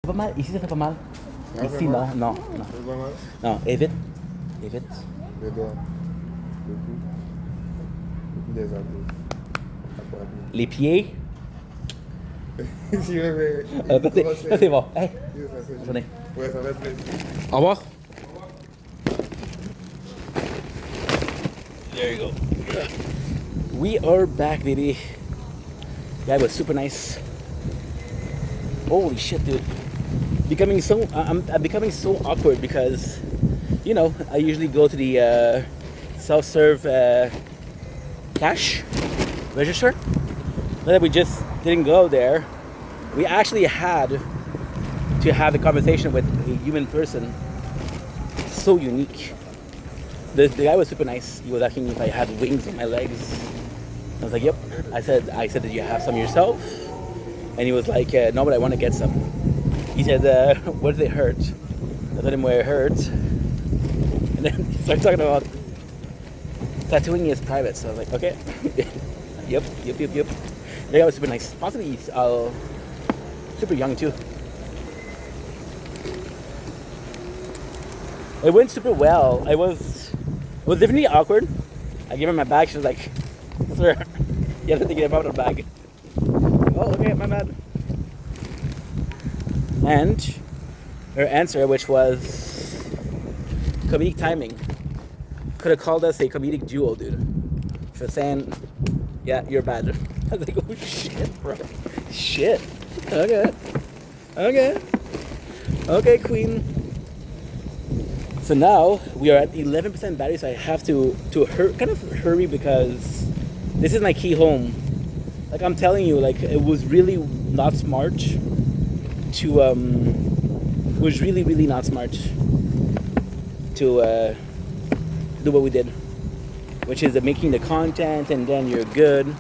Pas mal, ici ça fait pas mal. Ah, Ici non, non, non. C'est pas mal. Non, évite. Évite. Les doigts. Le cou. Le cou des abdos. La poitrine. Les pieds. Si, mais. Ça c'est bon. Hey, Attendez. Ouais, ça va être plaisir. au revoir. There you go. We are back, baby. That was super nice. Holy shit, dude. I'm becoming so awkward because, you know, I usually go to the self-serve cash register. But that we just didn't go there. We actually had to have a conversation with a human person. So unique. The guy was super nice. He was asking me if I had wings on my legs. I was like, yep. I said, did you have some yourself? And he was like, no, but I want to get some. He said, where did it hurt? I told him where it hurt. And then he started talking about tattooing is private. So I was like, okay. Yep. The guy was super nice. Possibly he's super young too. It went super well. It was definitely awkward. I gave her my bag. She was like, sir, you have to take it out of the bag. Oh, okay, my bad. And her answer, which was comedic timing, could have called us a comedic duo, dude. She was saying, yeah, you're bad. I was like, oh shit, bro. Shit. Okay, queen. So now we are at 11% battery, so I have to kind of hurry because this is my key home. Like I'm telling you, like it was really not smart to it was really not smart to do what we did, which is making the content and then you're good.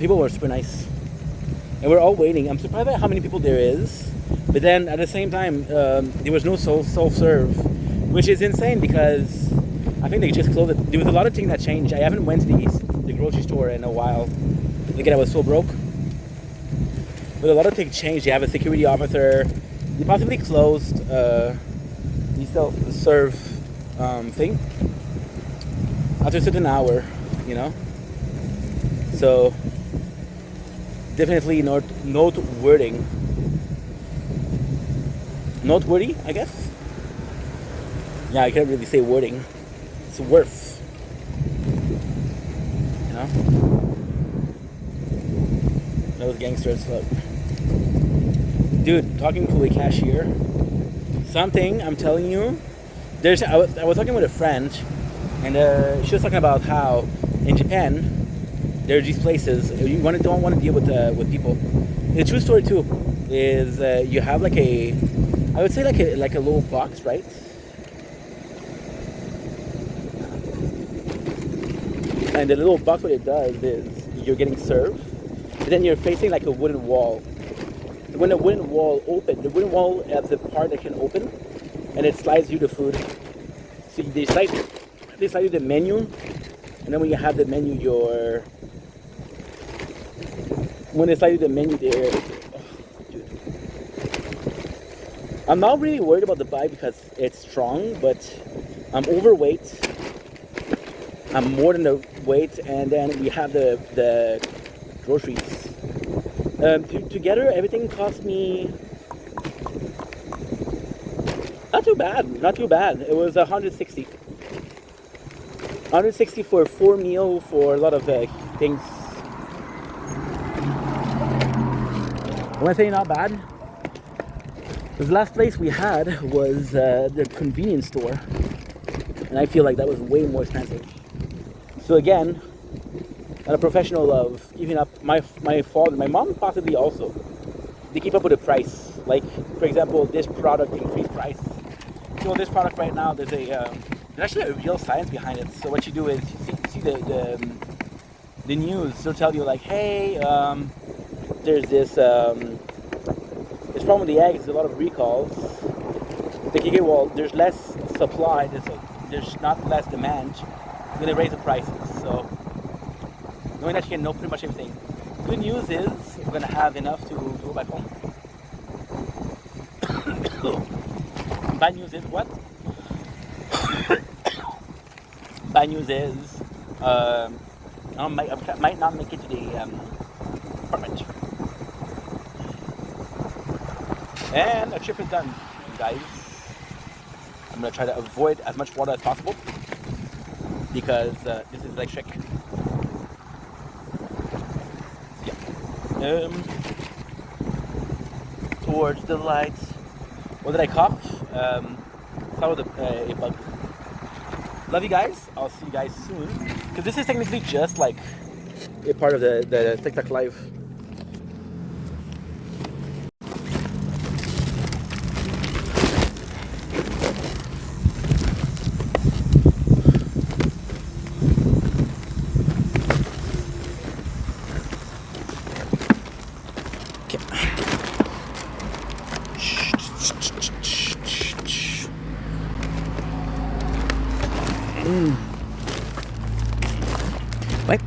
People were super nice, and we're all waiting. I'm surprised at how many people there is, but then at the same time, there was no self-serve, which is insane because I think they just closed it. There was a lot of things that changed. I haven't went to the grocery store in a while. Again, I was so broke, but a lot of things changed. They have a security officer. They possibly closed the self-serve thing after a certain hour, you know. So definitely noteworthy, I guess. Yeah, I can't really say wording. It's worth, you know. Those gangsters, look, dude. Talking to a cashier, something I'm telling you. I was talking with a friend, and she was talking about how in Japan, there are these places you don't want to deal with people. The true story too is you have like I would say like a little box, right? And the little box, what it does is you're getting served, but then you're facing like a wooden wall. When the wooden wall has the part that can open, and it slides you the food. So they slide you the menu, and then when you have the menu, when they slide you the menu there, dude. I'm not really worried about the bike because it's strong, but I'm overweight. I'm more than the weight, and then we have the groceries. Together, everything cost me not too bad. It was 160. 160 for 4 meal for a lot of things. When I say not bad, the last place we had was the convenience store, and I feel like that was way more expensive. So again, I'm a professional of keeping up. My father, my mom possibly also, they keep up with the price. Like for example, this product increased price. So this product right now, there's actually a real science behind it. So what you do is you see the news. They'll tell you like, hey, there's this problem with the eggs. There's a lot of recalls. They can get, well, there's less supply. there's not less demand, it's gonna raise the prices. So knowing that you can know pretty much everything. Good news is we're gonna have enough to go back home. Bad news is what? Bad news is I might not make it to the apartment. And a trip is done, guys. I'm gonna try to avoid as much water as possible because this is electric. Yeah. Towards the lights. What did I cough? Thought of a bug. Love you guys. I'll see you guys soon. Because this is technically just like a part of the TikTok live. Right?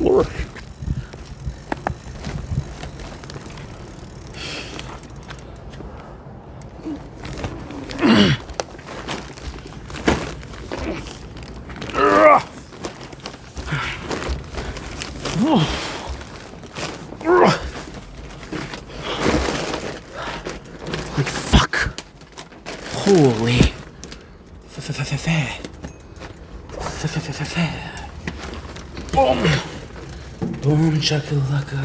Lord. Holy fuck. Holy. Boom. Boom chakalaka.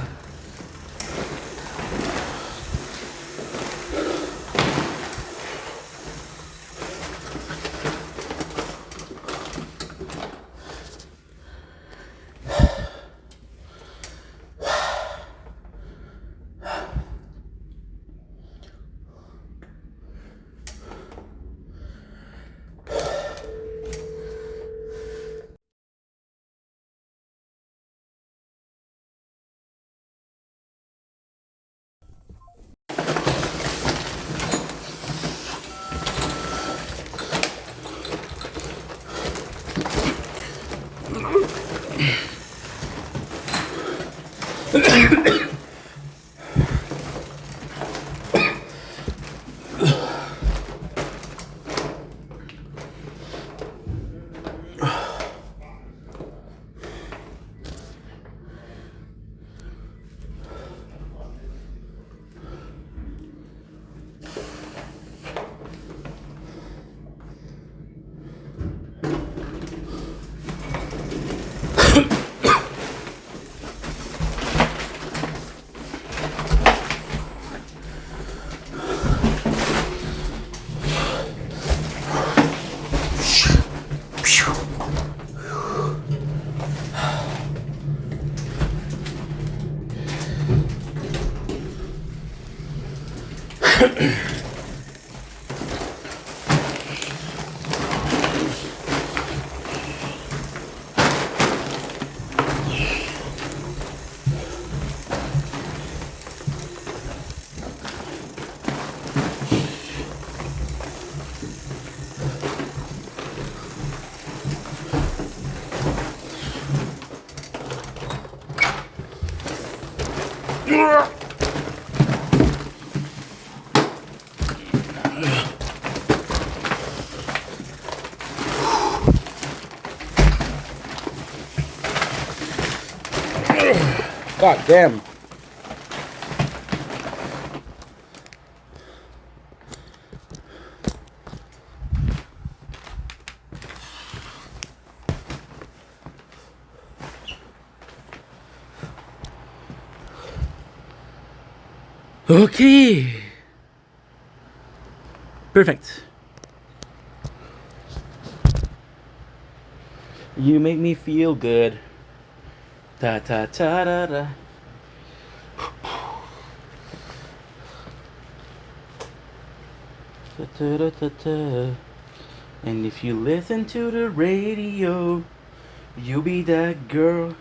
God damn. Okay. Perfect. You make me feel good. Ta ta ta da da. Ta ta ta ta ta. And if you listen to the radio, You be that girl.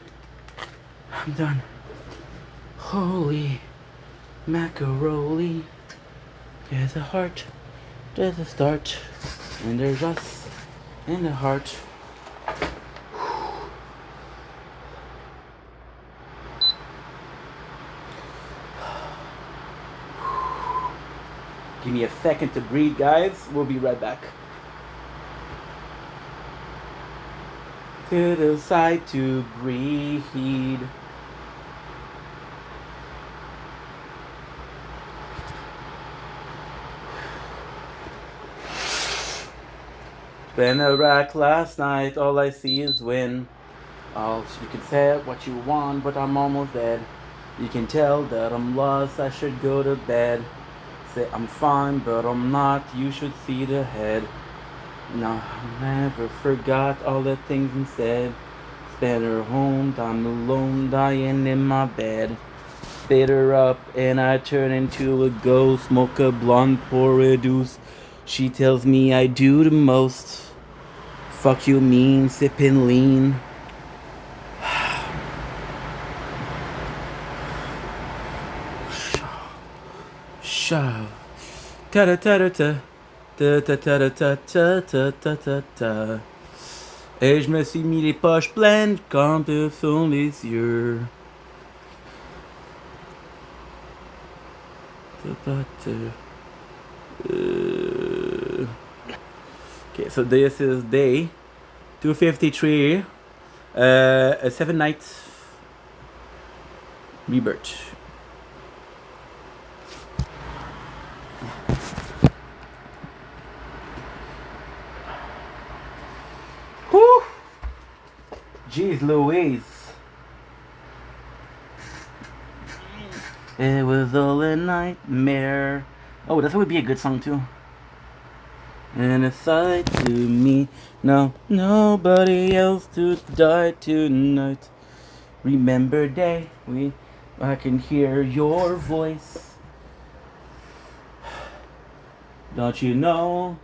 I'm done. Holy macaroni. There's a heart. There's a start. And there's us in the heart. Give me a second to breathe, guys. We'll be right back. To the side to breathe. Been a wreck last night. All I see is win. You can say what you want, but I'm almost dead. You can tell that I'm lost. I should go to bed. Say I'm fine, but I'm not. You should see the head. No, I never forgot all the things you said. Spent her home, I'm alone, dying in my bed. Spit her up, and I turn into a ghost. Smoke a blonde, pour a deuce. She tells me I do the most. Fuck you mean, sippin' lean. Shove. Ta ta ta ta ta. Ta ta ta ta ta ta ta ta ta. Et je me suis mis les poches pleines quand te sont les yeux. Okay, so this is day 253. A 7-night rebirth. Whew! Jeez Louise. It was all a nightmare. Oh, that would be a good song too. And aside to me, no, nobody else to die tonight. Remember day, I can hear your voice. Don't you know,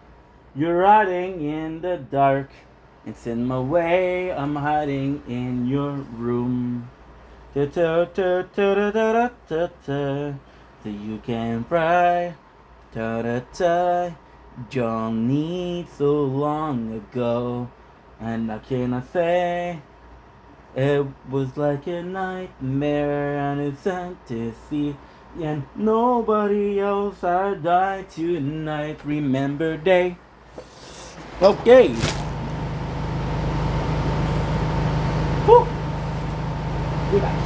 you're hiding in the dark. It's in my way, I'm hiding in your room. So you can cry. Johnny so long ago, and I cannot say it was like a nightmare and a fantasy, and nobody else I died tonight. Remember day. Okay. Whew. We're back.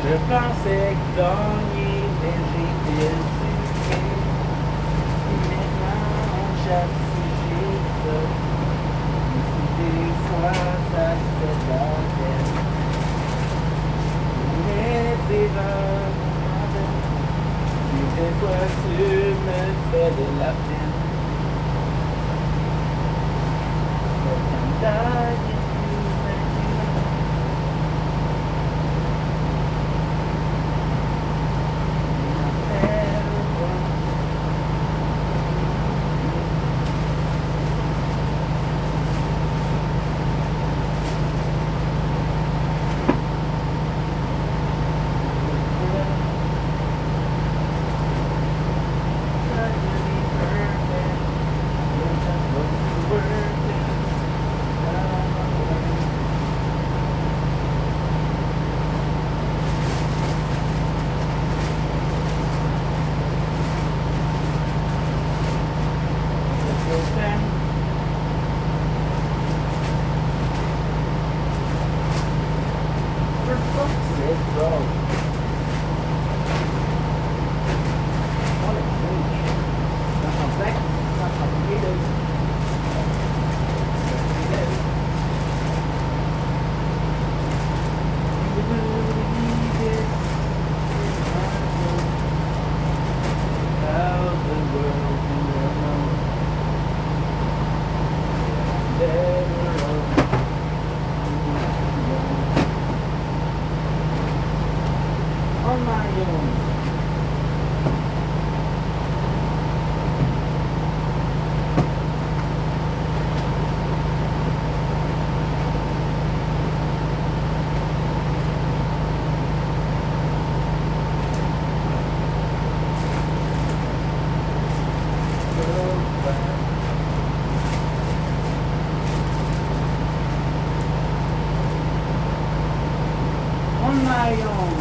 Je pensais gagner, mais j'ai perdu. Maintenant, j'assume ça. Des fois, ça fait la peine. Mais des fois, tu me fais de la peine. open. For fuck's sake, bro. What a bitch. Not complex, not complicated. On my own. On my own.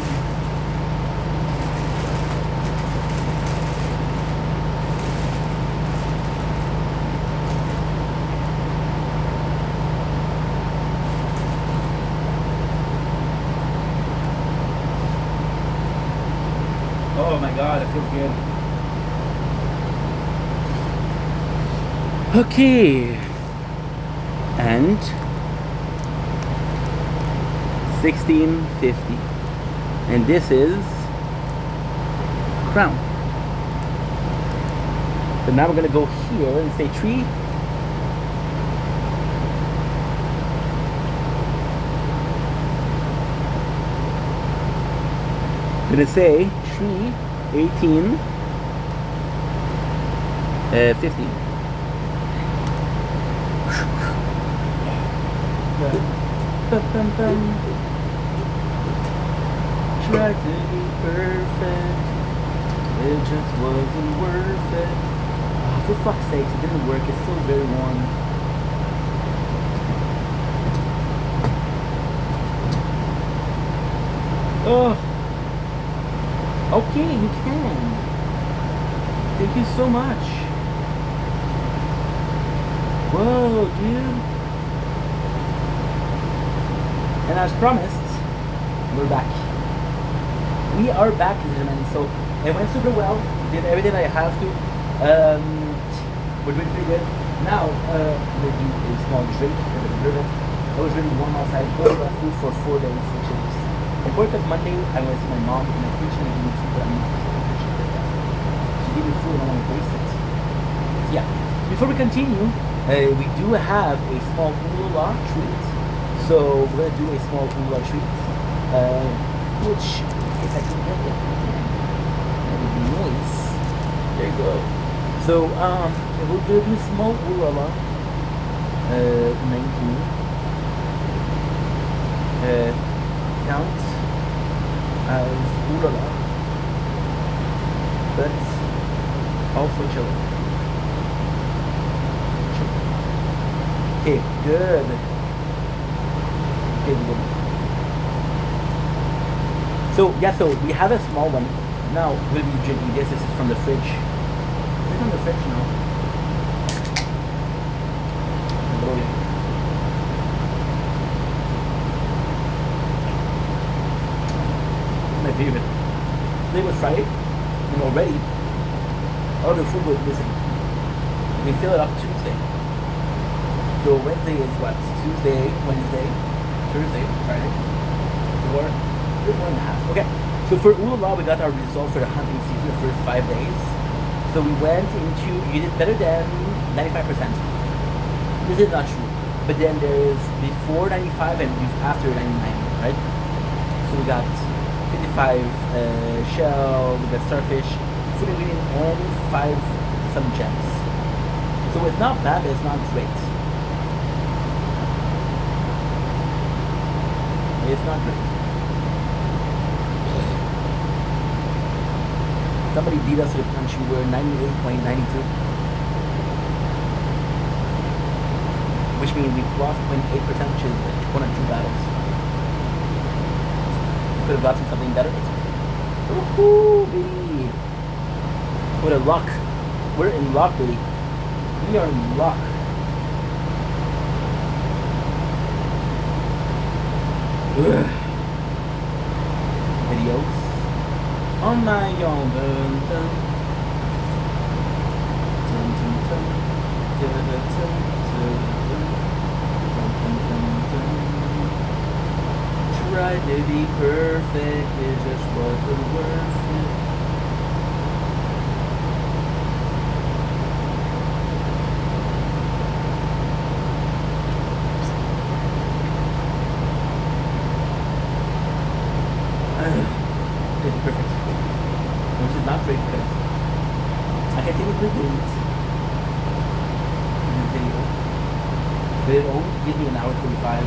Oh my god, it feels good. Okay. And 1650. And this is crown. So now we're gonna go here and say tree. Gonna say tree 18 15. Tried to be perfect, it just wasn't worth it. Oh, for fuck's sake, it didn't work, it's still very warm. Oh, okay, you can. Thank you so much. Whoa, dude. And as promised, we're back. We are back, ladies and gentlemen. So it went super well. Did everything I have to. We're doing pretty good. Now we'll do a small drink. It was really warm outside. Go to food for 4 days, which is important. Monday, I'm going to see my mom in the kitchen and give me food, but I'm not sure if she did that. She gave me food and I want to waste it. So yeah. Before we continue, we do have a small ooh-la treat. So we're gonna do a small ooh-la treat, which if I can get it, that would be nice. There you go. So we're gonna do a small ooh-la, 19. Count as ooh-la, but also chili. Okay, good. So yeah, so we have a small one. Now we'll be drinking this. This is from the fridge. It's from the fridge now. My favorite. Today was Friday, and already all the food was missing. We fill it up Tuesday. So Wednesday is what? Tuesday, Wednesday, Thursday, Friday, 4 and a half. Okay. So for ooh-la, we got our result for the hunting season the first 5 days. So we went into, you did better than 95%. This is not true. But then there is before 95 and after 99, right? So we got 55 shell, we got starfish, food ingredient, and 5 some gems. So it's not bad, but it's not great. It's not great. Somebody beat us to the punch. We were 98.92. Which means we lost 0.8%, which is 1 or 2 battles. Could have gotten something better. Woohoo, baby. What a luck. We're in luck, baby. We are in luck. Ugh. Videos on my own. Dun, dun. Dun, dun, dun. Dun, dun, dun, dun, dun. Dun, dun, dun, dun. Try to be perfect, it just wasn't worth it. It's perfect. Which is not great because I can take a good date in the video, but it only gives me an hour 45.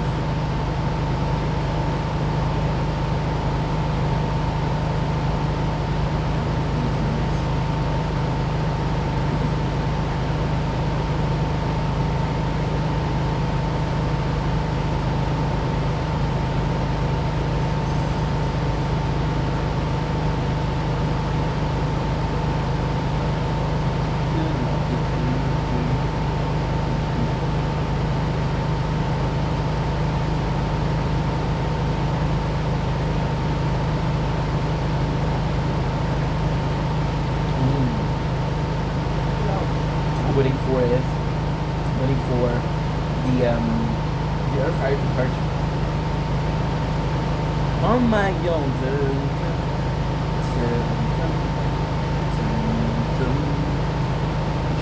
Waiting for the air fryer to start. On my own.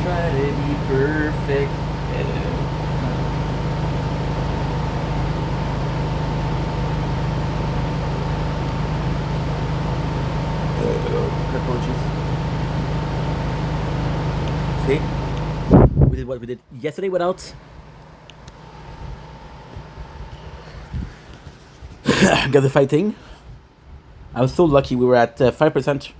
Try to be perfect. Apologies. See? We did what we did yesterday without. Got the fighting. I was so lucky we were at 5%.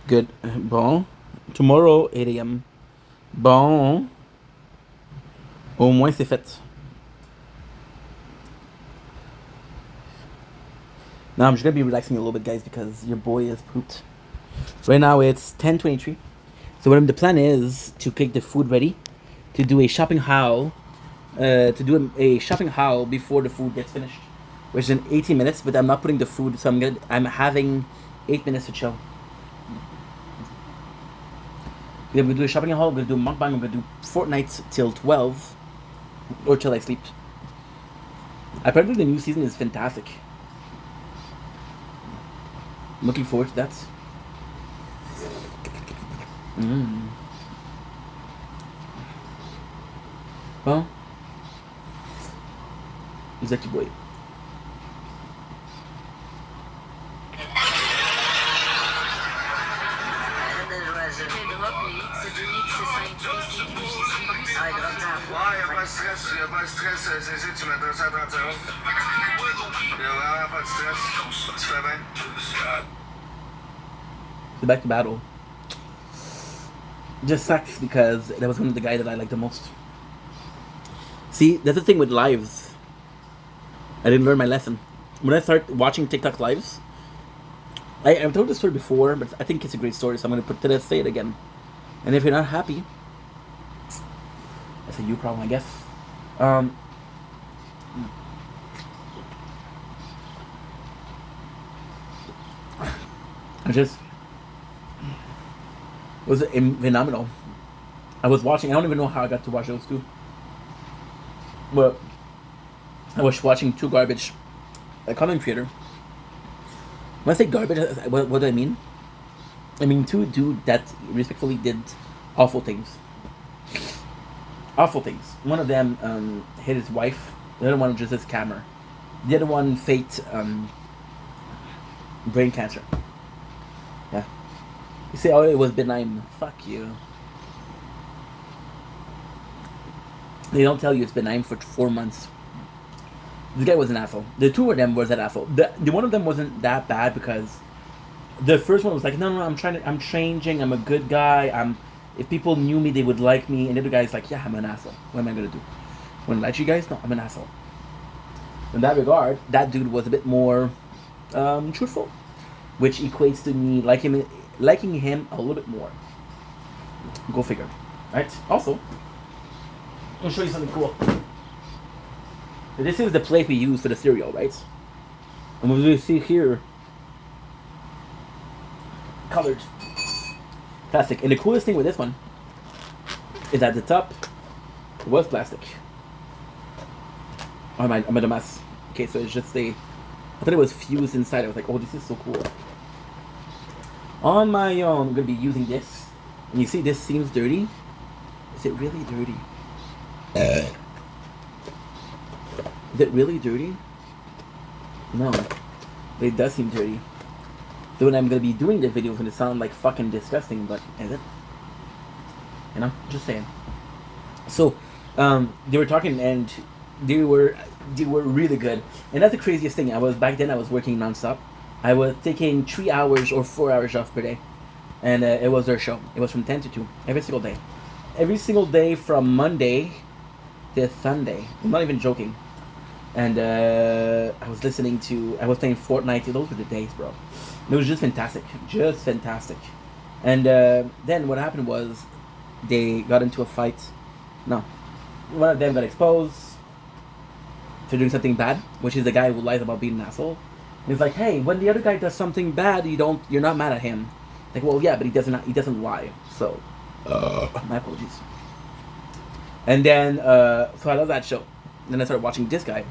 Good. Bon. Tomorrow, 8 a.m. Bon. Au moins, c'est fait. Now, I'm just going to be relaxing a little bit, guys, because your boy is pooped. Right now, it's 10:23. So, what the plan is to get the food ready, to do a shopping haul, a shopping haul before the food gets finished, which is in 18 minutes, but I'm not putting the food, so I'm having 8 minutes to chill. We're gonna do a shopping haul, we're gonna do a mukbang, we're gonna do Fortnite till 12, or till I sleep. Apparently the new season is fantastic. I'm looking forward to that. Well, Zeki boy. So back to battle. Just sucks because that was one of the guys that I liked the most. See, that's the thing with lives. I didn't learn my lesson. When I start watching TikTok lives, I've told this story before, but I think it's a great story, so I'm going to say it again. And if you're not happy, that's a you problem, I guess. I just was phenomenal. I was watching. I don't even know how I got to watch those two. But I was watching two garbage content creator. When I say garbage, what do I mean? I mean two dudes that respectfully did awful things. Awful things. One of them hit his wife. The other one just his camera. The other one faked brain cancer. Yeah. You say, oh, it was benign. Fuck you. They don't tell you it's benign for 4 months. This guy was an asshole. The two of them was an asshole. The one of them wasn't that bad because the first one was like, no, I'm changing. I'm a good guy. If people knew me, they would like me. And the other guy's like, yeah, I'm an asshole. What am I gonna do? Want to lie to you guys? No, I'm an asshole. In that regard, that dude was a bit more truthful, which equates to me liking him a little bit more. Go figure, right? Also, I'm gonna show you something cool. This is the plate we use for the cereal, right? And what we see here, colored plastic. And the coolest thing with this one is at the top was plastic. Oh, I'm a dumbass. Okay, so it's just I thought it was fused inside. I was like, oh, this is so cool. On my own, I'm gonna be using this. And you see, this seems dirty. Is it really dirty? Is it really dirty? No. But it does seem dirty. So when I'm gonna be doing the video, it's gonna sound like fucking disgusting, but is it? You know, just saying. So, they were talking and they were really good. And that's the craziest thing. I was working nonstop. I was taking 3 hours or 4 hours off per day. And it was their show. It was from 10 to 2 every single day. Every single day from Monday to Sunday. I'm not even joking. And I was playing Fortnite. Those were the days, bro. It was just fantastic. Just fantastic. And then what happened was they got into a fight. No. One of them got exposed for doing something bad, which is the guy who lies about being an asshole. And he's like, hey, when the other guy does something bad, you're not mad at him. Like, well, yeah, but he doesn't lie. So, my apologies. And then, so I love that show. Then I started watching this guy,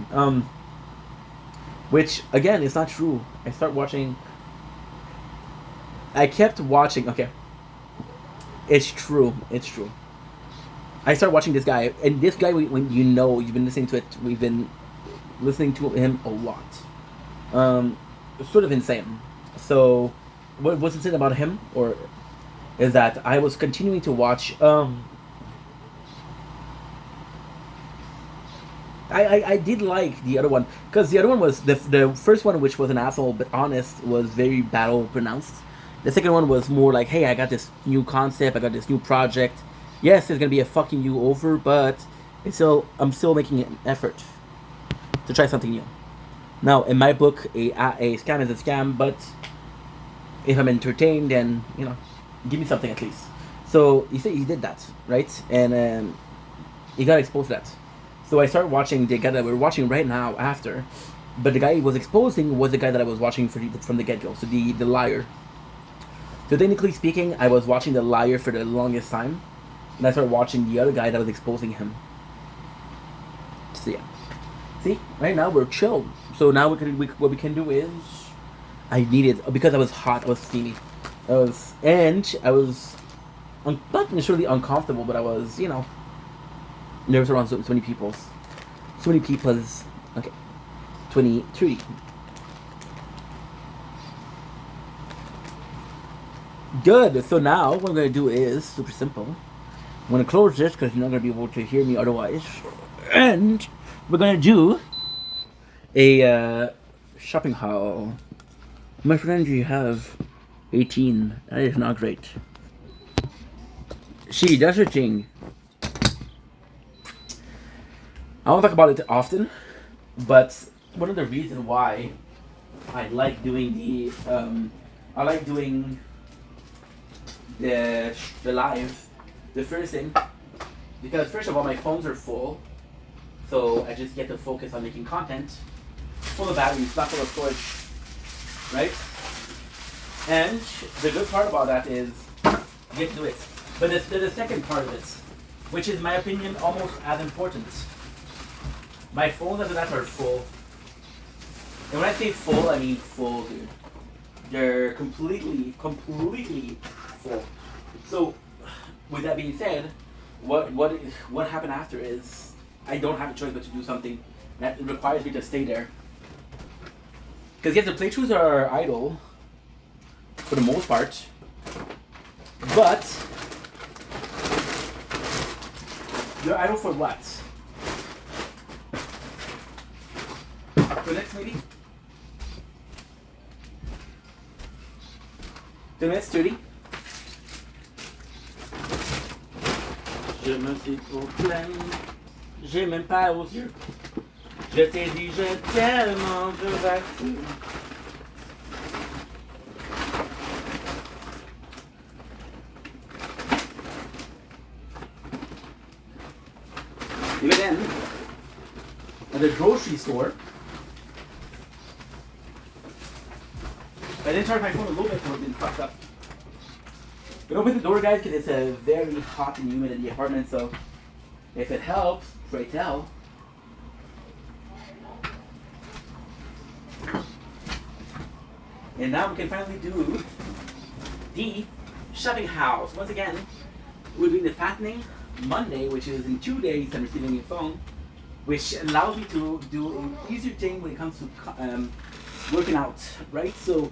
which again is not true. I kept watching. Okay, it's true. I started watching this guy, and this guy, when you've been listening to it, we've been listening to him a lot. Sort of insane. So, what's insane about him, is that I was continuing to watch. I did like the other one because the other one was the first one, which was an asshole but honest, was very battle pronounced. The second one was more like, hey, I got this new concept, I got this new project. Yes, it's gonna be a fucking you over, but I'm still making an effort to try something new. Now, in my book, a scam is a scam, but if I'm entertained, then give me something at least. So you say he did that, right? And he got exposed to that. So I started watching the guy that we're watching right now after, but the guy he was exposing was the guy that I was watching from the get-go, so the liar. So technically speaking, I was watching the liar for the longest time, and I started watching the other guy that was exposing him. So yeah. See, right now we're chill. So now what we can do is, I needed, because I was hot, I was steamy. I was not necessarily uncomfortable, but I was, nervous around so many people. Okay. 23. Good. So now what I'm going to do is super simple. I'm going to close this because you're not going to be able to hear me otherwise. And we're going to do a shopping haul. My friend, you have 18. That is not great. See, that's the thing. I don't talk about it often, but one of the reasons why I like doing the live, the first thing, because first of all my phones are full, so I just get to focus on making content, full of batteries, not full of storage, right? And the good part about that is you get to do it. But there's the second part of it, which is, in my opinion, almost as important. My phones after that are full. And when I say full, I mean full, dude. They're completely full. So, with that being said, what happened after is I don't have a choice but to do something that requires me to stay there. Because yes, the playthroughs are idle for the most part, But you're idle for what? 2 minutes maybe? 2 minutes, 30? Je me suis trop plein, j'ai même pas aux yeux. Je t'ai dit, j'ai tellement de vacuum. Even then, at the grocery store, I didn't charge my phone a little bit, so it's been fucked up. But open the door, guys, because it's very hot and humid in the apartment, so if it helps, pray tell. And now we can finally do the shopping house. Once again, we're doing the fattening Monday, which is in 2 days I'm receiving a phone, which allows me to do an easier thing when it comes to working out, right? So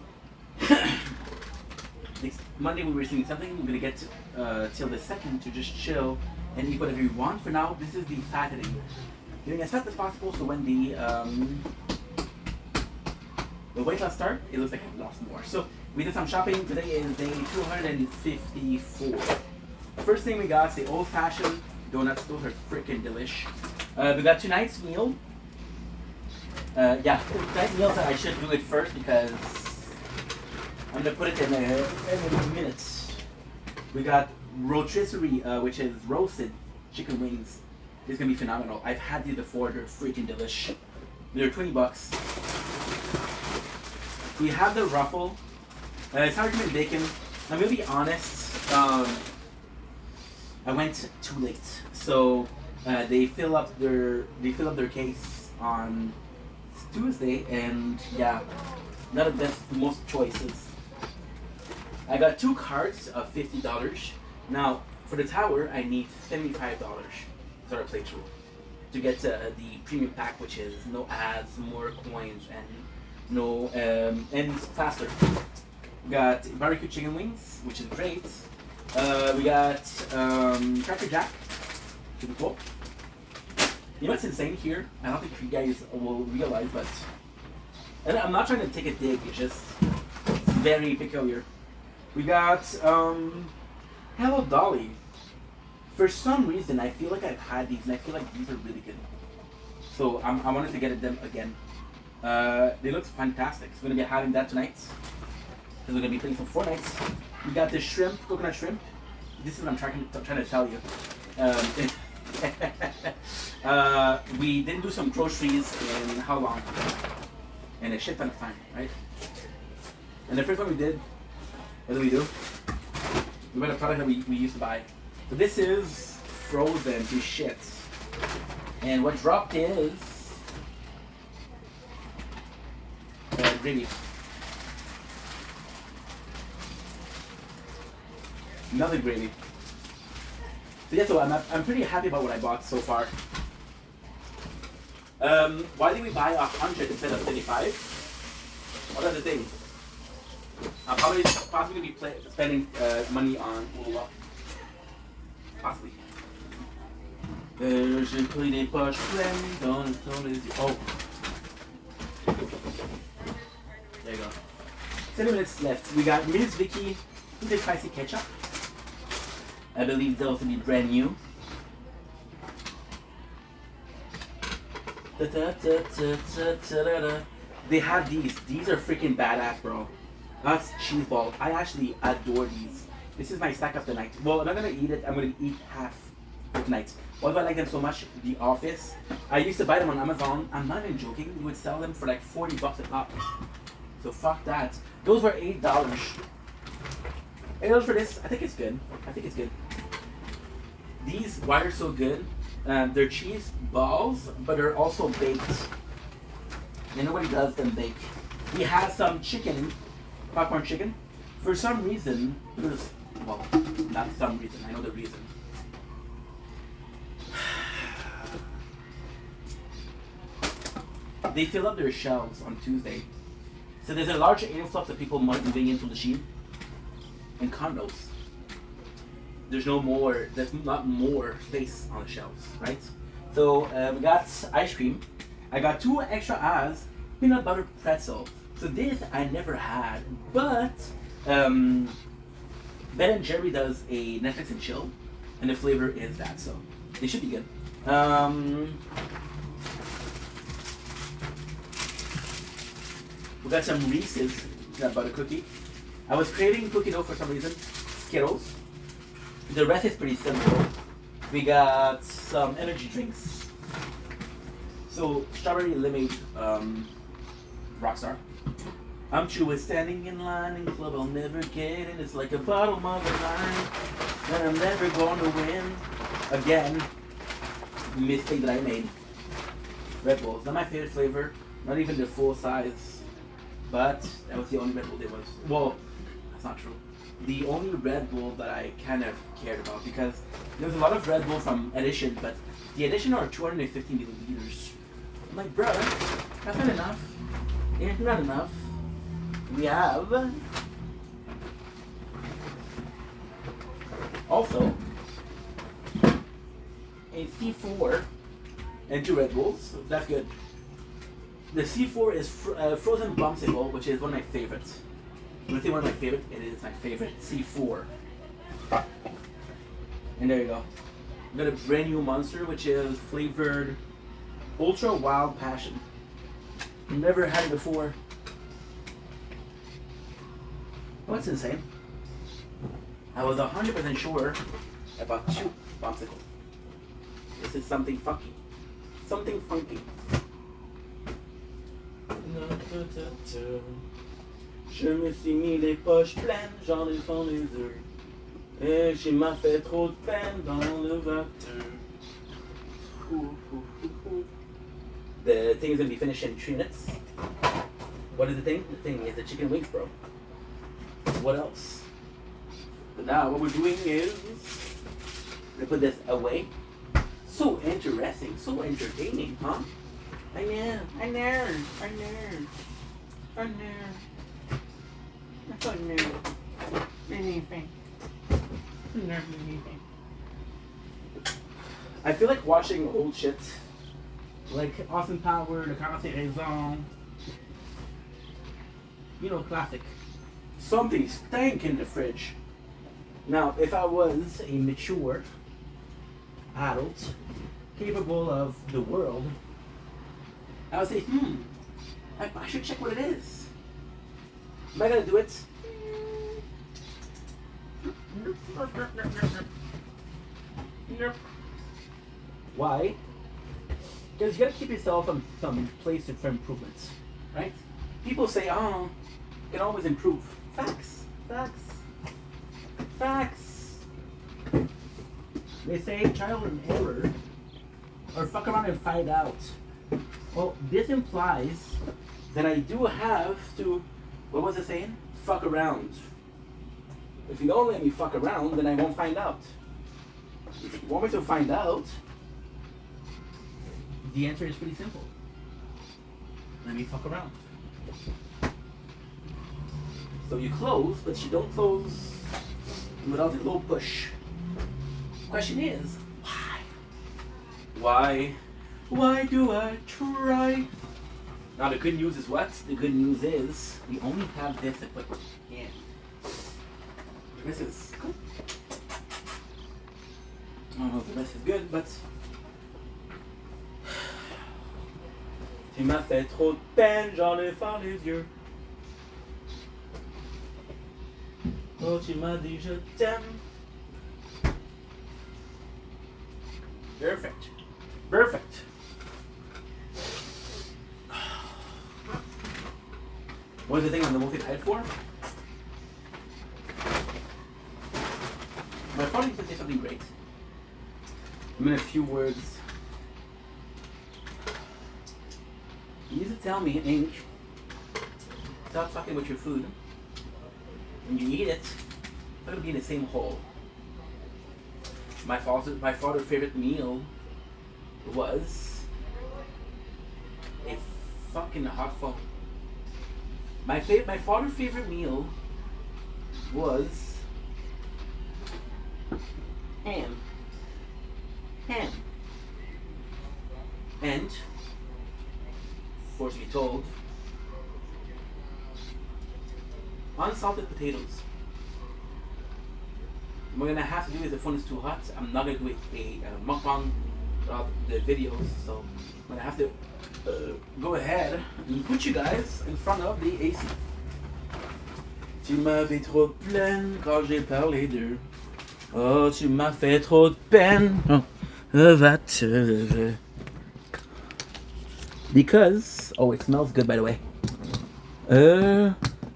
next Monday we'll be receiving something. We're gonna get till the 2nd to just chill and eat whatever you want. For now, this is the fattening. Getting as fast as possible, so when the weight loss start, it looks like I've lost more. So we did some shopping. Today is day 254. First thing we got is the old-fashioned donuts. Those are freaking delish. We got tonight's meal. Yeah, tonight's meal. I should do it first because I'm gonna put it in a minute. We got rotisserie, which is roasted chicken wings. It's gonna be phenomenal. I've had these before. They're freaking delish. They're $20. We have the ruffle. It's sour cream and bacon. I'm gonna be honest. I went too late, so they fill up their case on Tuesday, and yeah, not the best, most choices. I got 2 cards of $50. Now for the tower, I need $75. Sort of playthrough to get the premium pack, which is no ads, more coins, and no and it's faster. We got barbecue chicken wings, which is great. We got Cracker Jack, super cool. You know what's insane here? I don't think you guys will realize, but and I'm not trying to take a dig. It's just very peculiar. We got Hello Dolly. For some reason, I feel like I've had these, and I feel like these are really good. So I wanted to get them again. They look fantastic. So we're gonna be having that tonight. Because we're gonna be playing some Fortnite. We got the shrimp, coconut shrimp. This is what I'm trying to tell you. We didn't do some groceries in how long? In a shit ton of time, right? And the first one we did, what did we do? We bought a product that we used to buy. So this is frozen to shit. And what dropped is gravy. Another gravy. So yeah, so I'm pretty happy about what I bought so far. Why did we buy 100 instead of 35? What are the things? I'll probably possibly be spending money on Ula. Possibly. J'ai pris des poches pleines dans les yeux. Oh. There you go. 7 minutes left. We got Ms. Vicky, who's a spicy ketchup. I believe those will be brand new. They have these. These are freaking badass, bro. That's cheese ball. I actually adore these. This is my snack of the night. Well, I'm not gonna eat it. I'm gonna eat half for tonight. Why do I like them so much? The Office. I used to buy them on Amazon. I'm not even joking. We would sell them for like $40 a pop. So fuck that. Those were $8. $8 for this. I think it's good. I think it's good. These, why they're so good? They're cheese balls, but they're also baked. And nobody does them baked. We have some chicken, popcorn chicken. For some reason, there's, well, not some reason. I know the reason. They fill up their shelves on Tuesday. So there's a larger influx of people moving into the Shein and condos. there's not more space on the shelves, right? So we got ice cream. I got 2 extra as peanut butter pretzel. So this I never had, but Ben and Jerry does a Netflix and chill, and the flavor is that, so they should be good. We got some Reese's peanut butter cookie. I was craving cookie dough for some reason. Skittles. The rest is pretty simple. We got some energy drinks. So strawberry lemonade, Rockstar. I'm true with standing in line in club I'll never get in. It's like a bottle of wine, and I'm never going to win. Again, mistake that I made. Red Bull. It's not my favorite flavor. Not even the full size. But that was the only Red Bull there was. Well, that's not true. The only Red Bull that I kind of cared about, because there was a lot of Red Bull from Edition, but the Edition are 250 milliliters. I'm like, bro, that's not enough. It's not enough. We have also a C4 and 2 Red Bulls. That's good. The C4 is frozen bumsicle, which is one of my favorites. When I say one of my favorites, it is my favorite. C4. And there you go. We got a brand new monster, which is flavored Ultra Wild Passion. Never had it before. What's insane? I was 100% sure about 2 bumsicles. This is something funky. Something funky. Je me suis mis les poches pleines, j'en ai fond les yeux. Et j'ai m'a fait trop de peine dans le voiture. The thing is gonna be finished in 3 minutes. What is the thing? The thing is the chicken wings, bro. What else? But now what we're doing is we put this away. So interesting, so entertaining, huh? I know. I feel like watching old shit, like Austin Power, The Caractère Raison. You know, classic. Something stank in the fridge. Now, if I was a mature adult, capable of the world, I would say, I should check what it is. Am I gonna do it? Nope. Why? Because you gotta keep yourself on some place for improvements, right? People say, oh, you can always improve. Facts. They say trial and error, or fuck around and find out. Well, this implies that I do have to, what was it saying? Fuck around. If you don't let me fuck around, then I won't find out. If you want me to find out, the answer is pretty simple. Let me fuck around. So you close, but you don't close without a low push. Question is, why? Why do I try? Now the good news is what? The good news is we only have this to put in. This is good. I don't know if the rest is good, but tu m'as fait trop de peine, j'en ai fait les yeux. Oh, tu m'as dit je t'aime. Perfect. What's the thing I'm the most excited for? My father used to say something great. In a few words. He used to tell me, Ink, stop fucking with your food. When you eat it, it's not gonna be in the same hole. My father's favorite meal was a fucking hot phone. My father's favorite meal was ham. Ham. And, force be told, unsalted potatoes. What we're gonna have to do is, the phone is too hot, I'm not gonna do a mukbang of the videos, so I'm gonna have to go ahead and put you guys in front of the AC. Tu m'avais trop de peine quand j'ai parlé d'eux. Oh, tu m'as fait trop de peine. Oh, va-te. Because, oh, it smells good, by the way.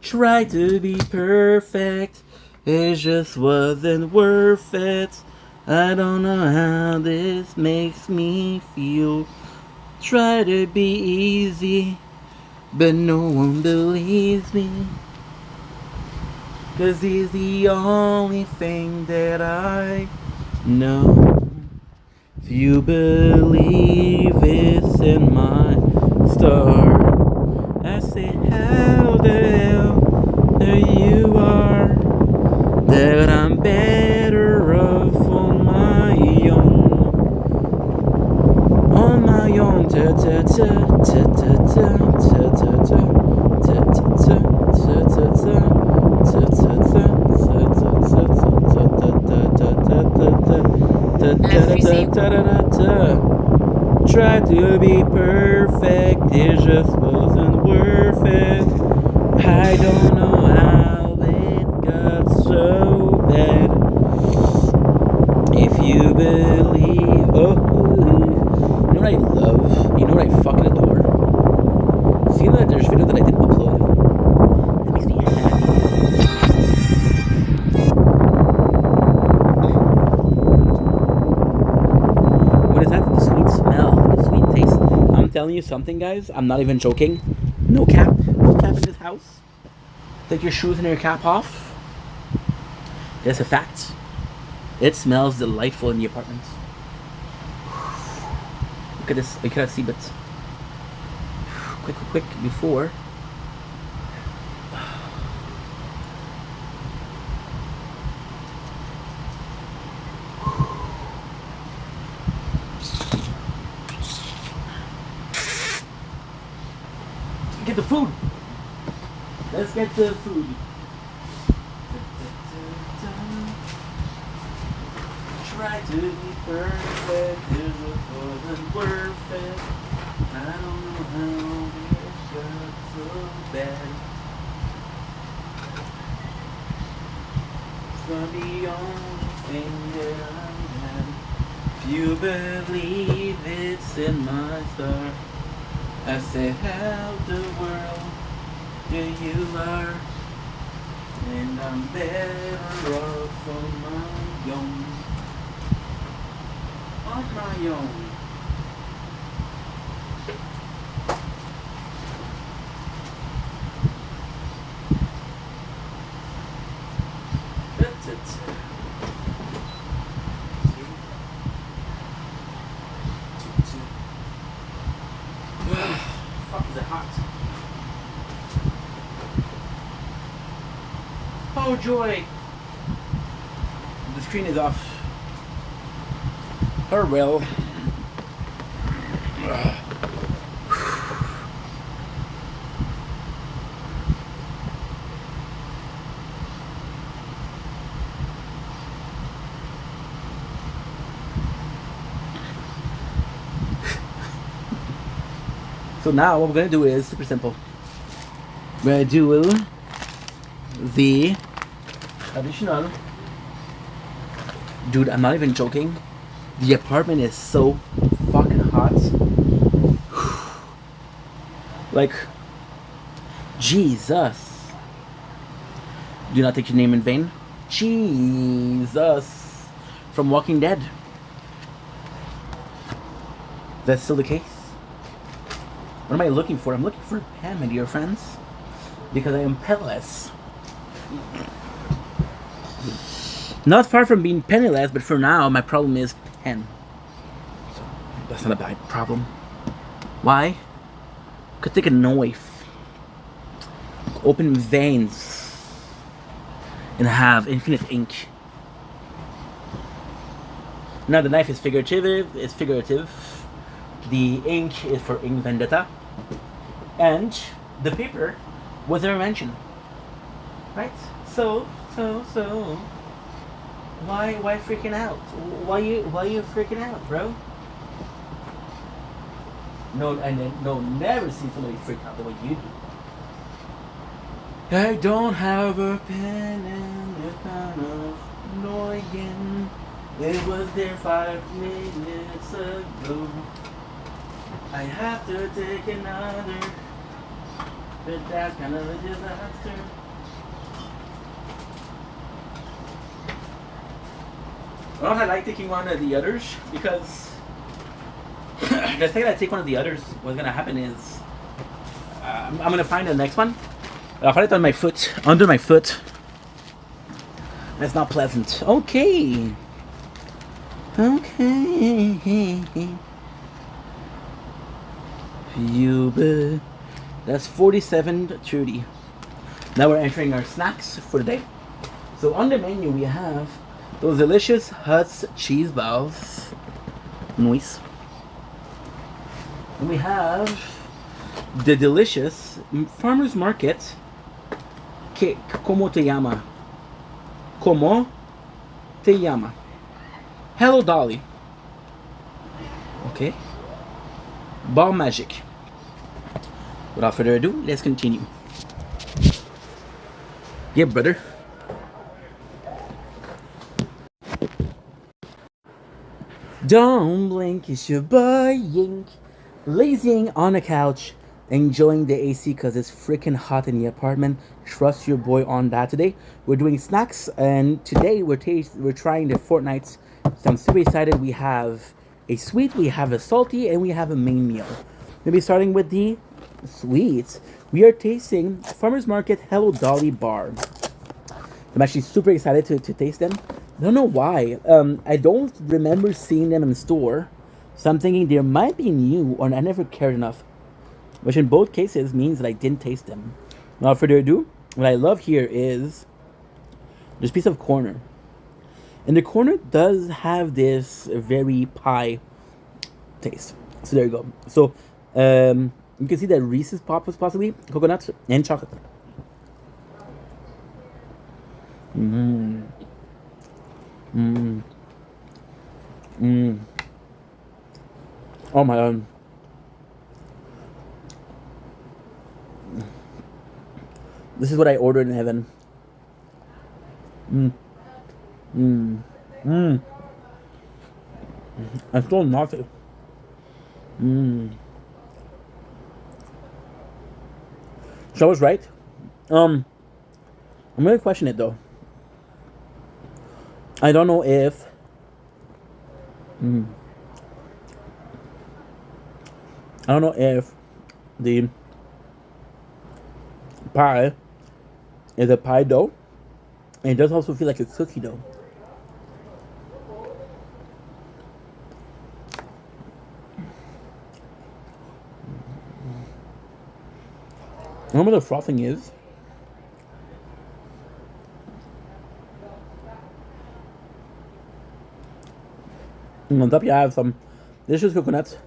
Try to be perfect. It just wasn't worth it. I don't know how this makes me feel. Try to be easy, but no one believes me. 'Cause he's the only thing that I know. If you believe it's in my star, I say how the hell there you are. That I'm better off on my own. On my own. Ta ta ta ta ta ta ta ta ta ta ta ta ta try to be perfect, it just wasn't worth it. I don't know how it got so bad. If you believe, oh, you know what I love? You know what I fucking adore? Seeing that there's video that I didn't upload. That makes me happy. What is that? The sweet smell, the sweet taste. I'm telling you something, guys. I'm not even joking. No cap in this house. Take your shoes and your cap off. That's a fact. It smells delightful in the apartment. Look at this. You cannot see, but quick before. Get the food. Let's get the food. Try to be perfect, it just wasn't worth it. I don't know how it got so bad. It's the only thing that I have. If you believe it's in my star, I say how the world, yeah, you are. And I'm better off on my own. On my own. That's it. Fuck, is it hot? Oh joy! The screen is off. Or well. So now what we're gonna do is super simple. We're gonna do the additional. Dude, I'm not even joking. The apartment is so fucking hot. Like, Jesus. Do not take your name in vain. Jesus. From Walking Dead. That's still the case. What am I looking for? I'm looking for a pen, my dear friends. Because I am penniless. Not far from being penniless, but for now, my problem is pen. So, that's not a bad problem. Why? Could take a knife, open veins, and have infinite ink. Now the knife is figurative. It's figurative. The ink is for ink vendetta, and the paper was never mentioned. Right? So. Why freaking out? Why you freaking out, bro? No, never seen somebody freak out the way you do. I don't have a pen and it's kind of annoying. It was there 5 minutes ago. I have to take another, but that's kind of a disaster. I don't know if I like taking one of the others because the second I take one of the others, what's gonna happen is I'm gonna find the next one. I'll find it on my foot, under my foot. That's not pleasant. Okay. You that's 47.30. Now we're entering our snacks for the day. So on the menu we have those delicious Huts cheese balls. Nice. And we have the delicious Farmer's Market. Como te llama? Como te llama? Hello Dolly. Okay. Ball magic. Without further ado, let's continue. Yeah, brother. Don't blink, it's your boy Yink, lazying on the couch, enjoying the AC because it's freaking hot in the apartment. Trust your boy on that. Today we're doing snacks, and today we're trying the Fortnites. So I'm super excited. We have a sweet, we have a salty, and we have a main meal. Maybe starting with the sweets. We are tasting Farmer's Market Hello Dolly bar. I'm actually super excited to taste them. I don't know why. I don't remember seeing them in the store, so I'm thinking they might be new or I never cared enough. Which in both cases means that I didn't taste them. Without further ado, what I love here is this piece of corner. And the corner does have this very pie taste. So there you go. So you can see that Reese's Pops possibly coconut and chocolate. Oh my god. This is what I ordered in heaven. I'm still naughty. So I was right. I'm gonna question it though. I don't know if the pie is a pie dough, and it does also feel like a cookie dough. I don't know what the frosting is. And on top, you have some delicious coconuts.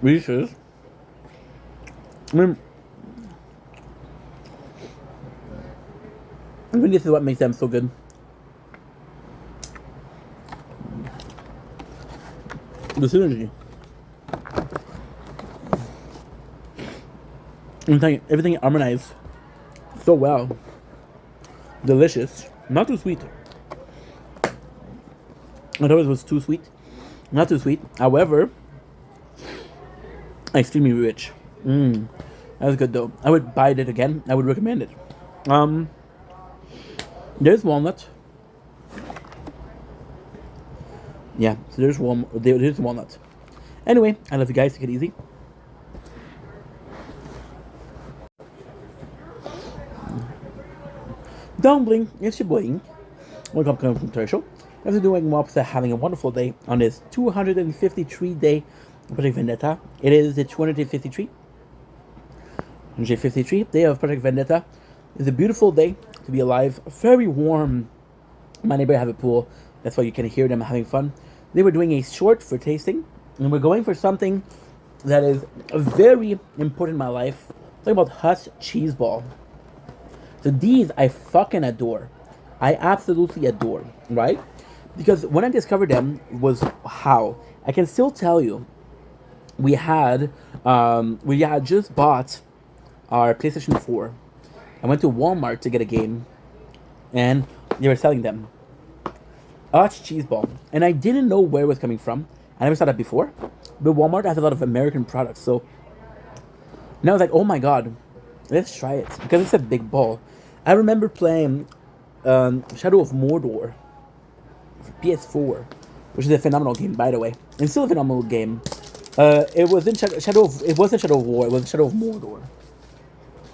Reese's. I mean, this is what makes them so good. The synergy. Everything harmonized so well. Delicious. Not too sweet. I thought it was too sweet. Not too sweet. However, extremely rich. That was good though. I would buy it again. I would recommend it. There's walnut. Yeah, so there's walnut. Anyway, I love you guys. Take it easy. Don't blink, it's your boy. Welcome to the Terry Show. After doing Mops, having a wonderful day on this 253 day Project Vendetta. It is the 253 day of Project Vendetta. It's a beautiful day to be alive. Very warm. My neighbor have a pool. That's why you can hear them having fun. They were doing a short for tasting, and we're going for something that is very important in my life. Talking about Hush cheese ball. So these I fucking adore. I absolutely adore, right? Because when I discovered them was how I can still tell you we had just bought our PlayStation 4. I went to Walmart to get a game, and they were selling them. Arch cheese ball, and I didn't know where it was coming from. I never saw that before, but Walmart has a lot of American products, so now I was like, oh my god, let's try it because it's a big ball. I remember playing Shadow of Mordor for PS4, which is a phenomenal game, by the way, and still a phenomenal game. It was in it wasn't Shadow of War, it was Shadow of Mordor,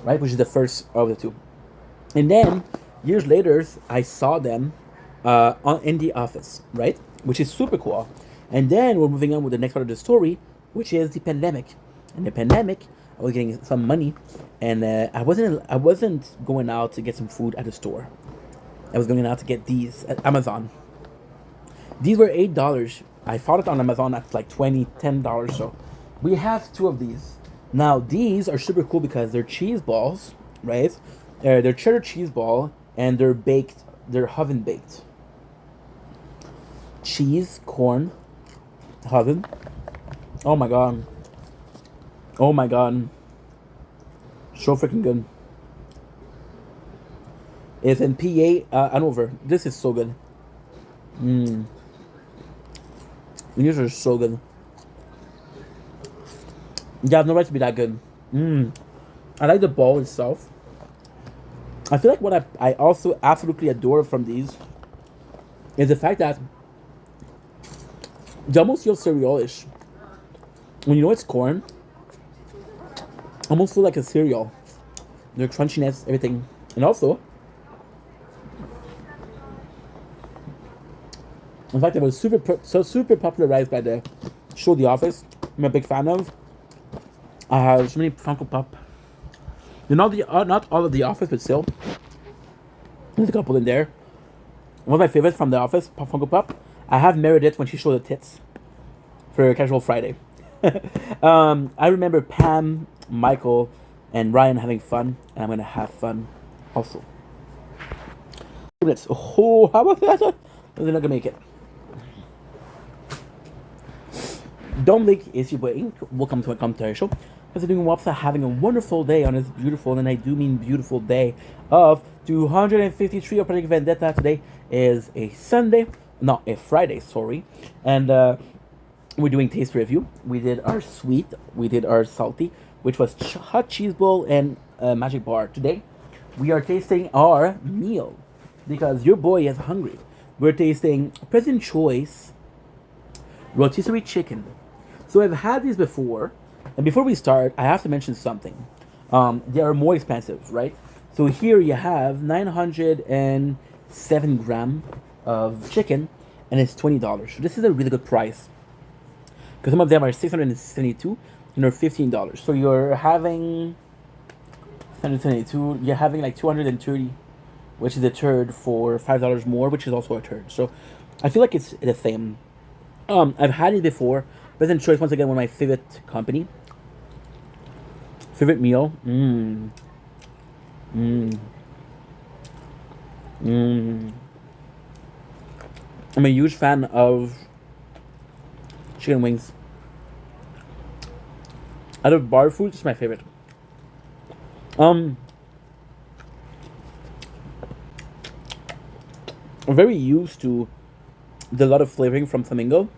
right, which is the first of the two. And then years later, I saw them in the office, right, which is super cool. And then we're moving on with the next part of the story, which is the pandemic. And the pandemic, I was getting some money, and I wasn't going out to get some food at the store. I was going out to get these at Amazon. These were $8. I found it on Amazon at like $10. So we have two of these. Now these are super cool because they're cheese balls, right? They're cheddar cheese ball, and they're baked. They're oven baked. Cheese, corn, oven. Oh my god. Oh my god. So freaking good. It's in PA Hanover. This is so good. These are so good. You have no right to be that good. I like the ball itself. I feel like what I also absolutely adore from these is the fact that they almost feel cereal-ish. When you know it's corn, almost feel like a cereal. Their crunchiness, everything. And also, in fact, it was super popularized by the show The Office. I'm a big fan of. I have so many Funko Pop. They're not all of The Office, but still, there's a couple in there. One of my favorites from The Office, Funko Pop. I have Meredith when she showed the tits for Casual Friday. I remember Pam, Michael, and Ryan having fun, and I'm gonna have fun also. Oh, how about that? They're not gonna make it. Dominic is your boy Inc. Welcome to my commentary show. As you're doing Wapsa, having a wonderful day on this beautiful, and I do mean beautiful day of 253 of Project Vendetta. Today is a Sunday, not a Friday, sorry. And we're doing taste review. We did our sweet, we did our salty, which was hot cheese bowl and magic bar. Today, we are tasting our meal because your boy is hungry. We're tasting President Choice rotisserie chicken. So I've had these before, and before we start, I have to mention something. They are more expensive, right? So here you have 907 gram of chicken, and it's $20. So this is a really good price, because some of them are 672 and they're $15. So you're having 172. You're having like 230, which is a third for $5 more, which is also a third. So I feel like it's the same. I've had it before. President Choice, once again, one of my favorite company. Favorite meal. I'm a huge fan of chicken wings. Out of bar food, it's my favorite. I'm very used to the lot of flavoring from Flamingo.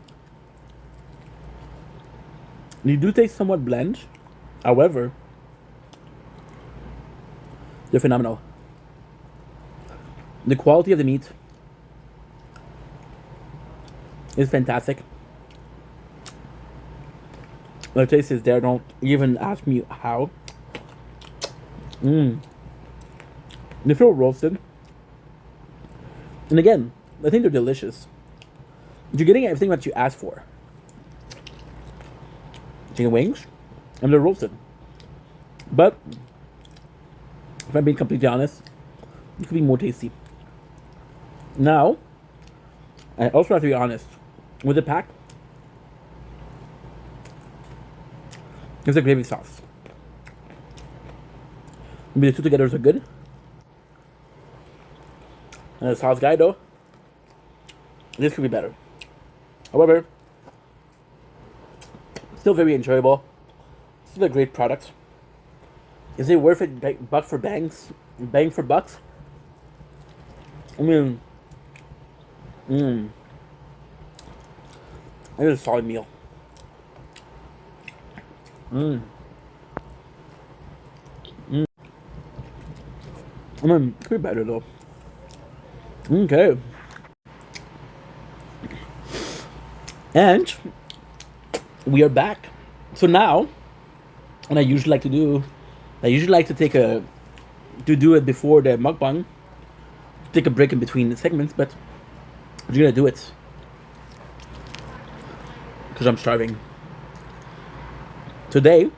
You do taste somewhat bland, however, they're phenomenal. The quality of the meat is fantastic. The taste is there. Don't even ask me how. They feel roasted, and again, I think they're delicious. You're getting everything that you asked for. Chicken wings, and they're roasted. But If I'm being completely honest, it could be more tasty. Now, I also have to be honest. With the pack, it's a gravy sauce. Maybe the two together are good. And the sauce guy though, this could be better. However, still very enjoyable. Still a great product. Is it worth it? Buck for bangs, bang for bucks. I mean, it is a solid meal. I mean, it could be better though. Okay. And we are back. So now, and I usually like to take a, to do it before the mukbang, take a break in between the segments, but I'm gonna do it because I'm starving. Today,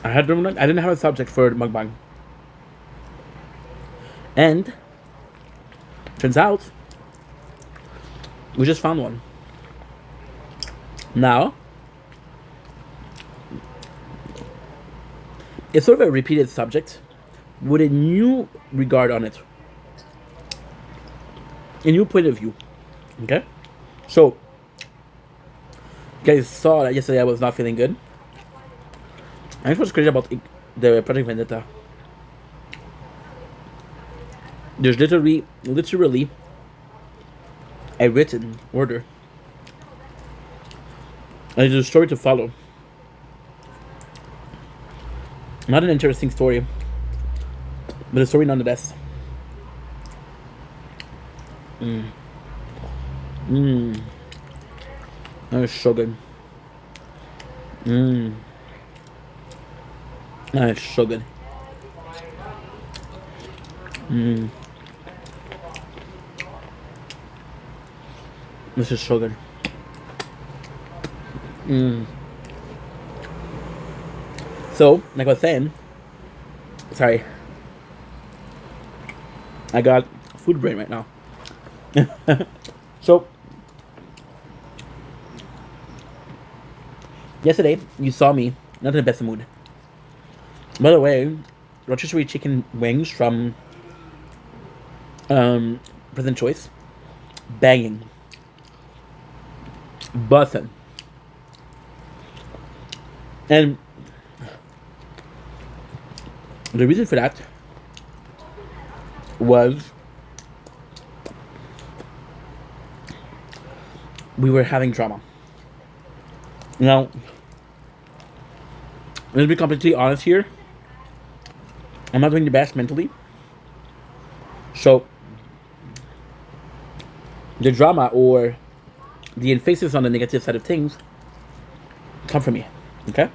I didn't have a subject for the mukbang, and turns out we just found one. Now, it's sort of a repeated subject with a new regard on it, a new point of view. Okay, so you guys saw that yesterday I was not feeling good. And it was crazy about the Project Vendetta. There's literally a written order. And there's a story to follow. Not an interesting story, but a story nonetheless. That is so good. That is so good. This is so good. So, like I was saying, sorry, I got food brain right now. So, yesterday you saw me not in the best mood. By the way, rotisserie chicken wings from President Choice, banging, bussin'. And the reason for that was we were having drama. Now, let's be completely honest here. I'm not doing the best mentally. So, the drama or the emphasis on the negative side of things come from me. Okay?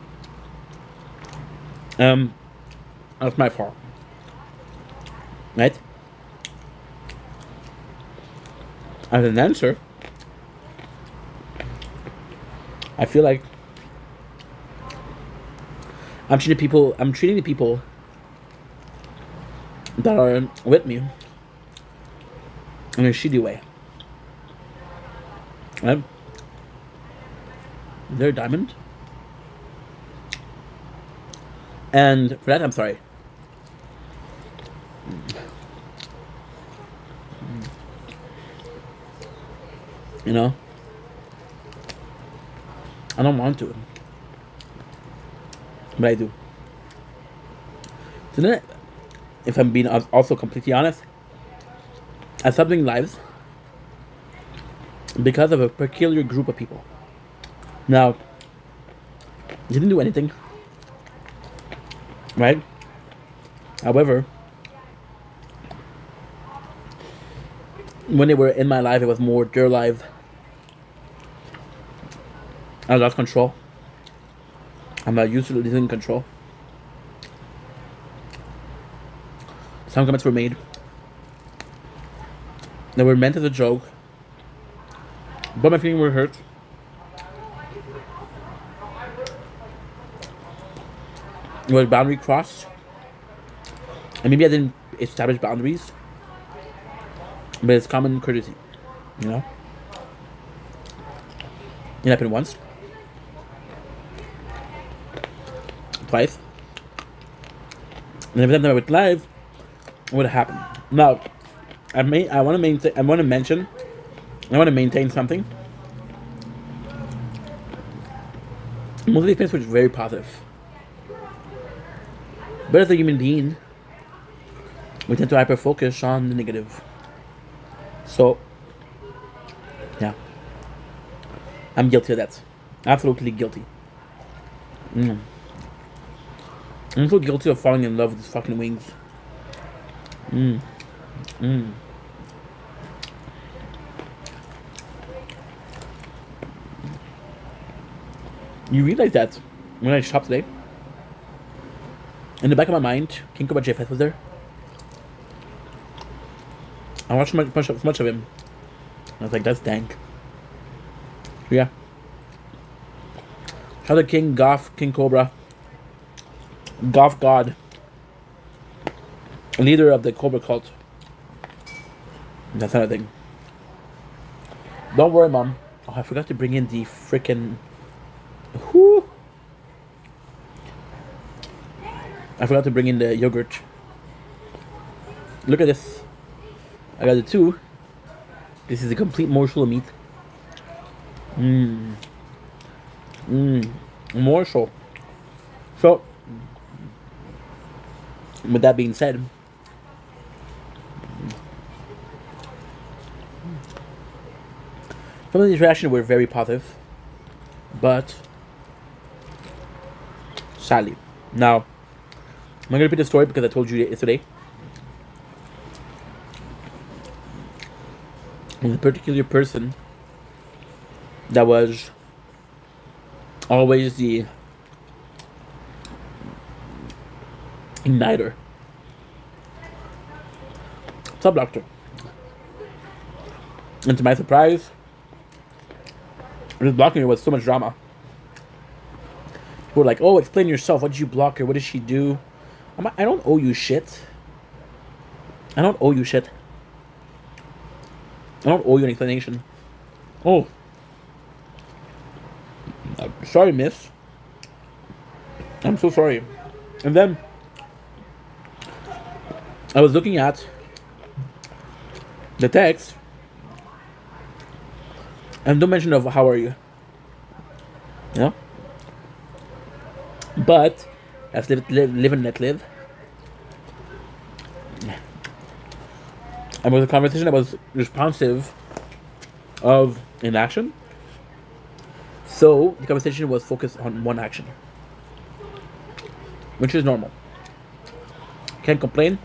That's my fault. Right? As an answer, I feel like I'm treating the people that are with me in a shitty way. Right? They're a diamond. And for that, I'm sorry. You know? I don't want to. But I do. So then, if I'm being also completely honest, I stopped doing lives because of a peculiar group of people. Now, didn't do anything. Right? However, when they were in my life, it was more their life. I lost control. I'm not used to losing control. Some comments were made. They were meant as a joke. But my feelings were hurt. It was boundary crossed. And maybe I didn't establish boundaries, but it's common courtesy, you know? It happened once, twice, and every time that I went live, it would happen. Now, I want to maintain. I want to mention. I want to maintain something. Most of the experience was very positive. But as a human being, we tend to hyper focus on the negative. So, yeah, I'm guilty of that. Absolutely guilty. I'm so guilty of falling in love with these fucking wings. You realize that when I shopped today, in the back of my mind, King Cobra JFS was there. I watched so much of him. I was like, that's dank. Yeah. Shout out King Goth, King Cobra. Goth God. Leader of the Cobra cult. That's another thing. Don't worry, Mom. Oh, I forgot to bring in the freaking. Whoo! I forgot to bring in the yogurt. Look at this. I got the two. This is a complete morsel of meat. Morsel. So, with that being said, some of these reactions were very positive, but sadly. Now, I'm gonna repeat the story because I told you yesterday. And the particular person that was always the igniter. Sub doctor. And to my surprise, this blocking her was so much drama. People were like, oh, explain yourself. What did you block her? What did she do? I'm like, I don't owe you shit. I don't owe you shit. I don't owe you an explanation. Oh. Sorry, miss. I'm so sorry. And then I was looking at the text and don't mention of how are you. You know? But let's live and let live. And with a conversation that was responsive of inaction. So the conversation was focused on one action, which is normal. Can't complain.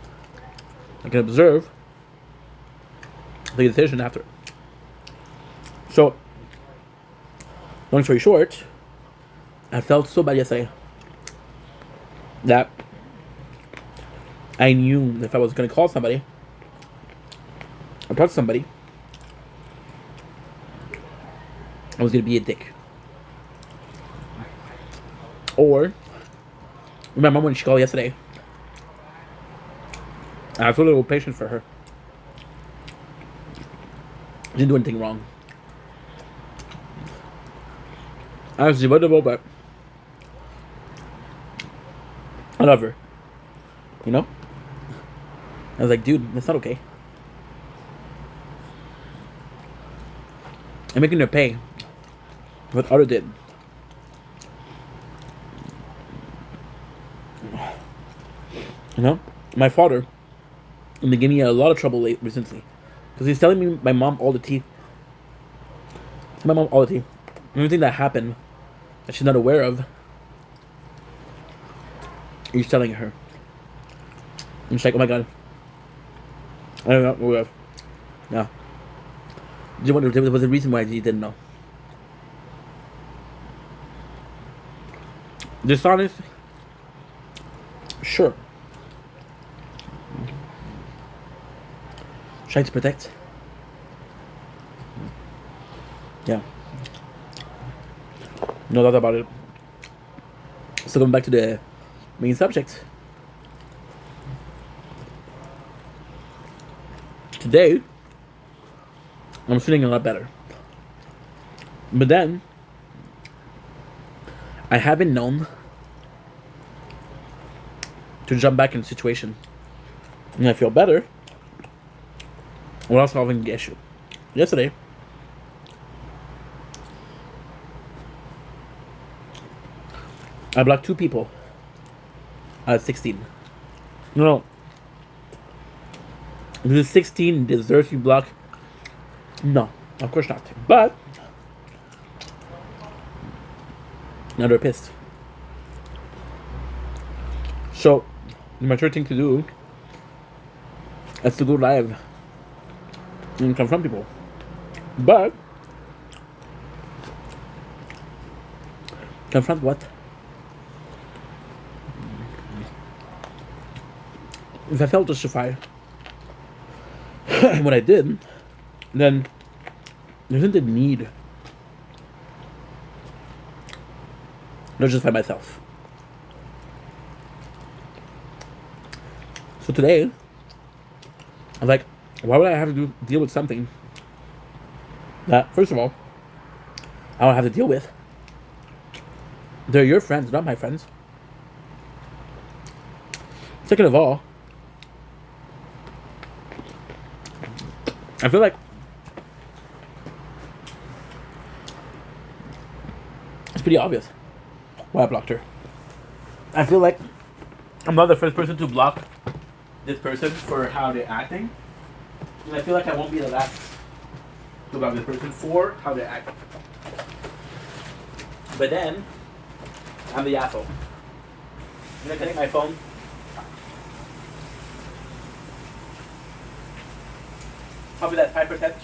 I can observe the decision after. So, long story short, I felt so bad yesterday that I knew that if I was going to call somebody or talk to somebody, I was going to be a dick. Or, my mom when she called yesterday, I was a little patient for her. She didn't do anything wrong. I was devoutable, but I love her. You know? I was like, dude, that's not okay. I'm making her pay what other did. You know? My father been giving me a lot of trouble recently. Because he's telling me my mom all the tea. My mom all the tea. Everything that happened that she's not aware of, he's telling her. And she's like, oh my god. I don't know. What no. There was a reason why he didn't know. Dishonest? Sure. Trying to protect? Yeah. No doubt about it. So going back to the main subject. Today, I'm feeling a lot better. But then, I have been known to jump back in the situation. And I feel better without solving the issue. Yesterday, I blocked 2 people out of 16. No. This 16 deserves to be blocked? No, of course not. But now they're pissed. So the mature thing to do is to go live and confront people. But confront what? If I felt justified what I did, then there isn't a need to justify myself. So today, I'm like, why would I have to deal with something that, first of all, I don't have to deal with? They're your friends, not my friends. Second of all, I feel like it's pretty obvious why I blocked her. I feel like I'm not the first person to block this person for how they're acting. And I feel like I won't be the last to block this person for how they act. But then, I'm the asshole. I'm gonna connect my phone. Probably that 5%.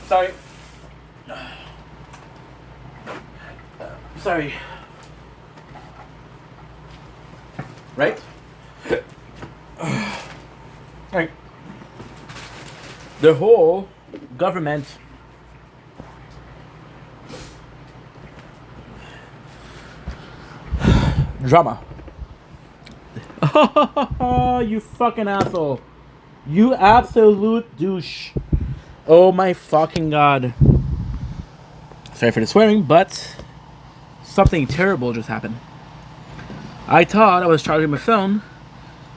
Sorry. Sorry. Right? Right. The whole government drama. You fucking asshole. You absolute douche. Oh my fucking god. Sorry for the swearing, but something terrible just happened. I thought I was charging my phone,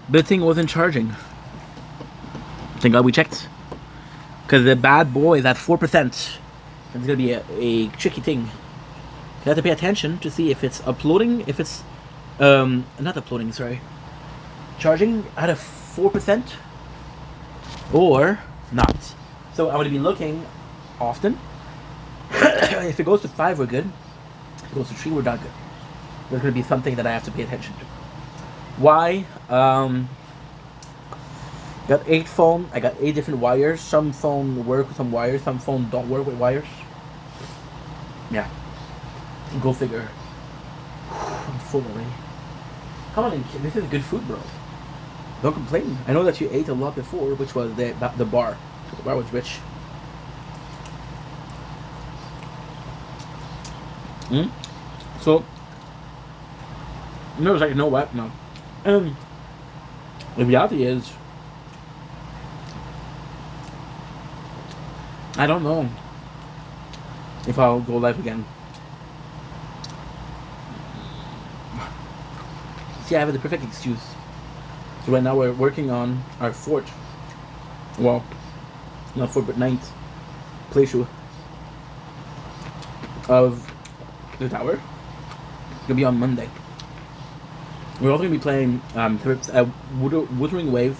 but the thing wasn't charging. Thank god we checked. Because the bad boy is at 4%. It's gonna be a tricky thing. You have to pay attention to see if it's uploading, if it's not uploading, sorry. Charging at a 4% or not. So I'm going to be looking often. If it goes to 5, we're good. If it goes to 3, we're not good. There's going to be something that I have to pay attention to. Why? Got 8 phone. I got 8 different wires. Some phone work with some wires. Some phone don't work with wires. Yeah. Go figure. I'm full already. Come on in, kid. This is good food, bro. Don't complain. I know that you ate a lot before, which was the bar. The bar was rich. So, I was like, you know what? No. The reality is, I don't know if I'll go live again. See, I have the perfect excuse. So right now we're working on our 4th, well, not 4th but 9th playthrough of the tower. It's gonna be on Monday. We're also gonna be playing Wuthering Wave.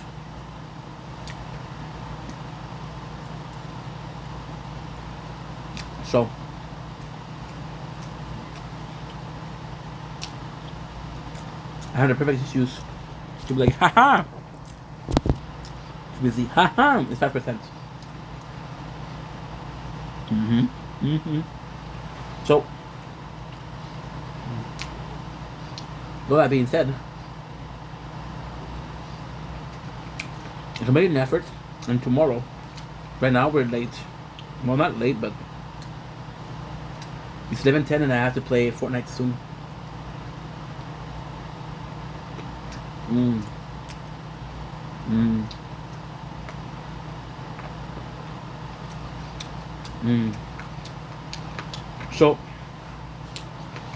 So I have the perfect excuse to be like, haha! Too busy, haha! It's 5%. So, with that being said, I made an effort, and tomorrow, right now we're late. Well, not late, but it's 11:10 and I have to play Fortnite soon.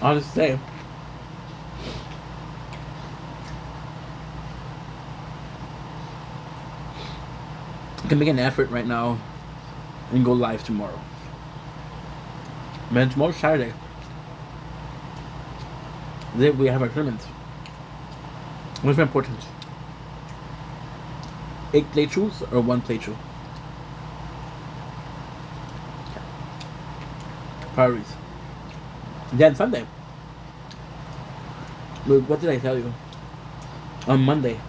I'll just say, I can make an effort right now and go live tomorrow. Man, tomorrow's Saturday. Then we have our tournament. What's more important? 8 playthroughs or 1 playthrough? Priorities. Then Sunday. Wait, what did I tell you? On Monday.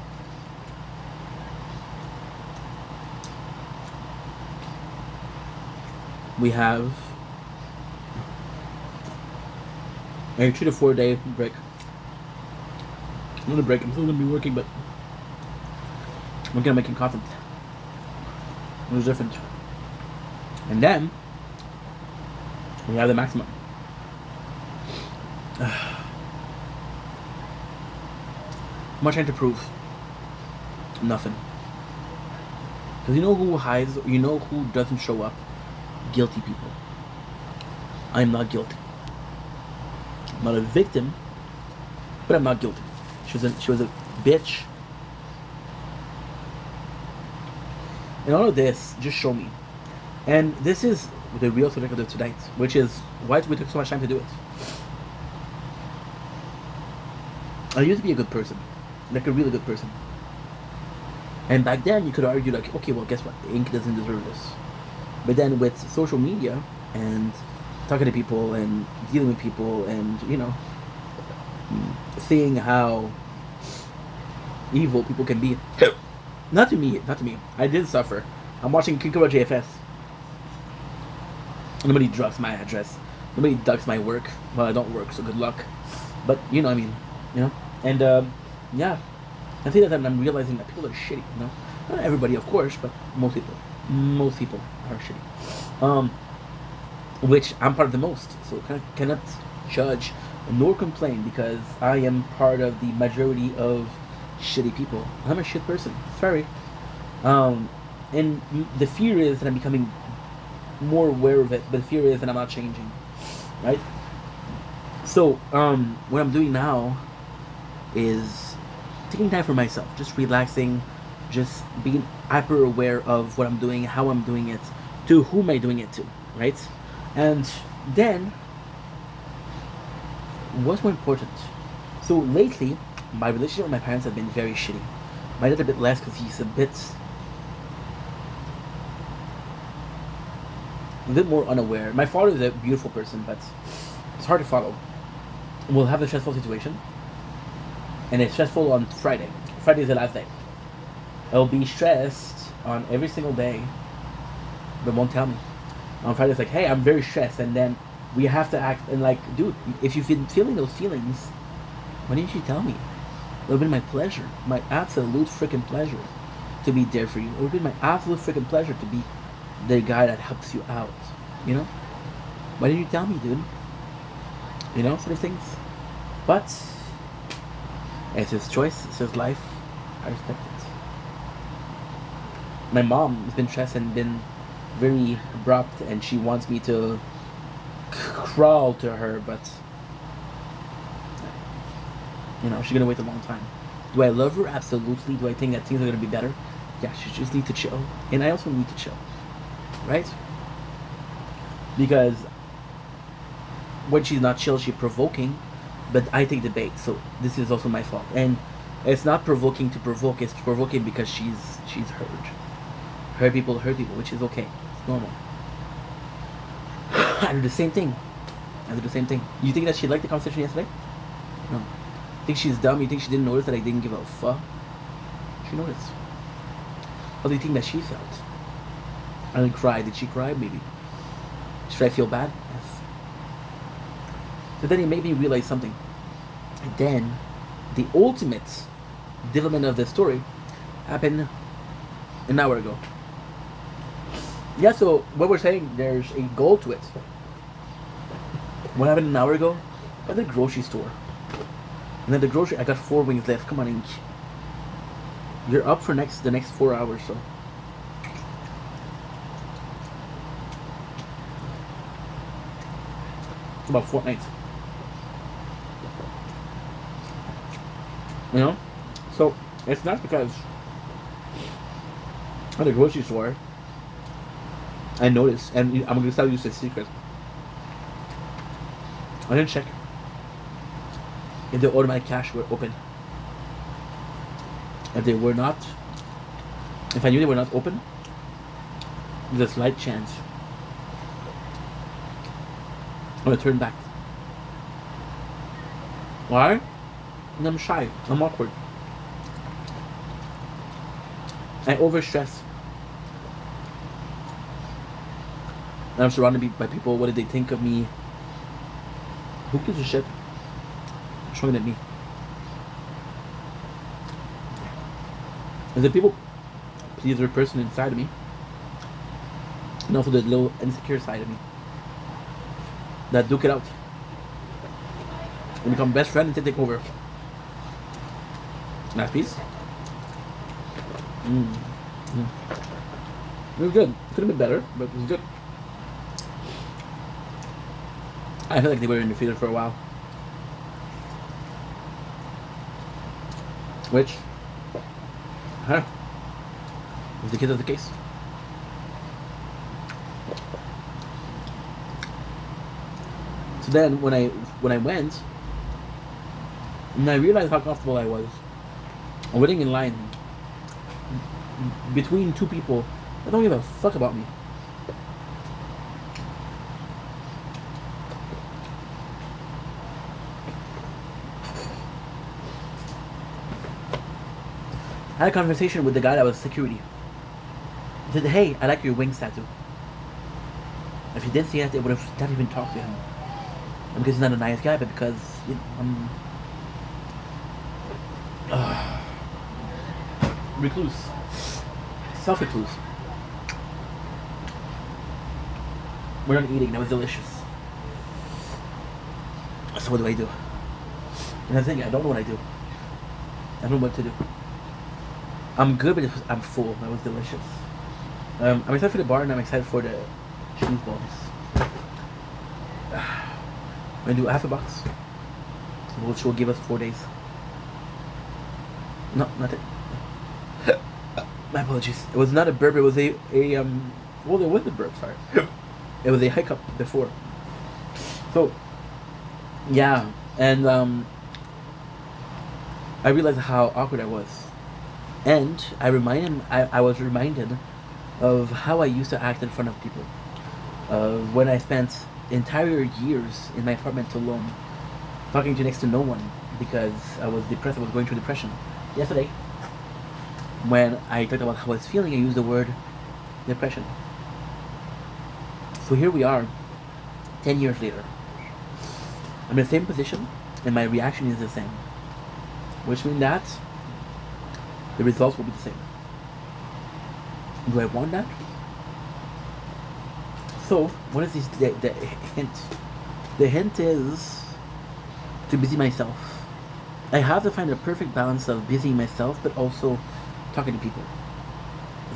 We have a 2 to 4 day break. Not a break, I'm still gonna be working, but we're gonna making content. It was different. And then we have the maximum. Much trying to prove. Nothing. Because you know who hides, you know who doesn't show up? Guilty people. I'm not guilty. I'm not a victim, but I'm not guilty. She was a bitch. And all of this just show me. And this is the real subject of tonight, which is why we took so much time to do it. I used to be a good person, like a really good person. And back then you could argue like, okay, well guess what? The ink doesn't deserve this. But then with social media and talking to people and dealing with people and, you know, seeing how evil people can be. Not to me. I did suffer. I'm watching Kinkara JFS. Nobody drugs my address. Nobody ducks my work. Well, I don't work, so good luck. But, you know what I mean. You know? And, yeah. I think that I'm realizing that people are shitty, you know? Not everybody, of course, but most people. Most people are shitty. Which I'm part of the most. So cannot judge nor complain because I am part of the majority of shitty people. I'm a shit person. Sorry. And the fear is that I'm becoming more aware of it, but the fear is that I'm not changing. Right? So, what I'm doing now is taking time for myself, just relaxing, just being hyper aware of what I'm doing, how I'm doing it, to whom am I doing it to, right? And then, what's more important? So lately, my relationship with my parents have been very shitty. My dad a bit less because he's a bit more unaware. My father is a beautiful person, but it's hard to follow. We'll have a stressful situation, and it's stressful on Friday. Friday is the last day. I'll be stressed on every single day, but won't tell me. On Friday, it's like, hey, I'm very stressed, and then we have to act, and like, dude, if you've been feeling those feelings, why didn't you tell me? It would have been my pleasure, my absolute freaking pleasure to be there for you. It would have been my absolute freaking pleasure to be the guy that helps you out, you know? Why didn't you tell me, dude? You know, sort of things. But it's his choice, it's his life. I respect it. My mom has been stressed and been very abrupt, and she wants me to crawl to her, but you know, she's gonna wait a long time. Do I love her? Absolutely. Do I think that things are gonna be better? Yeah, she just needs to chill, and I also need to chill, right? Because when she's not chill, she's provoking, but I take the bait, so this is also my fault. And it's not provoking to provoke; it's provoking because she's hurt. Hurt people, which is okay. It's normal. I do the same thing. You think that she liked the conversation yesterday? No. You think she's dumb? You think she didn't notice that I didn't give a fuck? She noticed. How do you think that she felt? I didn't cry. Did she cry? Maybe. Should I feel bad? Yes. So then it made me realize something. And then, the ultimate development of the story happened an hour ago. Yeah, so what we're saying, there's a goal to it. What happened an hour ago? At the grocery store. And at the grocery, I got 4 wings left. Come on, Ink. You're up for the next 4 hours, so. It's about fortnight. You know? So it's not because at the grocery store I noticed, and I'm gonna tell you this secret. I didn't check if the automatic cash were open. If they were not, if I knew they were not open, there's a slight chance I'm gonna turn back. Why? And I'm shy. I'm awkward. I overstress. I'm surrounded by people. What did they think of me? Who gives a shit? Showing at me. There's a people pleaser person inside of me, and also the little insecure side of me that duke it out and become best friend and take over. Nice piece. It was good. Could have been better, but it was good. I feel like they were in the theater for a while. Which, was the kid of the case. So then when I went, and I realized how comfortable I was, waiting in line between two people that don't give a fuck about me. I had a conversation with the guy that was security. He said, "Hey, I like your wings tattoo." If he didn't see it, I would have not even talked to him. Not because he's not a nice guy, but because, you know, I'm recluse, self-recluse. We're not eating. That was delicious. So what do I do? And I think I don't know what I do. I don't know what to do. I'm good, but I'm full. That was delicious. I'm excited for the bar, and I'm excited for the cheese balls. I'm gonna do $50, which will give us 4 days. No, not it. My apologies. It was not a burp. It was a well, there was a burp. Sorry. It was a hiccup before. So, yeah, and I realized how awkward I was. And I was reminded of how I used to act in front of people. When I spent entire years in my apartment alone, talking to next to no one because I was depressed. I was going through depression. Yesterday, when I talked about how I was feeling, I used the word depression. So here we are, 10 years later. I'm in the same position, and my reaction is the same. Which means that the results will be the same. Do I want that? So, what is the hint? The hint is to busy myself. I have to find a perfect balance of busying myself, but also talking to people.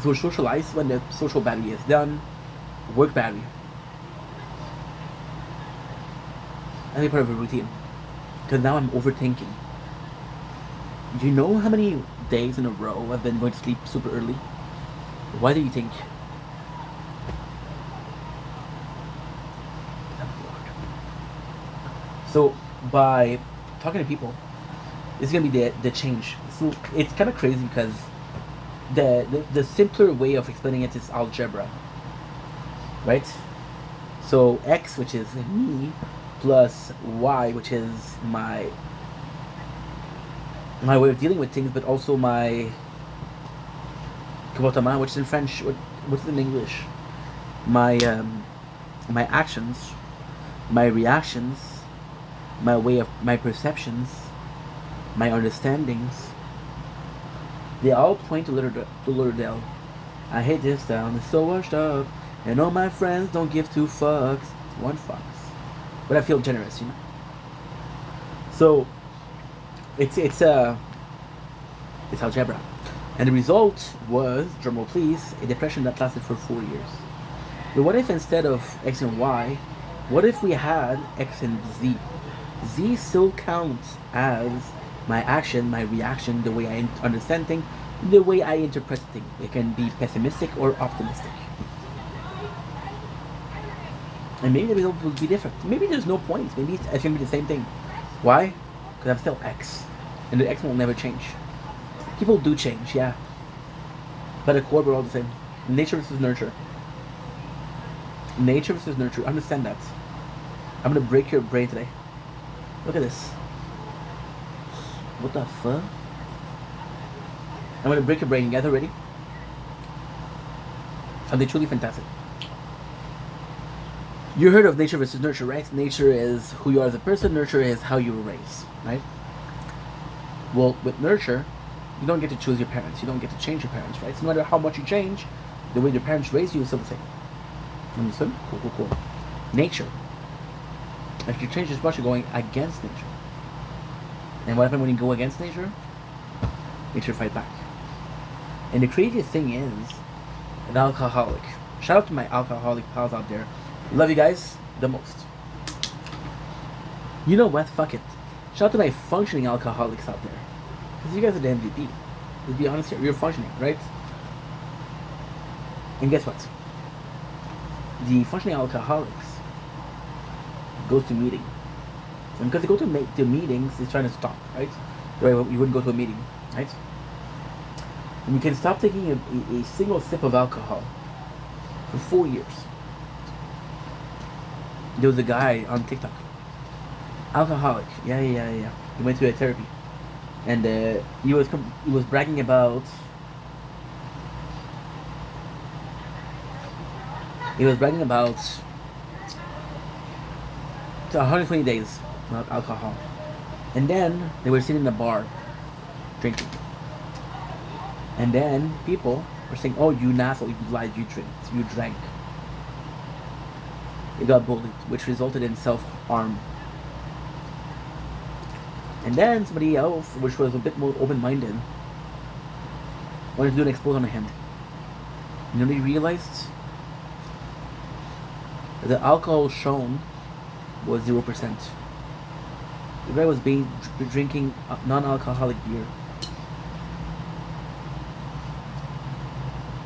So socialize when the social battery is done, work battery. And be part of a routine. Because now I'm overthinking. Do you know how many days in a row I've been going to sleep super early? Why do you think? I'm bored. So by talking to people, it's gonna be the change. So it's kind of crazy because the simpler way of explaining it is algebra, right? So x, which is me, plus y, which is my way of dealing with things, but also my comportement, which is in French, which is in English. My actions, my reactions, my perceptions, my understandings. They all point to Lauderdale. I hate this town. It's so washed up, and all my friends don't give two fucks. One fucks, but I feel generous, you know. So it's algebra, and the result was, drumroll please, a depression that lasted for 4 years. But what if instead of x and y, what if we had x and z? Z still counts as my action, my reaction, the way I understand things, the way I interpret things. It can be pessimistic or optimistic. And maybe the result will be different. Maybe there's no points. Maybe it's going to be the same thing. Why? Because I'm still X. And the X will never change. People do change, yeah. But at core, we're all the same. Nature versus nurture. Nature versus nurture. Understand that. I'm going to break your brain today. Look at this. What the fuck? I'm going to break your brain. You guys are ready? Something truly fantastic. You heard of nature versus nurture, right? Nature is who you are as a person. Nurture is how you were raised, right? Well, with nurture, you don't get to choose your parents. You don't get to change your parents, right? So no matter how much you change, the way your parents raised you is still the same. Understood? Cool, cool, cool. Nature. If you change this much, you're going against nature. And what happens when you go against nature? Nature fight back. And the craziest thing is, an alcoholic. Shout out to my alcoholic pals out there. Love you guys the most. You know what? Fuck it. Shout out to my functioning alcoholics out there. Because you guys are the MVP. Let's be honest here. You're functioning, right? And guess what? The functioning alcoholics goes to meeting. And because they go to meetings, they're trying to stop, right? You wouldn't go to a meeting, right? And you can stop taking a single sip of alcohol for 4 years. There was a guy on TikTok, alcoholic. Yeah. He went to a therapy, and he was bragging about. He was bragging about 120 days without alcohol, and then they were sitting in a bar, drinking, and then people were saying, "Oh, you asshole! You lied! You drank." He got bullied, which resulted in self-harm. And then somebody else, which was a bit more open-minded, wanted to do an expose on him. You know what he realized? That the alcohol shown was 0%. The guy was drinking non-alcoholic beer.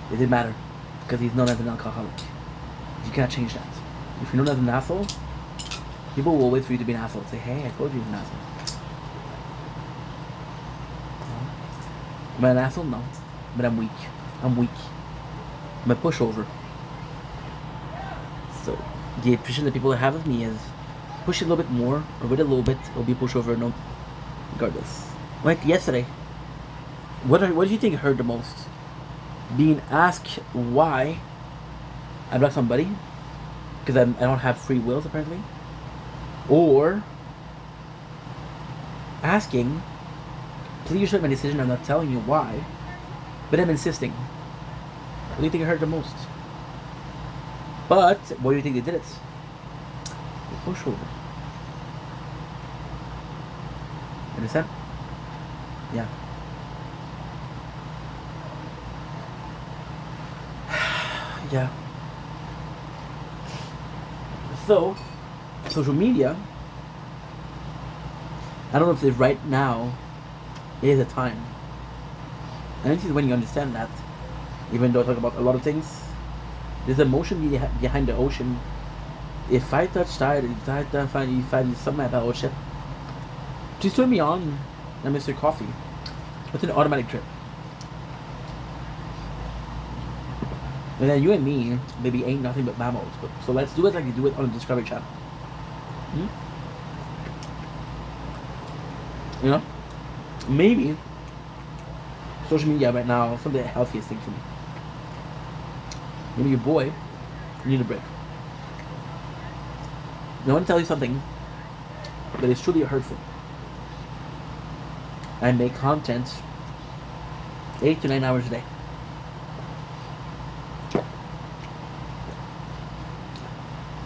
It didn't matter, because he's known as an alcoholic. You can't change that. If you're known as an asshole, people will wait for you to be an asshole. Say, hey, I told you he's an asshole. Am I an asshole? No. But I'm weak. I'm a pushover. So, the impression that people have of me is push it a little bit more, or wait a little bit, it'll be a pushover, no, regardless. Like yesterday, what do you think hurt the most? Being asked why I blocked somebody? Because I don't have free wills, apparently. Or asking, please respect my decision, I'm not telling you why, but I'm insisting. What do you think it hurt the most? But, what do you think they did it? They push over. Understand? Yeah. Yeah. So, social media, I don't know if right now is a time. And this is when you understand that, even though I talk about a lot of things, there's emotion behind the ocean. If I touch tide, if I find something about ocean, just turn me on, and Mr. Coffee. It's an automatic trip. And then you and me, maybe ain't nothing but mammals. So let's do it like you do it on the Discovery Channel. You know? Maybe social media right now is something the healthiest thing for me. Maybe your boy, you need a break. I want to tell you something that is truly hurtful. I make content 8 to 9 hours a day.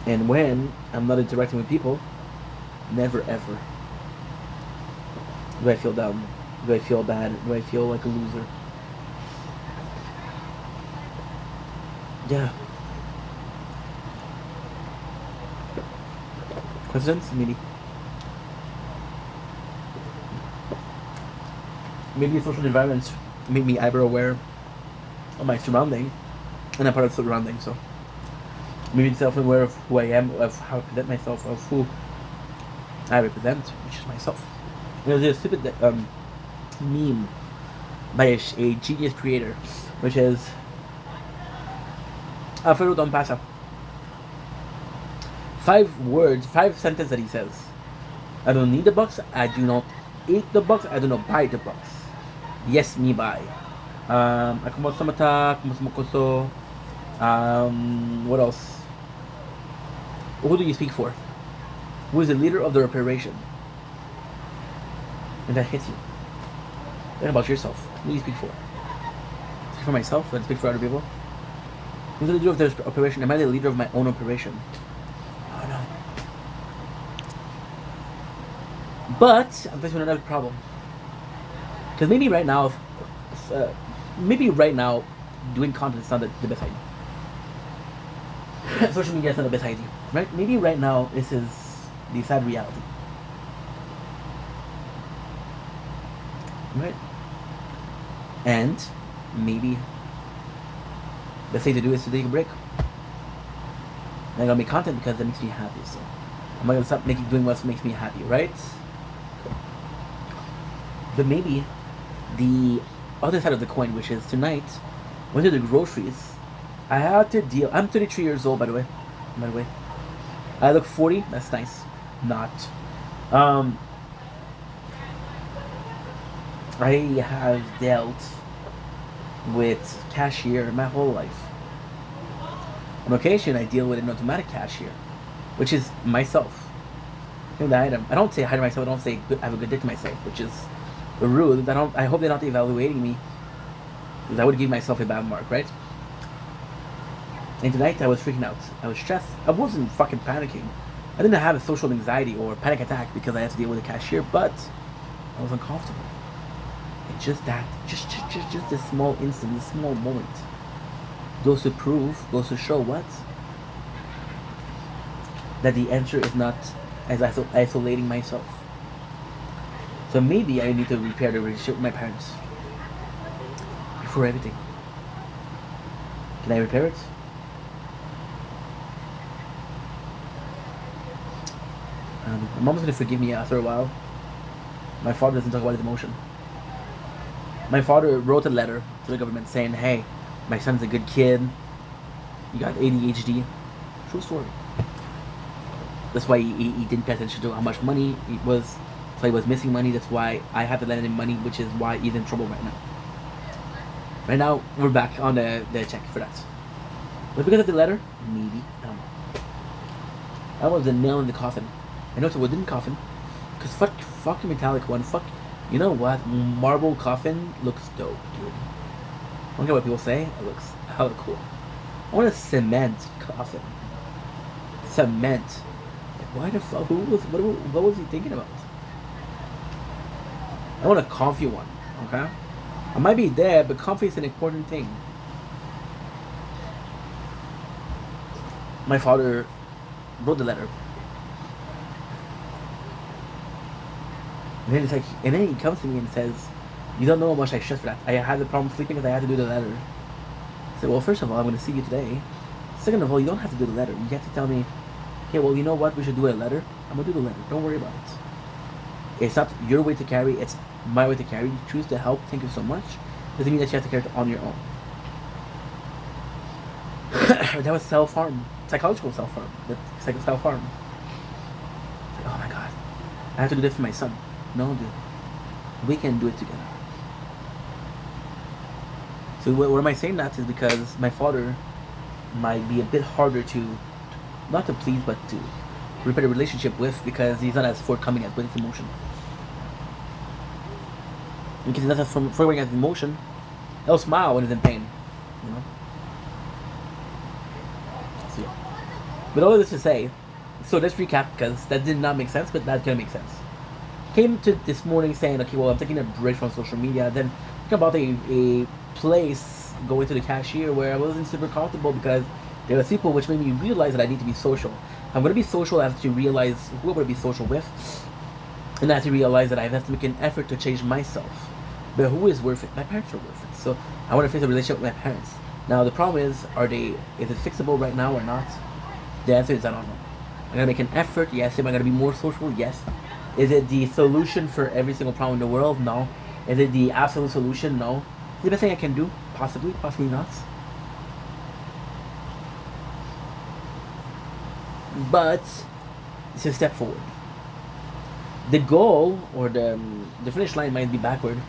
And when I'm not interacting with people, never ever do I feel down, do I feel bad, do I feel like a loser. Yeah. Coincidence? Maybe. Maybe social environments make me hyper aware of my surrounding, and I'm part of the surrounding. So maybe self-aware of who I am, of how I present myself, of who I represent, which is myself. There's a stupid meme by a genius creator, which is Alfredo Don Pasa. 5 words, 5 sentences that he says. I don't need the box. I do not eat the box. I do not buy the box. Yes, me buy. Akumo samata, akumo samakoso. What else? Who do you speak for? Who is the leader of the operation? And that hits you. Think about yourself. Who do you speak for? Speak for myself? Do I speak for other people? Who's the leader of the operation? Am I the leader of my own operation? Oh no. But I'm facing another problem. Because maybe right now, doing content is not the best idea. Social media is not the best idea, right? Maybe right now this is the sad reality, right? And maybe the best thing to do is to take a break. I'm not gonna make content because that makes me happy. So I'm not gonna stop doing what makes me happy, right? But maybe the other side of the coin, which is tonight, went to the groceries. I had to deal. I'm 33 years old, by the way. I look 40. That's nice. Not. I have dealt with cashier my whole life. On occasion, I deal with an automatic cashier, which is myself. I don't say hi to myself. I don't say have a good day to myself, which is rude. I hope they're not evaluating me, because I would give myself a bad mark, right? And tonight I was freaking out. I was stressed. I wasn't fucking panicking. I didn't have a social anxiety or panic attack because I had to deal with a cashier, but I was uncomfortable. And just this small instant, this small moment goes to show what? That the answer is not as isolating myself. So maybe I need to repair the relationship with my parents before everything. Can I repair it? My mom's gonna forgive me after a while. My father doesn't talk about his emotion. My father wrote a letter to the government saying, "Hey, my son's a good kid. He got ADHD." True story. That's why he didn't pay attention to how much money it was. So he was missing money. That's why I had to lend him money, which is why he's in trouble right now. Right now, we're back on the check for that. But because of the letter, maybe. I don't know. That was the nail in the coffin. I know it's a wooden coffin. Because fuck the metallic one. Fuck. You know what? Marble coffin looks dope, dude. I don't care what people say. It looks hella cool. I want a cement coffin. Cement. Like, why the fuck? What was he thinking about? I want a comfy one. Okay? I might be dead, but comfy is an important thing. My father wrote the letter. And then he comes to me and says, "You don't know how much I stressed for that. I had the problem sleeping because I had to do the letter." I said, "Well, first of all, I'm going to see you today. Second of all, you don't have to do the letter. You have to tell me, okay, well, you know what? We should do a letter. I'm going to do the letter. Don't worry about it. It's not your way to carry. It's my way to carry. You choose to help. Thank you so much. Doesn't mean that you have to carry it on your own." That was self-harm. Psychological self-harm. Self-harm. Like, oh my god. I have to do this for my son. No, dude. We can do it together. So what am I saying that is because my father might be a bit harder to, not to please, but to repair the relationship with, because he's not as forthcoming as with his emotion. Because he's not as forthcoming as emotion, he'll smile when he's in pain. You know? So, yeah. But all of this to say, so let's recap, because that did not make sense, but that's gonna make sense. Came to this morning saying, okay, well, I'm taking a break from social media. Then think about a place going to the cashier where I wasn't super comfortable because there was people, which made me realize that I need to be social. If I'm going to be social, I have to realize who I'm going to be social with. And I have to realize that I have to make an effort to change myself. But who is worth it? My parents are worth it. So I want to fix a relationship with my parents. Now the problem is is it fixable right now or not? The answer is I don't know. I'm gonna make an effort, yes. Am I gonna be more social? Yes. Is it the solution for every single problem in the world? No. Is it the absolute solution? No. Is it the best thing I can do? Possibly, possibly not. But it's a step forward. The goal or the finish line might be backward,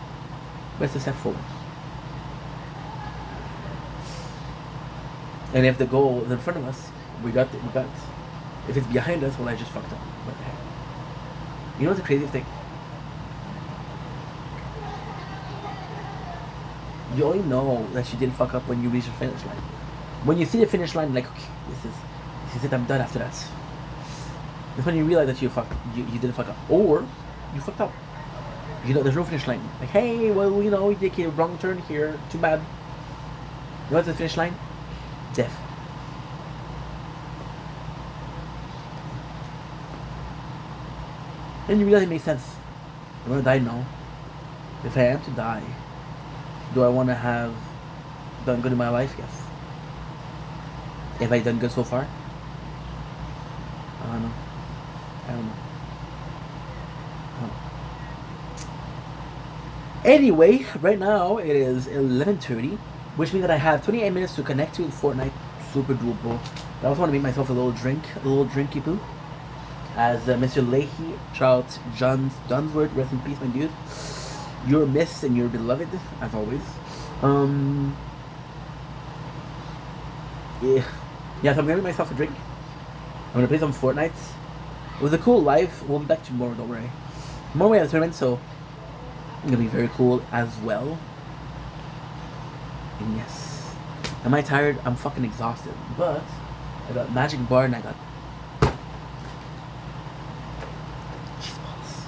but it's a step forward. And if the goal is in front of us, we got it. If it's behind us, well, I just fucked up. What the heck? You know what's the craziest thing? You only know that you didn't fuck up when you reach the finish line. When you see the finish line, like, okay, this is it. I'm done after that. That's when you realize that you didn't fuck up, or you fucked up. You know, there's no finish line. Like, hey, well, you know, you take a wrong turn here. Too bad. You know what's the finish line? Death. And you realize it makes sense. I'm gonna die now. If I am to die, do I want to have done good in my life? Yes. Have I done good so far? I don't know. Anyway, right now it is 11:30, which means that I have 28 minutes to connect to in Fortnite. Super doable. I also want to make myself a little drinky poo. As Mr. Leahy, Charles Dunsworth, rest in peace, my dude. You're missed and you're beloved, as always. Yeah, so I'm gonna make myself a drink. I'm gonna play some Fortnite. It was a cool live. We'll be back tomorrow, don't worry. Tomorrow we have a tournament, so it's gonna be very cool as well. And yes. Am I tired? I'm fucking exhausted. But I got Magic Bar and I got cheese balls.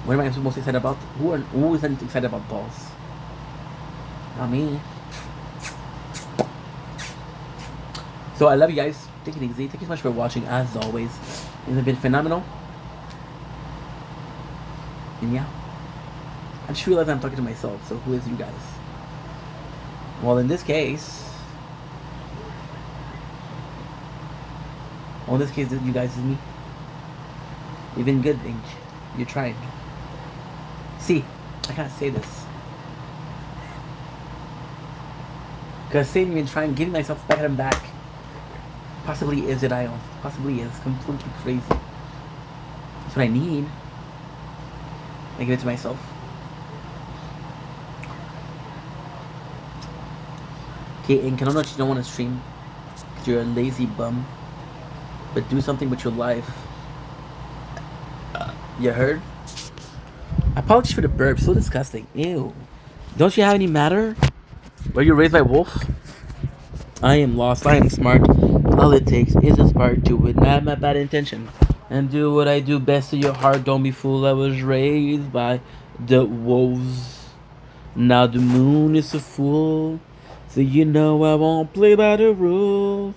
What am I most excited about? Who isn't excited about balls? Not me. So I love you guys. Take it easy. Thank you so much for watching as always. It's been phenomenal. And yeah. I just realized I'm talking to myself, so who is you guys? Well, in this case, you guys is me. You've been good, Inch. You tried. See, I can't say this. Because saying you've been trying, giving myself back and back, possibly is it, I possibly is completely crazy. That's what I need. I give it to myself. Okay, Ink, I don't know that you don't want to stream because you're a lazy bum, but do something with your life. You heard? Apologies for the burp, so disgusting. Ew. Don't you have any matter? Were you raised by wolf? I am lost, I am smart. All it takes is a spark to it, not my bad intention. And do what I do best to your heart, don't be fooled. I was raised by the wolves. Now the moon is a fool, so you know I won't play by the rules.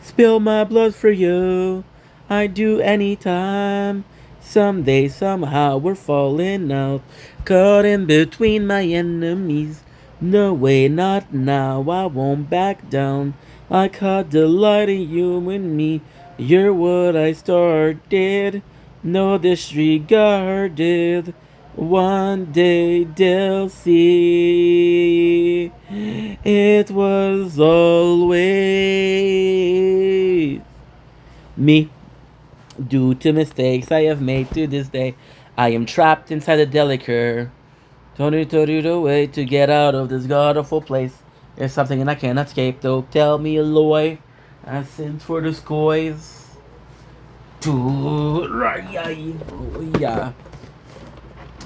Spill my blood for you, I do anytime. Someday, somehow, we're falling out, caught in between my enemies. No way, not now, I won't back down. I caught delight in you and me. You're what I started, no disregarded. One day they'll see it was always me. Due to mistakes I have made to this day, I am trapped inside a deliquor. Told you the way to get out of this god-awful place. There's something and I cannot escape, though. Tell me, Eloy, I sent for the scoys. Yeah.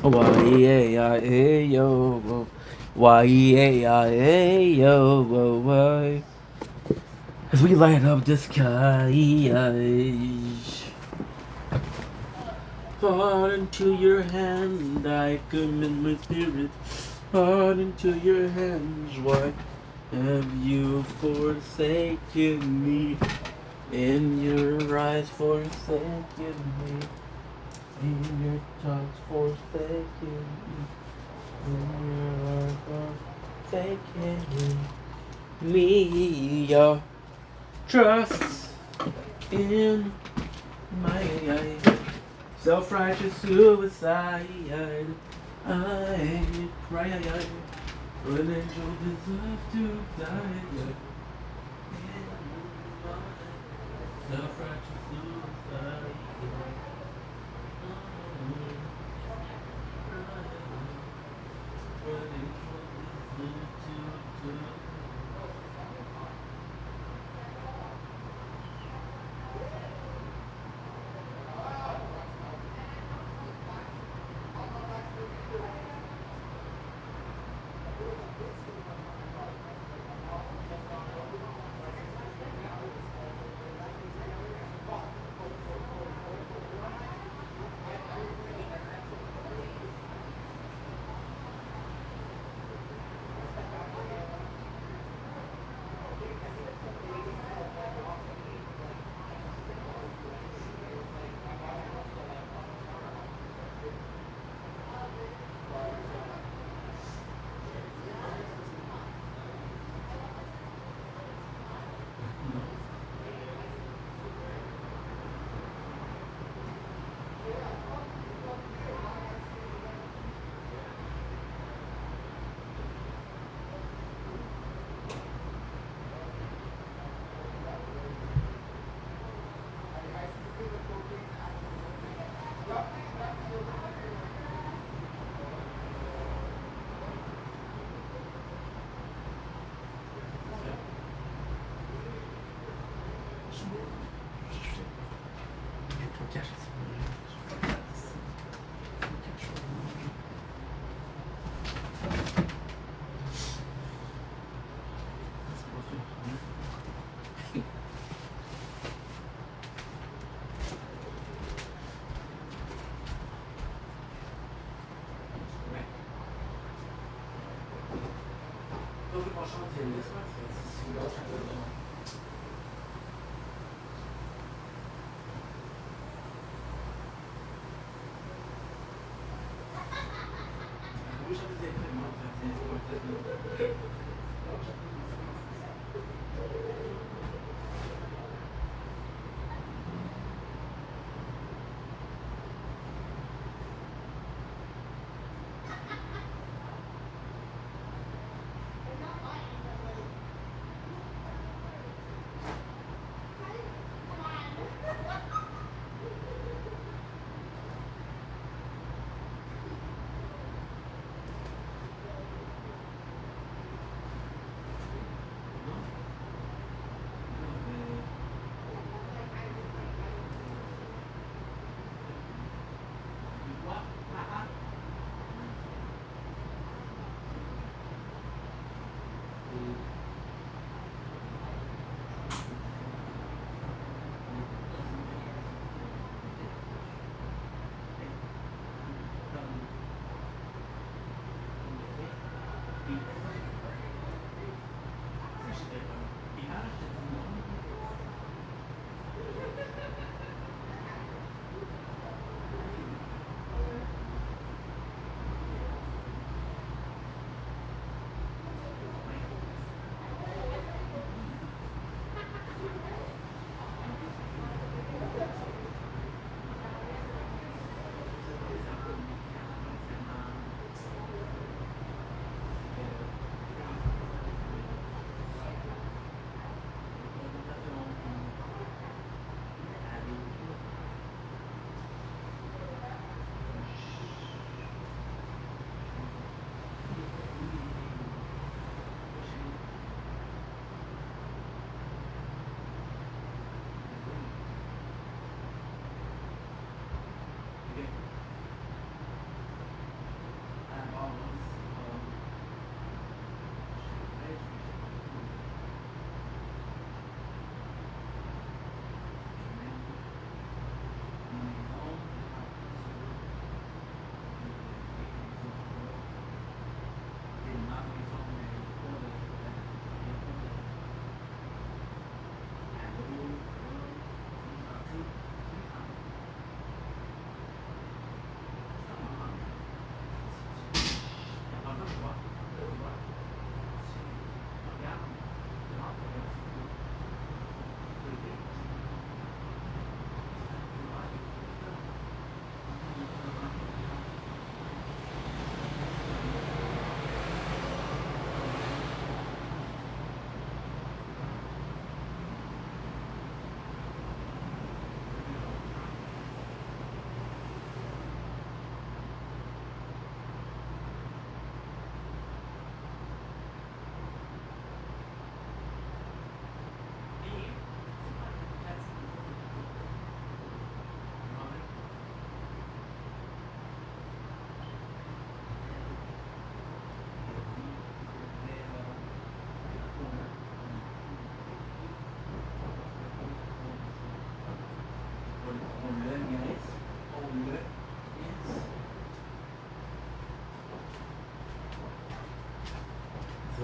Why, yeah, hey, yo. Why, yeah, yo, why? As we light up the sky. Heart into your hand, I commit my spirit. Heart into your hands, why have you forsaken me? In your eyes forsaken me. In your thoughts forsaken, in your forsaken me, your trust in my self-righteous suicide. I cry, an angel deserves to die. Self-righteous suicide.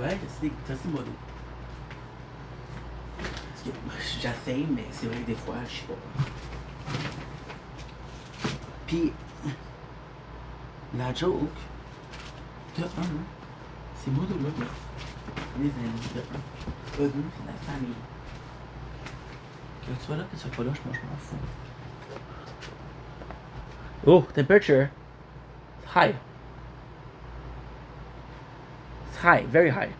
Ouais, c'est modo. Parce que j'essaye, mais c'est vrai que des fois, je sais pas. Puis, la joke, de un, c'est modo là, les amis, de un. De deux, c'est la famille. Que tu sois là, que tu sois pas là, je m'en fous. Oh, temperature. High. It's high, very high.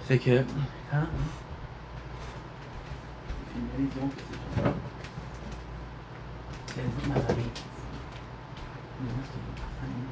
Fait que, quand c'est une religion que c'est ça. C'est ma famille. Moi, c'est ma famille.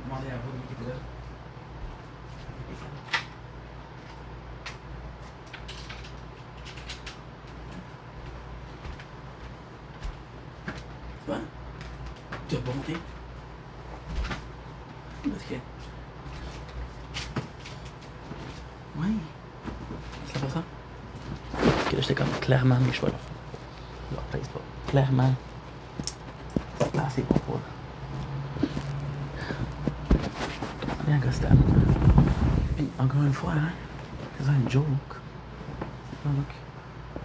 Demander à vous qui était là. Tu vois? Tu as pas monté? Parce que. Oui. C'est pas ça? Parce que là, j'étais comme clairement mes cheveux là. Leur place pas. Clairement. Là, c'est pas pour. Bien, Gostan. Puis, encore une fois, hein, c'est une joke. Donc,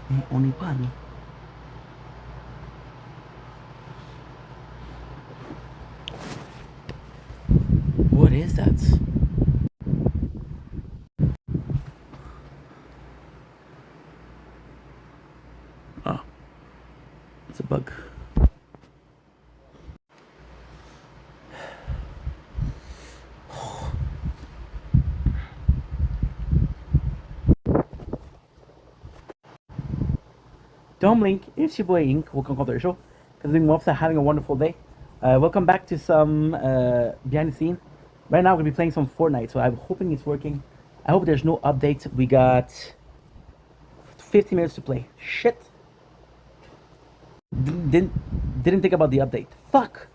mais on n'est pas amis. What is that? Ah, it's a bug. Dome Link, it's your boy Ink. Welcome to the show. Continuing Mobster, having a wonderful day. Welcome back to some behind the scene. Right now, we're gonna be playing some Fortnite, so I'm hoping it's working. I hope there's no updates. We got 50 minutes to play. Shit. Didn't think about the update. Fuck.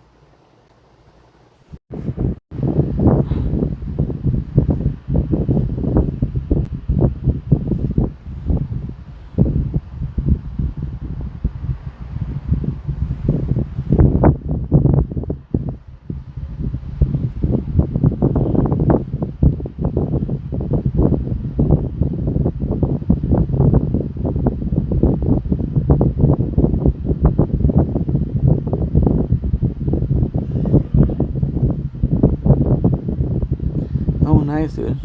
Oh, nice, dude.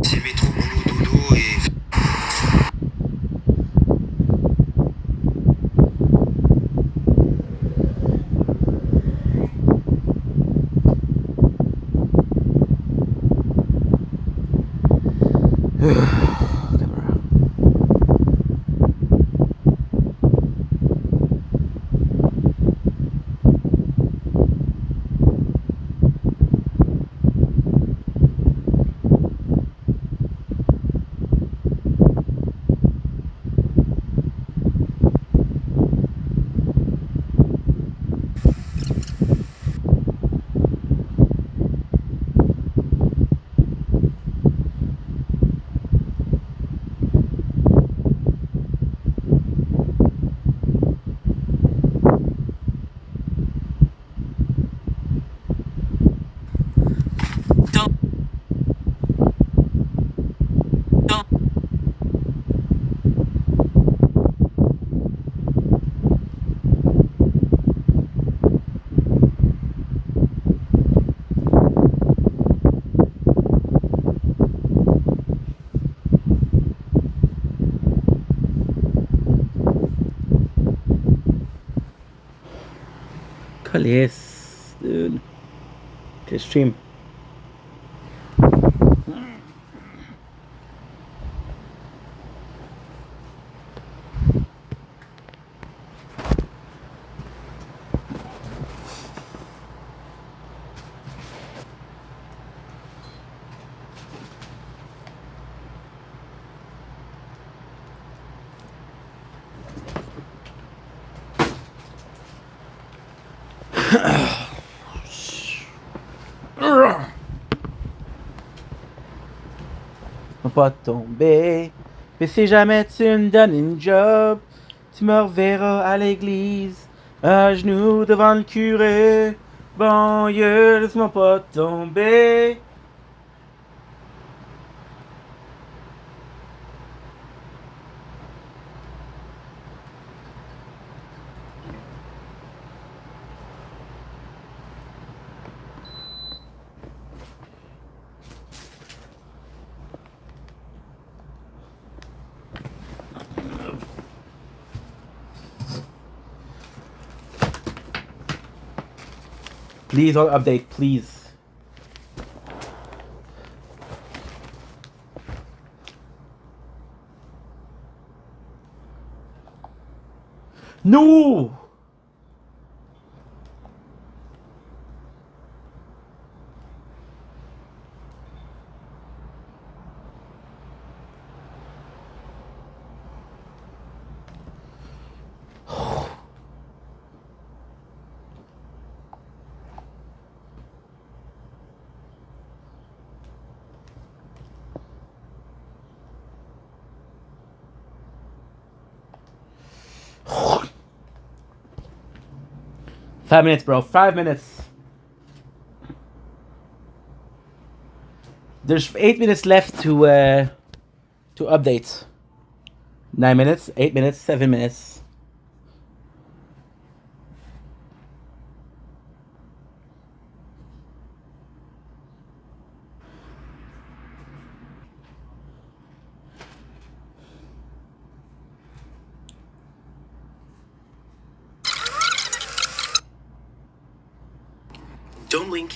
C'est le métro boulot dodo et... Yes, dude. Okay, stream. Pas tomber. Mais si jamais tu me donnes une job, tu me reverras à l'église, à genoux devant le curé. Bon Dieu, laisse-moi pas tomber. Please don't update, please. No! Five minutes, bro. 5 minutes. There's 8 minutes left to update. 9 minutes, 8 minutes, 7 minutes. Don't link.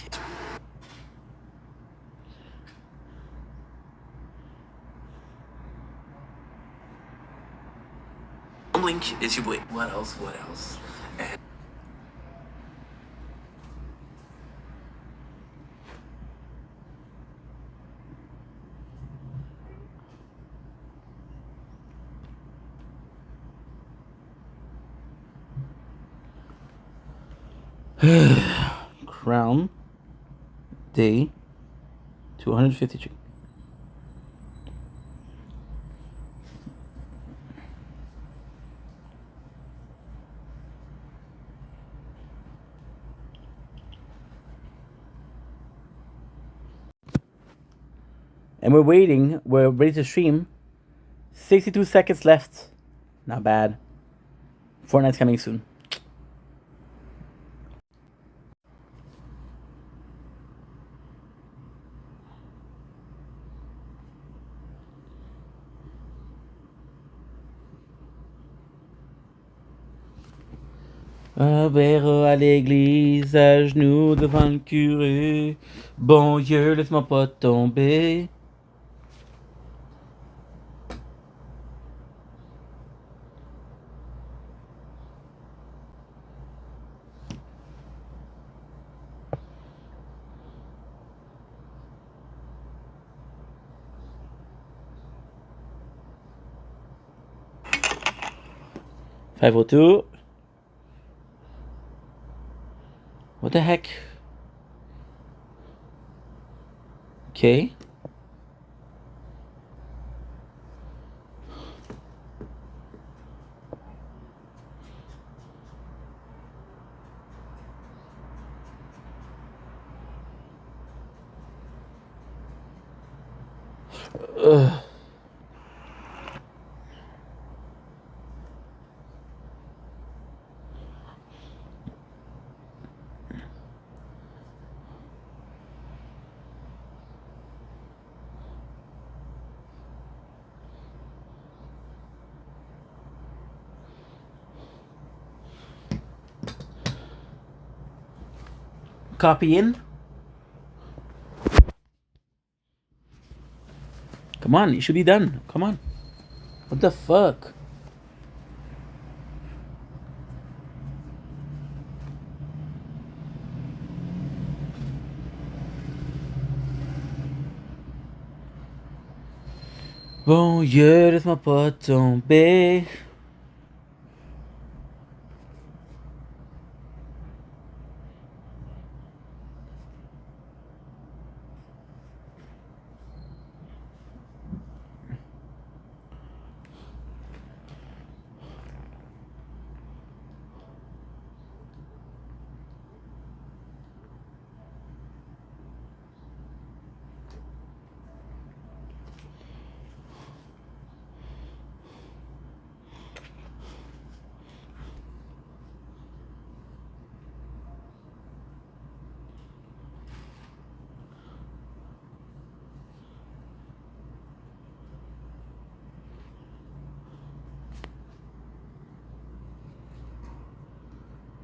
Don't link is you wait. What else? What else? Crown. Day. 253. And we're waiting. We're ready to stream. 62 seconds left. Not bad. Fortnite's coming soon. Un verre à l'église, à genoux devant le curé. Bon Dieu, laisse-moi pas tomber. Five oh two. What the heck? Okay. Ugh. Copy in. Come on, it should be done. Come on. What the fuck? Bon Dieu, laisse-moi pas tomber.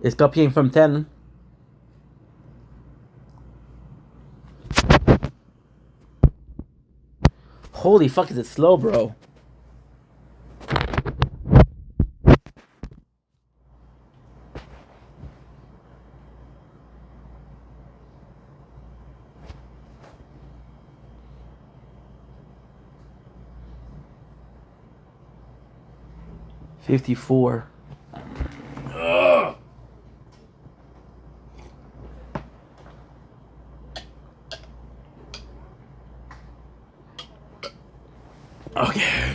It's copying from 10. Holy fuck, is it slow, bro? $54. Okay.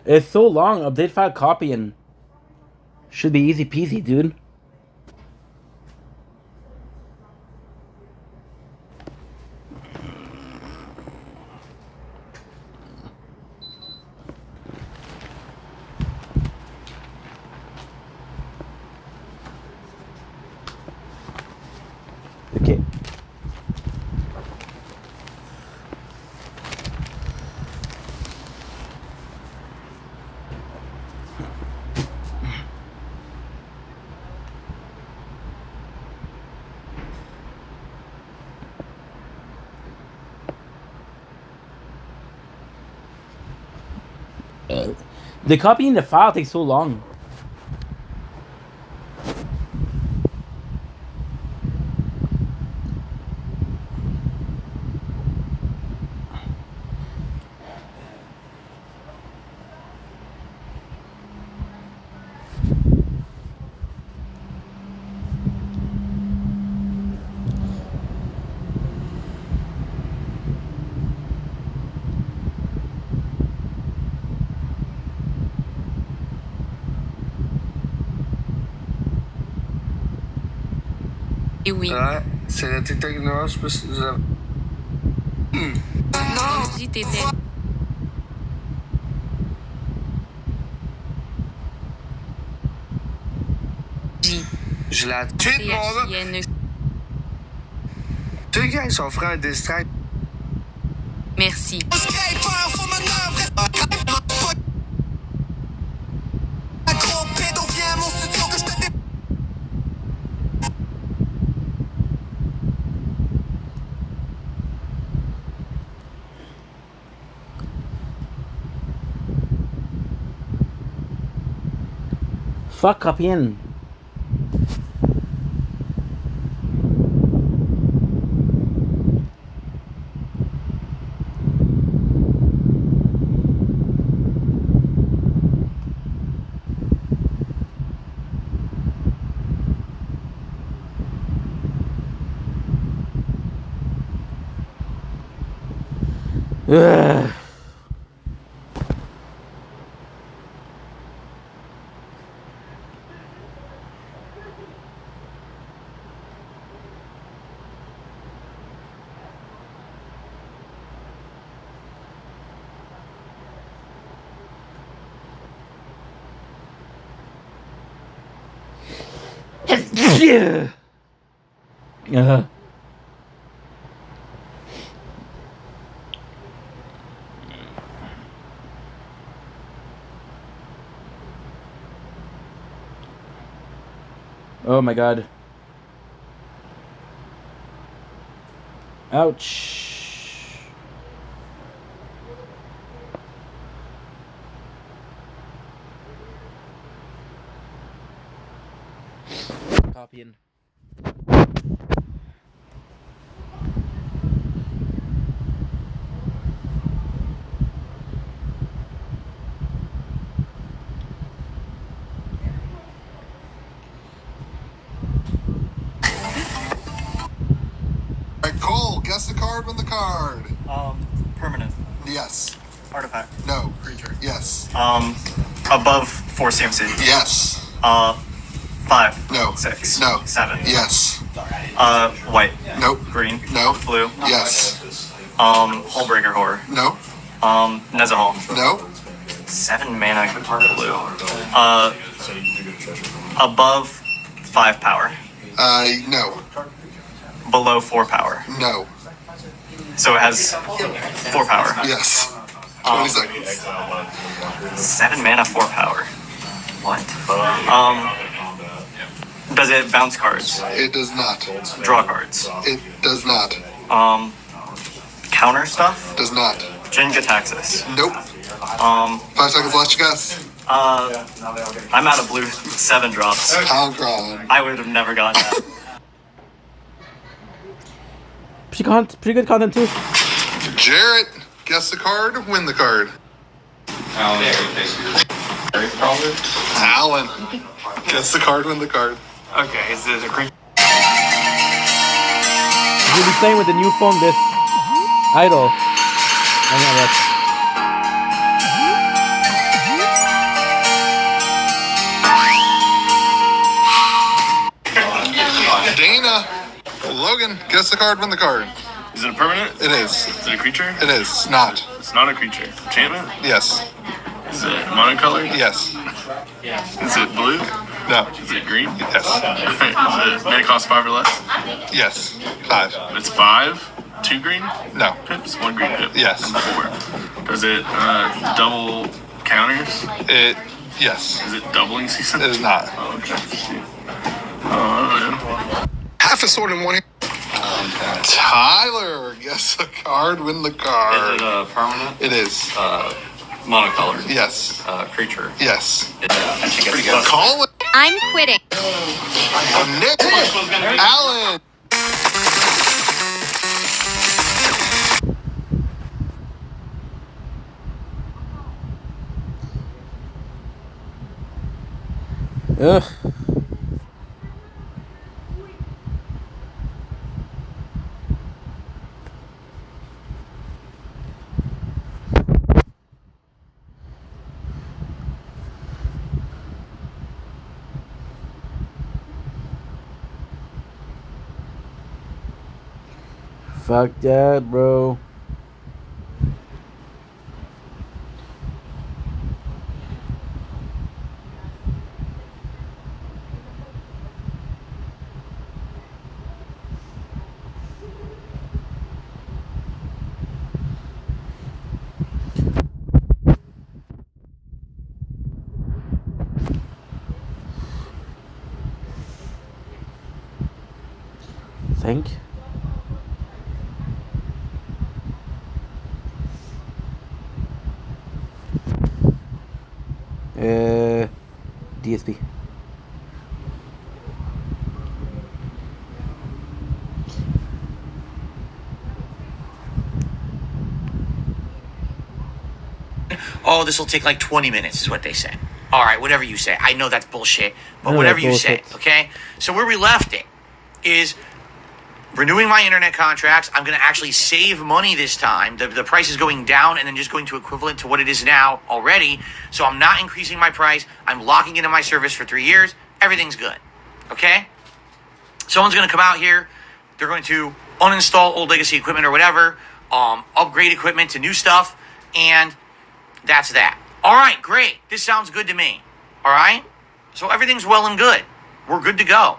It's so long. Update file copying. Should be easy peasy, dude. Okay. The copying the file takes so long. Et oui. Ouais, c'est le TikTok noir, je peux. J'ai t'étais. Je la tweet, mon gars. Deux gars, ils sont frères un distract. Merci. Fuck copying. Ugh. Yeah. Oh my god. Ouch. Copying. card, win the card. Permanent. Yes. Artifact. No. Creature. Yes. Above 4 CMC. Yes. 5. No. 6. No. 7. Yes. White. Nope. Green. No. Blue. Yes. Hullbreaker Horror. No. Nezahal. No. 7 mana blue. Above 5 power. No. Below 4 power. No. So it has 4 power. Yes. 20 seconds. 7 mana, 4 power. What? Does it bounce cards? It does not. Draw cards? It does not. Counter stuff? Does not. Jin-Gitaxias. Nope. 5 seconds left, you guess. I'm out of blue 7 drops. Poundcron. I would have never gotten that. Pretty good content too. Jarrett, guess the card, win the card. Alan, guess the card, win the card. Okay, is it a creature? You'll be playing with the new phone, this idol. I know that. Dana, Logan, guess the card, win the card. Is it a permanent? It is. Is it a creature? It is. Not. It's not a creature. Enchantment? Yes. Is it monocolored? Yes. Is it blue? No. Is it green? Yes. Is it mana cost 5 or less? Yes. 5. It's 5. 2 green No. pips? 1 green pip? Yes. And 4. Does it double counters? It. Yes. Is it doubling season? It is not. Oh, okay. Oh, I don't know. Half a sword in one hand. Tyler, guess the card, win the card. Is it a permanent? It is. Monocolored? Yes. Creature? Yes. Pretty good. Call it. I'm quitting. Nick. Alan. Ugh. Fuck that, bro. Think. DSP. Oh, this will take like 20 minutes is what they say. All right, whatever you say. I know that's bullshit, but No, whatever that's you say, bullshit. okay? So where we left it is renewing my internet contracts. I'm going to actually save money this time. The price is going down and then just going to equivalent to what it is now already. So I'm not increasing my price. I'm locking into my service for 3 years. Everything's good, okay? Someone's going to come out here. They're going to uninstall old legacy equipment or whatever, upgrade equipment to new stuff, and that's that. All right, great. This sounds good to me. All right? So everything's well and good. We're good to go.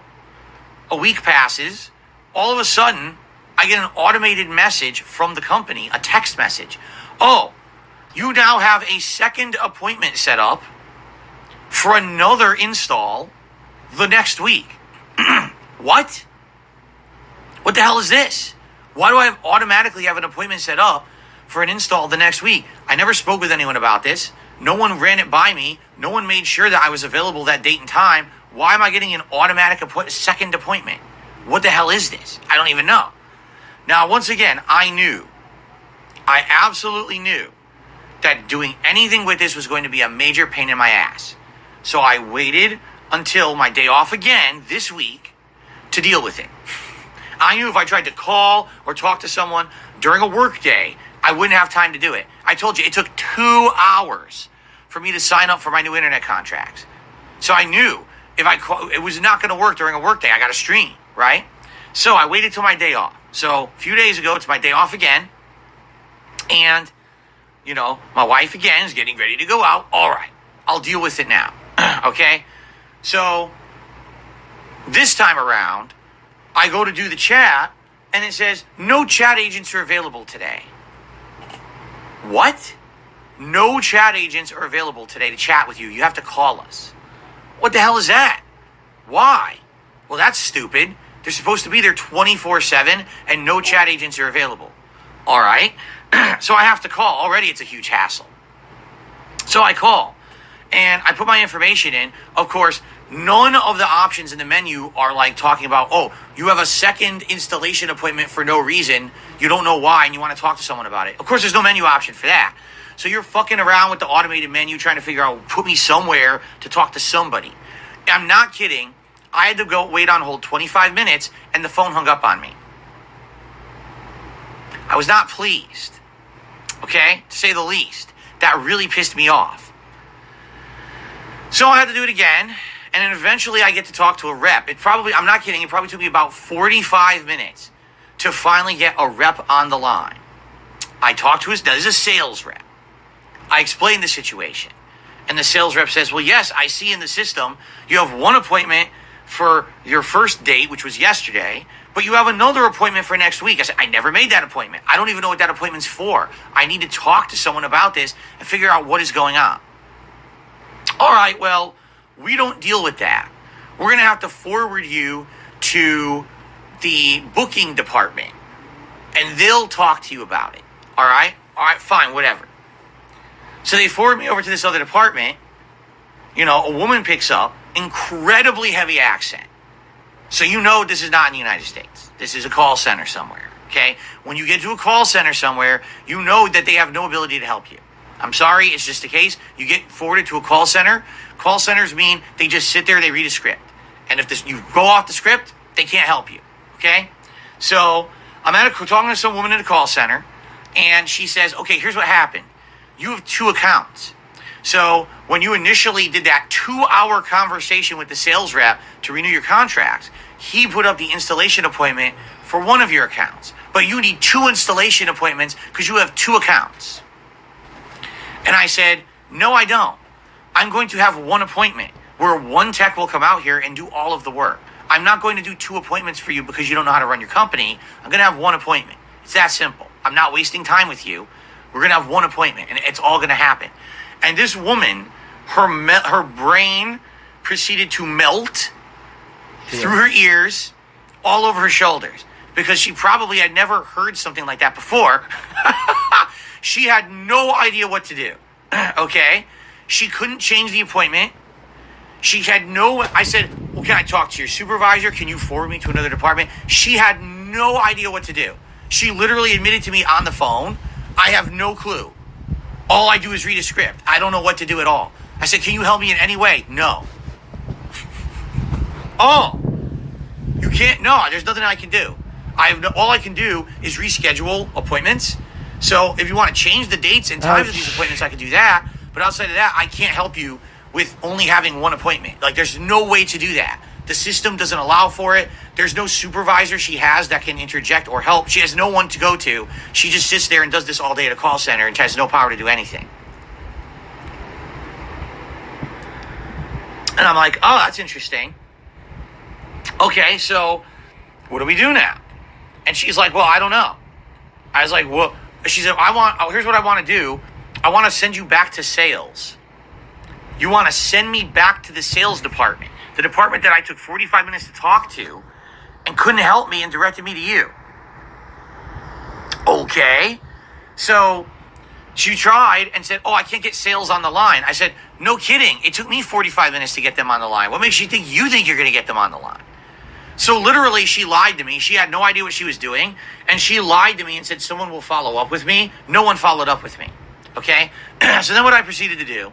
A week passes. All of a sudden, I get an automated message from the company, a text message. Oh, you now have a second appointment set up for another install the next week. What? What the hell is this? Why do I automatically have an appointment set up for an install the next week? I never spoke with anyone about this. No one ran it by me. No one made sure that I was available that date and time. Why am I getting an automatic second appointment? What the hell is this? I don't even know. Now, once again, I absolutely knew that doing anything with this was going to be a major pain in my ass. So I waited until my day off again this week to deal with it. I knew if I tried to call or talk to someone, during a work day, I wouldn't have time to do it. I told you, it took 2 hours for me to sign up for my new internet contracts. So I knew it was not going to work during a work day. I got to stream, right? So I waited till my day off. So a few days ago, it's my day off again. And, my wife again is getting ready to go out. All right, I'll deal with it now. Okay? So this time around, I go to do the chat, and it says, no chat agents are available today. What? No chat agents are available today to chat with you. You have to call us. What the hell is that? Why? Well, that's stupid. They're supposed to be there 24/7, and no chat agents are available. All right. So I have to call. Already it's a huge hassle. So I call, and I put my information in. Of course, none of the options in the menu are like talking about, oh, you have a second installation appointment for no reason. You don't know why, and you want to talk to someone about it. Of course, there's no menu option for that. So you're fucking around with the automated menu trying to figure out, put me somewhere to talk to somebody. I'm not kidding. I had to go wait on hold 25 minutes, and the phone hung up on me. I was not pleased, okay, to say the least. That really pissed me off. So I had to do it again, and then eventually I get to talk to a rep. I'm not kidding, it probably took me about 45 minutes to finally get a rep on the line. I talked to this is a sales rep. I explained the situation, and the sales rep says, well, yes, I see in the system you have one appointment for your first date, which was yesterday, but you have another appointment for next week. I said, I never made that appointment. I don't even know what that appointment's for. I need to talk to someone about this and figure out what is going on. All right, well, we don't deal with that. We're going to have to forward you to the booking department, and they'll talk to you about it. All right? All right, fine, whatever. So they forward me over to this other department. A woman picks up, incredibly heavy accent. So this is not in the United States. This is a call center somewhere, okay? When you get to a call center somewhere, you know that they have no ability to help you. I'm sorry, it's just the case. You get forwarded to a call center. Call centers mean they just sit there, they read a script. And if you go off the script, they can't help you, okay? So I'm talking to some woman in a call center, and she says, okay, here's what happened. You have 2 accounts. So when you initially did that 2-hour conversation with the sales rep to renew your contract, he put up the installation appointment for one of your accounts. But you need 2 installation appointments because you have 2 accounts. And I said, no, I don't. I'm going to have 1 appointment where 1 tech will come out here and do all of the work. I'm not going to do 2 appointments for you because you don't know how to run your company. I'm going to have 1 appointment. It's that simple. I'm not wasting time with you. We're going to have 1 appointment, and it's all going to happen. And this woman, her brain proceeded to melt through her ears, all over her shoulders, because she probably had never heard something like that before. She had no idea what to do, okay? She couldn't change the appointment. I said, well, can I talk to your supervisor? Can you forward me to another department? She had no idea what to do. She literally admitted to me on the phone, I have no clue. All I do is read a script. I don't know what to do at all. I said, can you help me in any way? No. Oh, you can't? No, there's nothing I can do. All I can do is reschedule appointments. So if you want to change the dates and times of these appointments, I can do that. But outside of that, I can't help you with only having 1 appointment. Like, there's no way to do that. The system doesn't allow for it. There's no supervisor she has that can interject or help. She has no one to go to. She just sits there and does this all day at a call center and has no power to do anything. And I'm like, oh, that's interesting. Okay, so what do we do now? And she's like, well, I don't know. I was like, well, she said, here's what I want to do. I want to send you back to sales. You want to send me back to the sales department, the department that I took 45 minutes to talk to and couldn't help me and directed me to you. Okay. So she tried and said, oh, I can't get sales on the line. I said, no kidding. It took me 45 minutes to get them on the line. What makes you think you're going to get them on the line? So literally she lied to me. She had no idea what she was doing. And she lied to me and said, someone will follow up with me. No one followed up with me. Okay. So then what I proceeded to do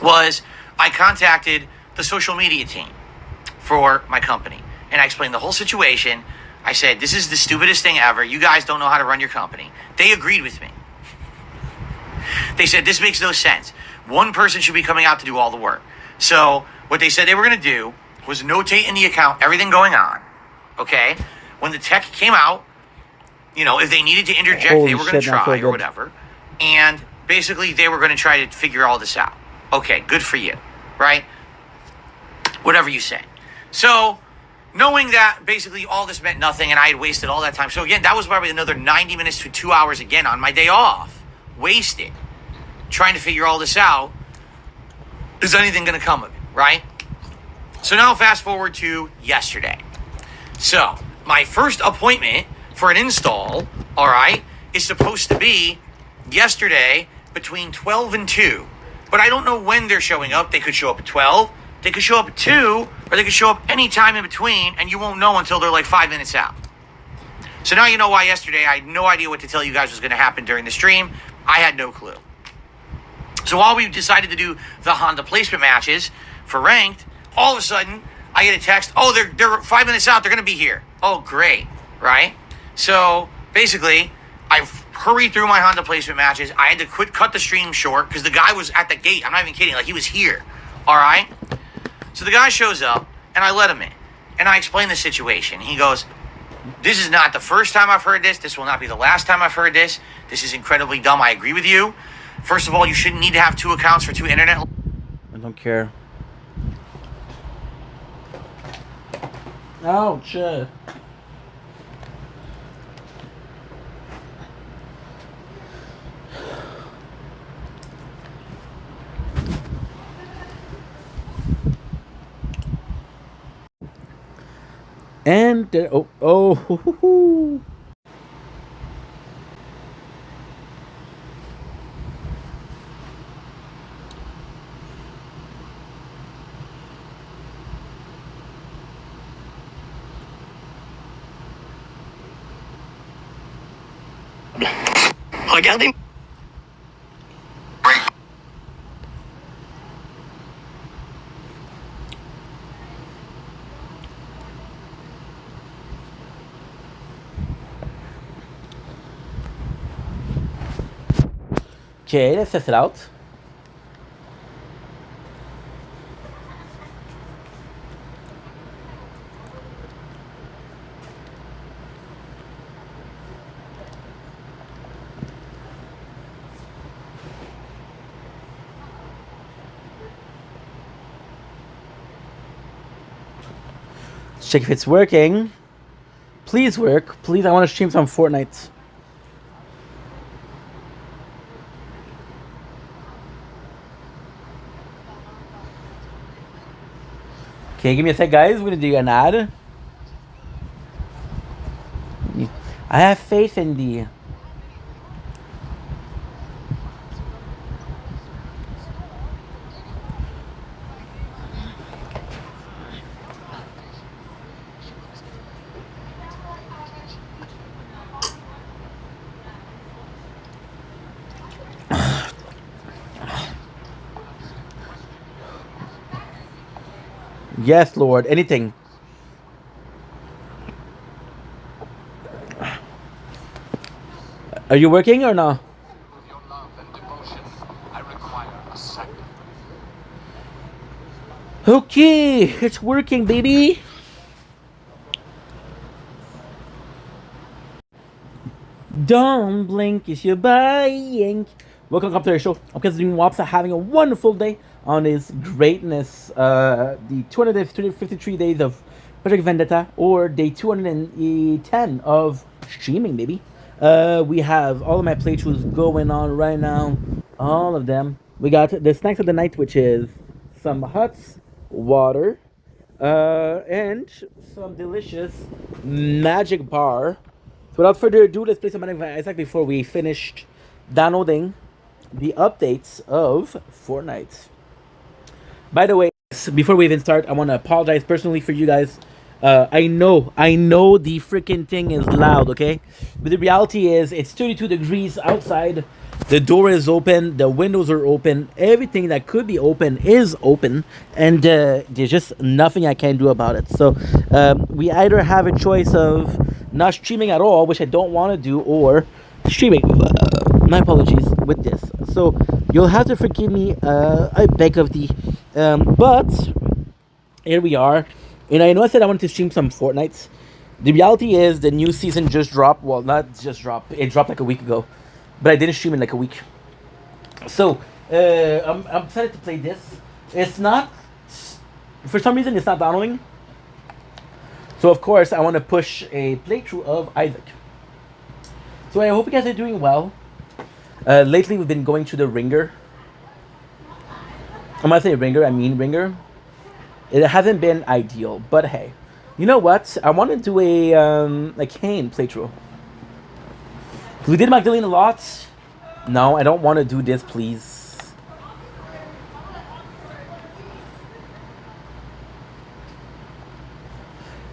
was I contacted the social media team for my company. And I explained the whole situation. I said, this is the stupidest thing ever. You guys don't know how to run your company. They agreed with me. They said, this makes no sense. One person should be coming out to do all the work. So what they said they were going to do was notate in the account everything going on. Okay? When the tech came out, you know, if they needed to interject, Holy they were going to shit, not try so or good. whatever. And basically, they were going to try to figure all this out. Okay, good for you, right? Whatever you say. So, knowing that basically all this meant nothing and I had wasted all that time. So again, that was probably another 90 minutes to 2 hours again on my day off. Wasted. Trying to figure all this out. Is anything going to come of it, right? So now fast forward to yesterday. So, my first appointment for an install, all right, is supposed to be yesterday between 12 and 2. But I don't know when they're showing up. They could show up at 12, they could show up at 2, or they could show up any time in between, and you won't know until they're like 5 minutes out. So now you know why yesterday I had no idea what to tell you guys was going to happen during the stream. I had no clue. So while we decided to do the Honda placement matches for ranked, all of a sudden I get a text, oh, they're 5 minutes out, they're going to be here. Oh, great, right? So basically, I hurried through my Honda placement matches. I had to cut the stream short because the guy was at the gate. I'm not even kidding. Like, he was here. All right? So the guy shows up, and I let him in. And I explain the situation. He goes, this is not the first time I've heard this. This will not be the last time I've heard this. This is incredibly dumb. I agree with you. First of all, you shouldn't need to have 2 accounts for 2 internet. I don't care. Ouch. And there, oh, hoo, hoo, hoo. Regardez. Okay, let's test it out. Let's check if it's working. Please work. Please, I want to stream some Fortnite. Okay, give me a sec, guys. We're gonna do an ad. I have faith in thee. Yes, Lord. Anything. Are you working or no? Okay, it's working, baby. Don't blink, it's your buying. Welcome to our show. I'm considering Wops are having a wonderful day on his greatness. The 253 days of Project Vendetta, or day 210 of streaming, baby. We have all of my playthroughs going on right now. All of them. We got the snacks of the night, which is some huts, water, and some delicious magic bar. So without further ado, let's play some Magic Isaac before we finished downloading the updates of Fortnite. By the way, before we even start, I want to apologize personally for you guys. I know the freaking thing is loud, okay? But the reality is, it's 32 degrees outside. The door is open, the windows are open, everything that could be open is open, and there's just nothing I can do about it. So we either have a choice of not streaming at all, which I don't want to do, or streaming. My apologies with this. So you'll have to forgive me, I beg of thee. But here we are. And I know I said I wanted to stream some Fortnite. The reality is the new season just dropped. Well, not just dropped. It dropped like a week ago. But I didn't stream in like a week. So, I'm excited to play this. It's not... For some reason, it's not downloading. So, of course, I want to push a playthrough of Isaac. So, I hope you guys are doing well. Lately, we've been going to the Ringer. When I say Ringer, I mean Ringer. It hasn't been ideal, but hey. You know what? I want to do a Kane playthrough. We did Magdalene a lot. No, I don't want to do this, please.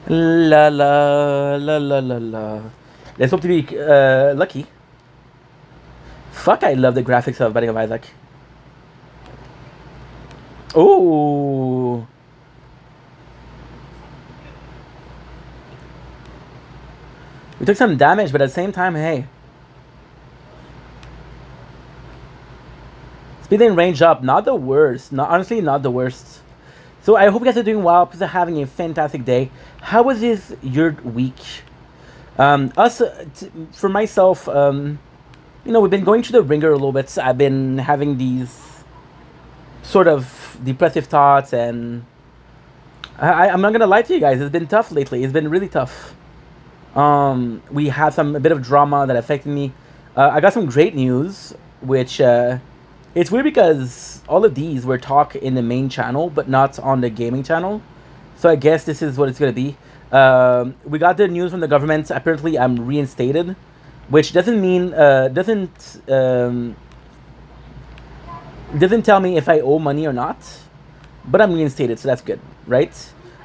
La la la la la la. Let's hope to be lucky. Fuck, I love the graphics of Binding of Isaac. Oh. We took some damage, but at the same time, hey. Speed and range up, not the worst. Honestly, not the worst. So I hope you guys are doing well. Please are having a fantastic day. How was your week? For myself, you know, we've been going to the Ringer a little bit. I've been having these sort of depressive thoughts, and I'm not gonna lie to you guys. It's been tough lately. It's been really tough. We had a bit of drama that affected me. I got some great news, which it's weird because all of these were talk in the main channel, but not on the gaming channel. So I guess this is what it's gonna be. We got the news from the government. Apparently, I'm reinstated, which doesn't mean doesn't tell me if I owe money or not. But I'm reinstated, so that's good, right?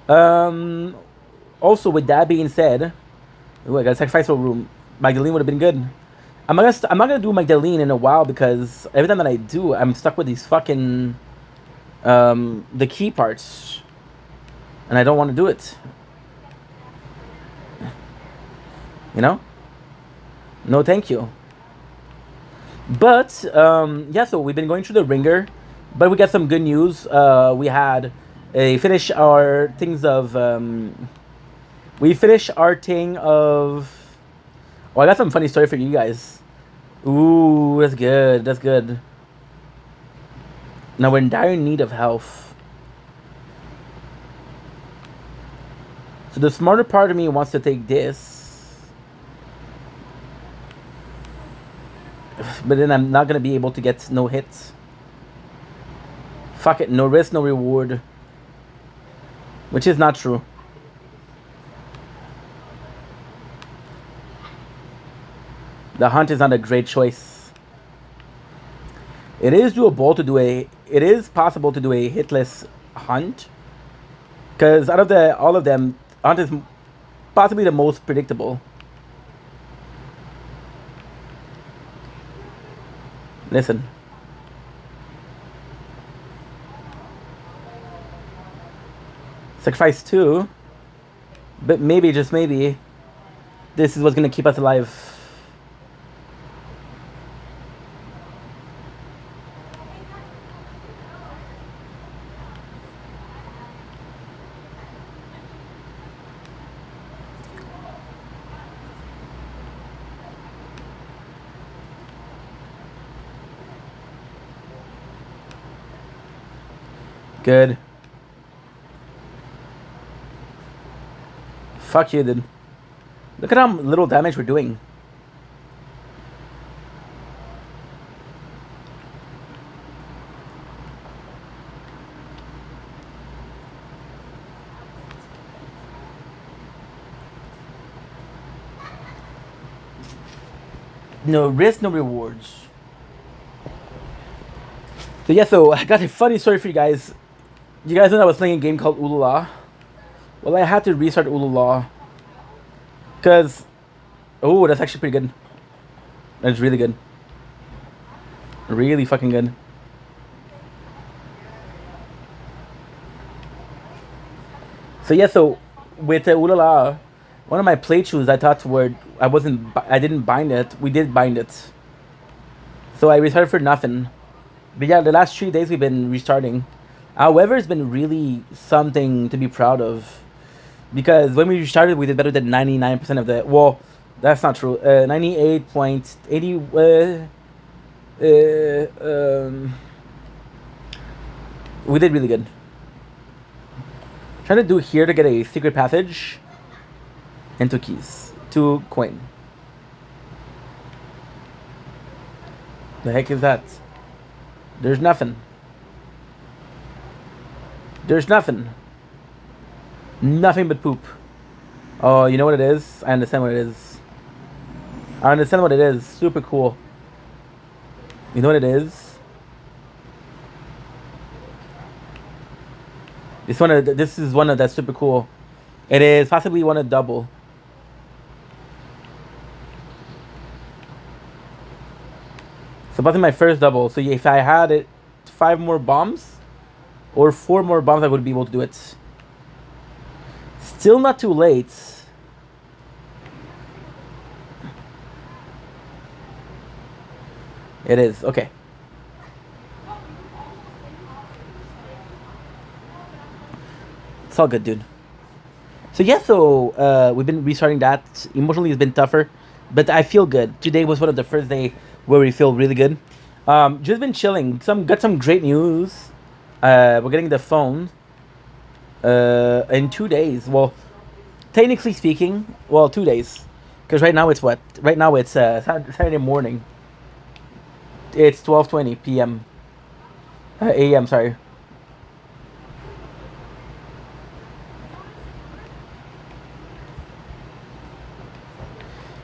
Also, with that being said, ooh, I got a sacrifice room. Magdalene would have been good. I'm not gonna do Magdalene in a while because every time that I do, I'm stuck with these fucking the key parts, and I don't want to do it. You know? No, thank you. But yeah, so we've been going through the Ringer, but we got some good news. We had finish our things of we finished our thing of. Oh, I got some funny story for you guys. Ooh, that's good. That's good. Now we're in dire need of health. So the smarter part of me wants to take this. But then I'm not going to be able to get no hits. Fuck it. No risk, no reward. Which is not true. The hunt is not a great choice. It is doable to do it is possible to do a hitless hunt. Because out of all of them, hunt is possibly the most predictable. Listen. Sacrifice 2. But maybe, just maybe, this is what's going to keep us alive. Good. Fuck you, dude. Look at how little damage we're doing. No risk, no rewards. So yeah, so I got a funny story for you guys. You guys know I was playing a game called Ulula. Well, I had to restart Ulula. Because... oh, that's actually pretty good. That's really good. Really fucking good. So yeah, so with Ulala, one of my playthroughs I thought I didn't bind it. We did bind it. So I restarted for nothing. But yeah, the last 3 days we've been restarting. However, it's been really something to be proud of. Because when we restarted, we did better than 99% of the... Well, that's not true. 98.80... we did really good. Trying to do here to get a secret passage. And 2 keys. 2 coin. The heck is that? There's nothing. There's nothing. Nothing but poop. Oh, you know what it is? I understand what it is. I understand what it is. Super cool. You know what it is? This is one of that's super cool. It is possibly one of double. So possibly my first double. So if I had it 5 more bombs or 4 more bombs, I would be able to do it. Still not too late. It is. Okay. It's all good, dude. So yeah, we've been restarting that. Emotionally, it's been tougher, but I feel good. Today was one of the first day where we feel really good. Just been chilling. Got some great news. We're getting the phone in 2 days. Well, technically speaking, 2 days, because right now it's what? Right now it's Saturday morning. It's 12:20 p.m. a.m. Sorry.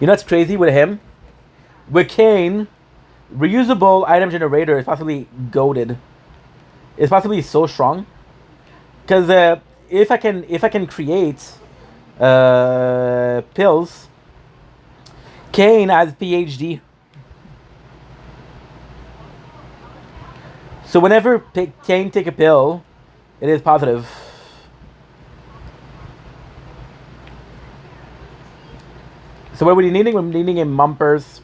You know what's crazy with him? With Kane, reusable item generator is possibly goated. It's possibly so strong. Because if I can create pills, Kane has PhD. So whenever Kane take a pill, it is positive. So what are we needing? We're needing a mumpers.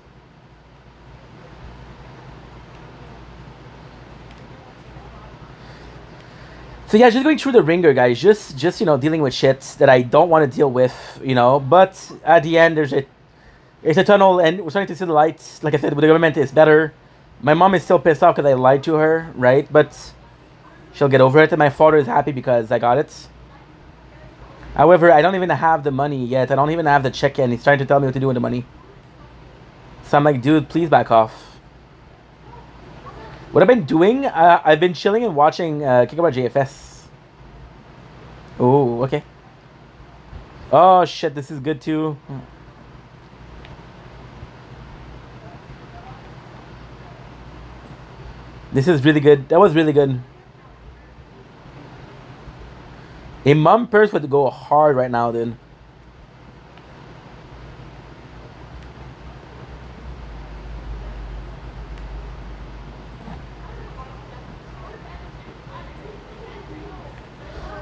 So yeah, just going through the ringer, guys. Just dealing with shit that I don't want to deal with, But at the end, there's a tunnel, and we're starting to see the lights. Like I said, with the government, it's better. My mom is still pissed off because I lied to her, right? But she'll get over it, and my father is happy because I got it. However, I don't even have the money yet. I don't even have the check in. He's trying to tell me what to do with the money. So I'm like, dude, please back off. What I've been doing, I've been chilling and watching Kickabout JFS. Oh, okay. Oh, shit, this is good too. This is really good. That was really good. A mum purse would go hard right now, dude.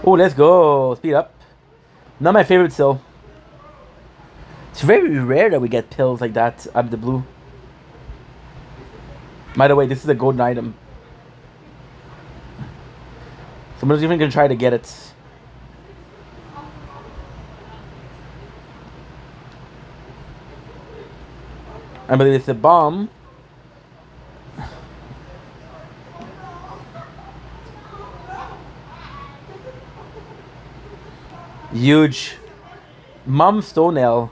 Oh, let's go. Speed up. Not my favorite still. It's very rare that we get pills like that out of the blue. By the way, this is a golden item. Someone's even gonna try to get it. I believe it's a bomb. Huge. Mom's toenail.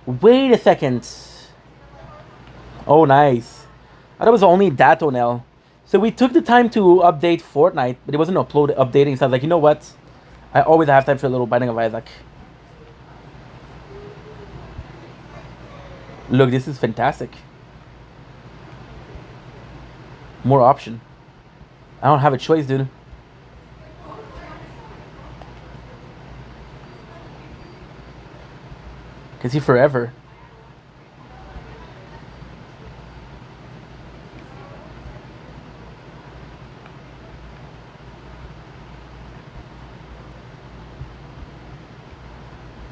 Wait a second. Oh, nice. I thought it was only that toenail. So we took the time to update Fortnite, but it wasn't updating. So I was like, you know what? I always have time for a little Binding of Isaac. Look, this is fantastic. More option. I don't have a choice, dude. Can see forever.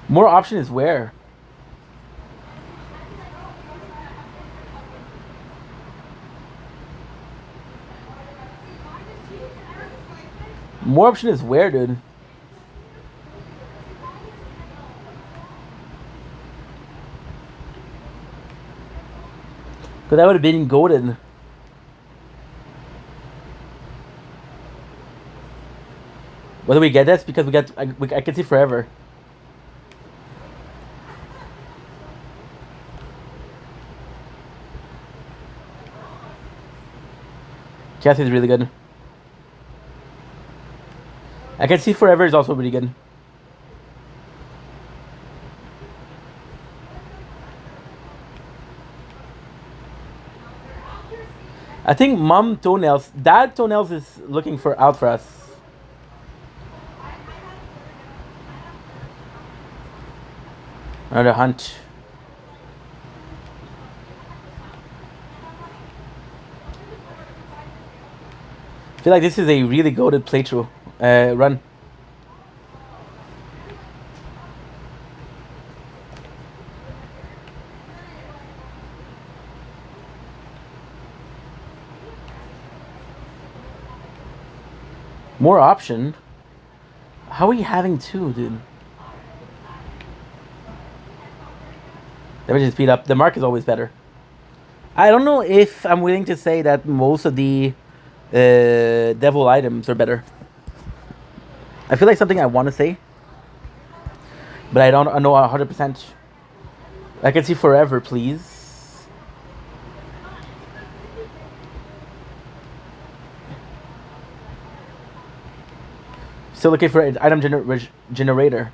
More option is where? More option is where, dude? Because that would have been golden. Whether we get this, because we got, I can see forever. Cassie is really good. I can see forever is also really good. I think mom toenails, dad toenails is looking for out for us. Another hunt. I feel like this is a really goated playthrough. Run. More option? How are we having two, dude? Damage speed up. The mark is always better. I don't know if I'm willing to say that most of the devil items are better. I feel like something I want to say, but I don't know 100%. I can see forever, please. Still looking for an item generator.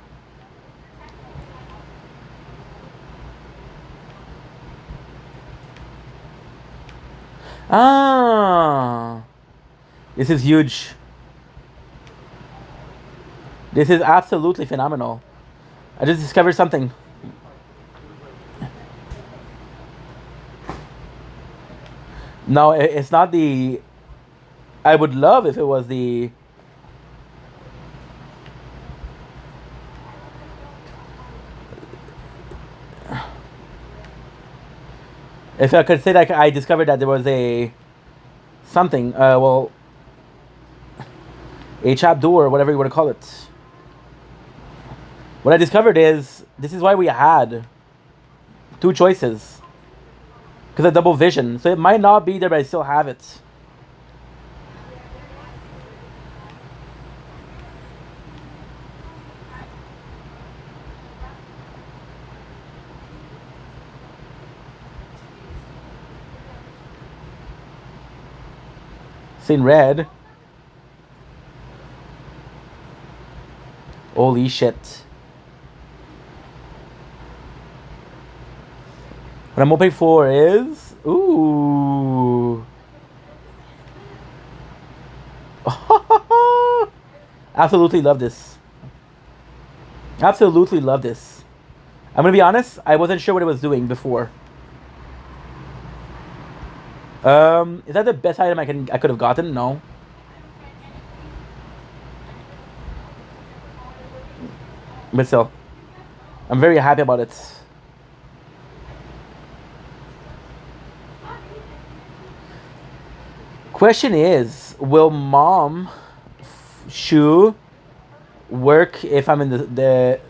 Ah, this is huge. This is absolutely phenomenal. I just discovered something. No, it's not the... I would love if it was the... If I could say that I discovered that there was a... something, well... a trap door, or whatever you want to call it. What I discovered is, this is why we had two choices. Because of double vision. So it might not be there, but I still have it. It's in red. Holy shit. What I'm hoping for is... Ooh. Absolutely love this. Absolutely love this. I'm gonna be honest, I wasn't sure what it was doing before. Is that the best item I could have gotten? No. But still, I'm very happy about it. Question is, will mom shoe work if I'm in the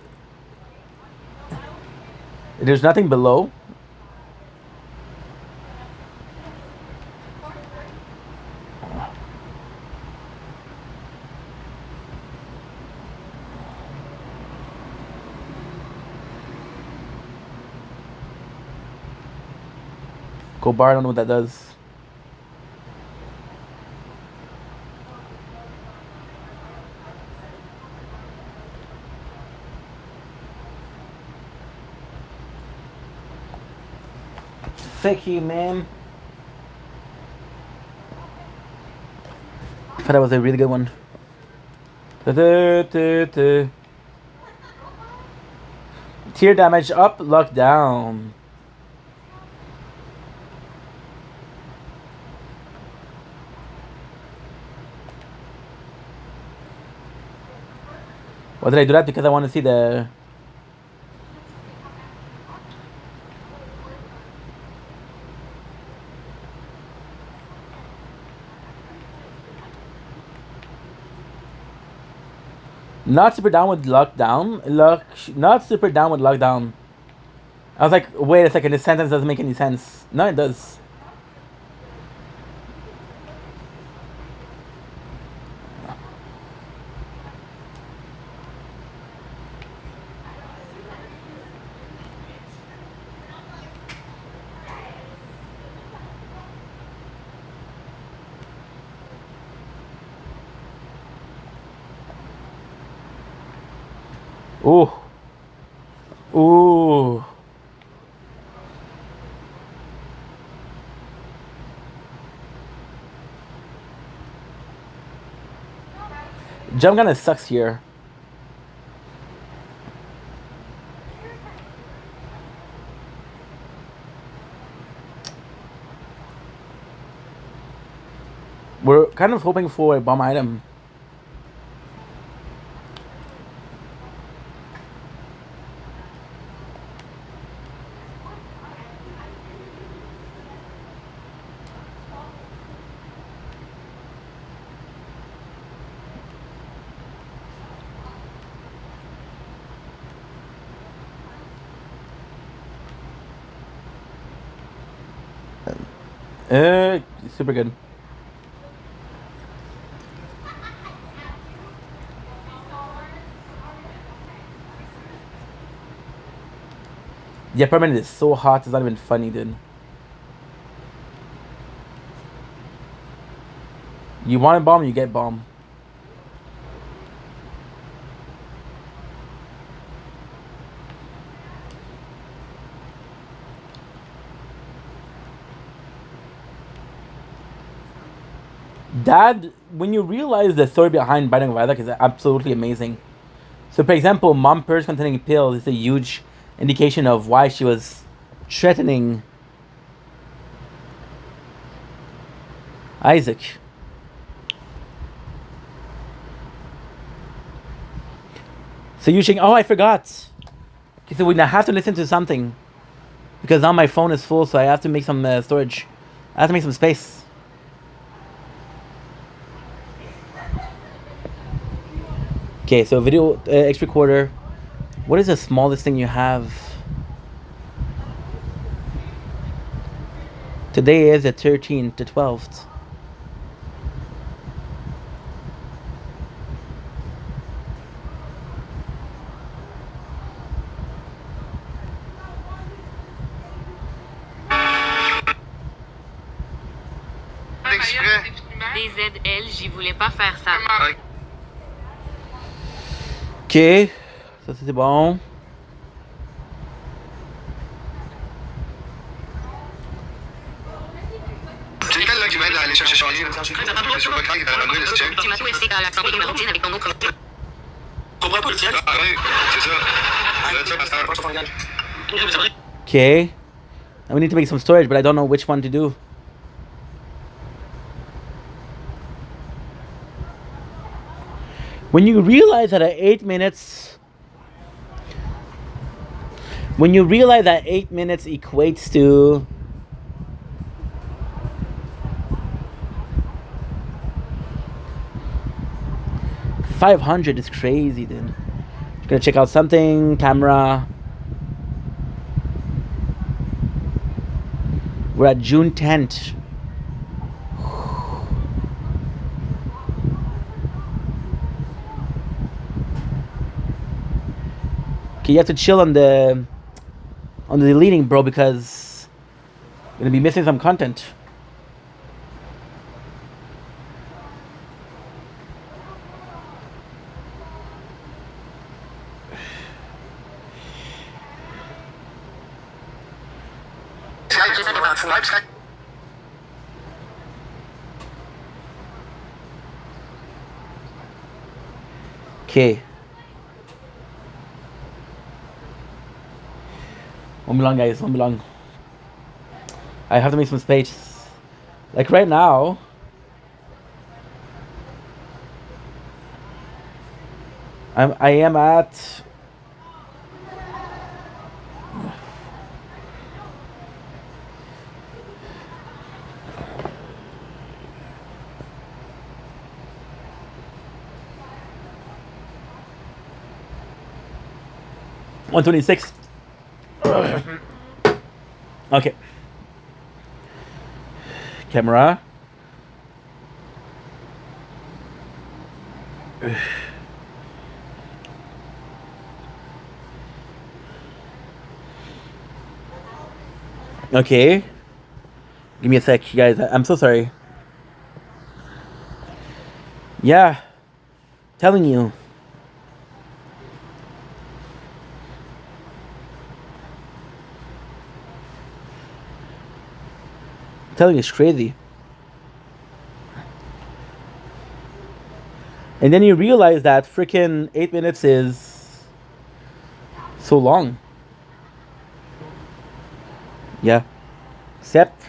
there's nothing below? Go bar, I don't know what that does. Thank you, man. I thought that was a really good one. Tear damage up, luck down. Why did I do that? Because I want to see the... Not super down with not super down with lockdown. I was like, wait a second, this sentence doesn't make any sense. No, it does. Ooh. Ooh. Jump kinda sucks here. We're kind of hoping for a bomb item. Super good. The apartment is so hot, it's not even funny, dude. You want a bomb, you get bomb. Dad, when you realize the story behind biting Viaduct is absolutely amazing. So, for example, mom purse containing pills is a huge indication of why she was threatening Isaac. So you think, oh, I forgot. Okay, so we now have to listen to something. Because now my phone is full, so I have to make some storage. I have to make some space. Okay, so video X recorder. What is the smallest thing you have? Today is the 13th, the 12th. DZL, j'y voulais pas faire ça. Ok, ça c'est bon. C'est lequel là qui m'aide à aller chercher Charlie? C'est sur le crack qui est à la brûle, c'est Tu m'as tout laissé à l'accent de ma routine avec ton autre. Comprends pas le ciel? Ah oui, c'est ça. C'est ça, parce que Okay. Now we need to make some storage, but I don't know which one to do. When you realize that at 8 minutes... When you realize that 8 minutes equates to... $500 is crazy, dude. Just gonna check out something. Camera. We're at June 10th. Okay, you have to chill on the deleting, bro, because you're gonna be missing some content. Okay. One belong, guys. One belong. I have to make some space. Like right now. I am at. 126. Okay. Camera. Okay. Give me a sec, you guys. I'm so sorry. Yeah. Telling you. Telling you, it's crazy. And then you realize that freaking 8 minutes is so long. Yeah. Except.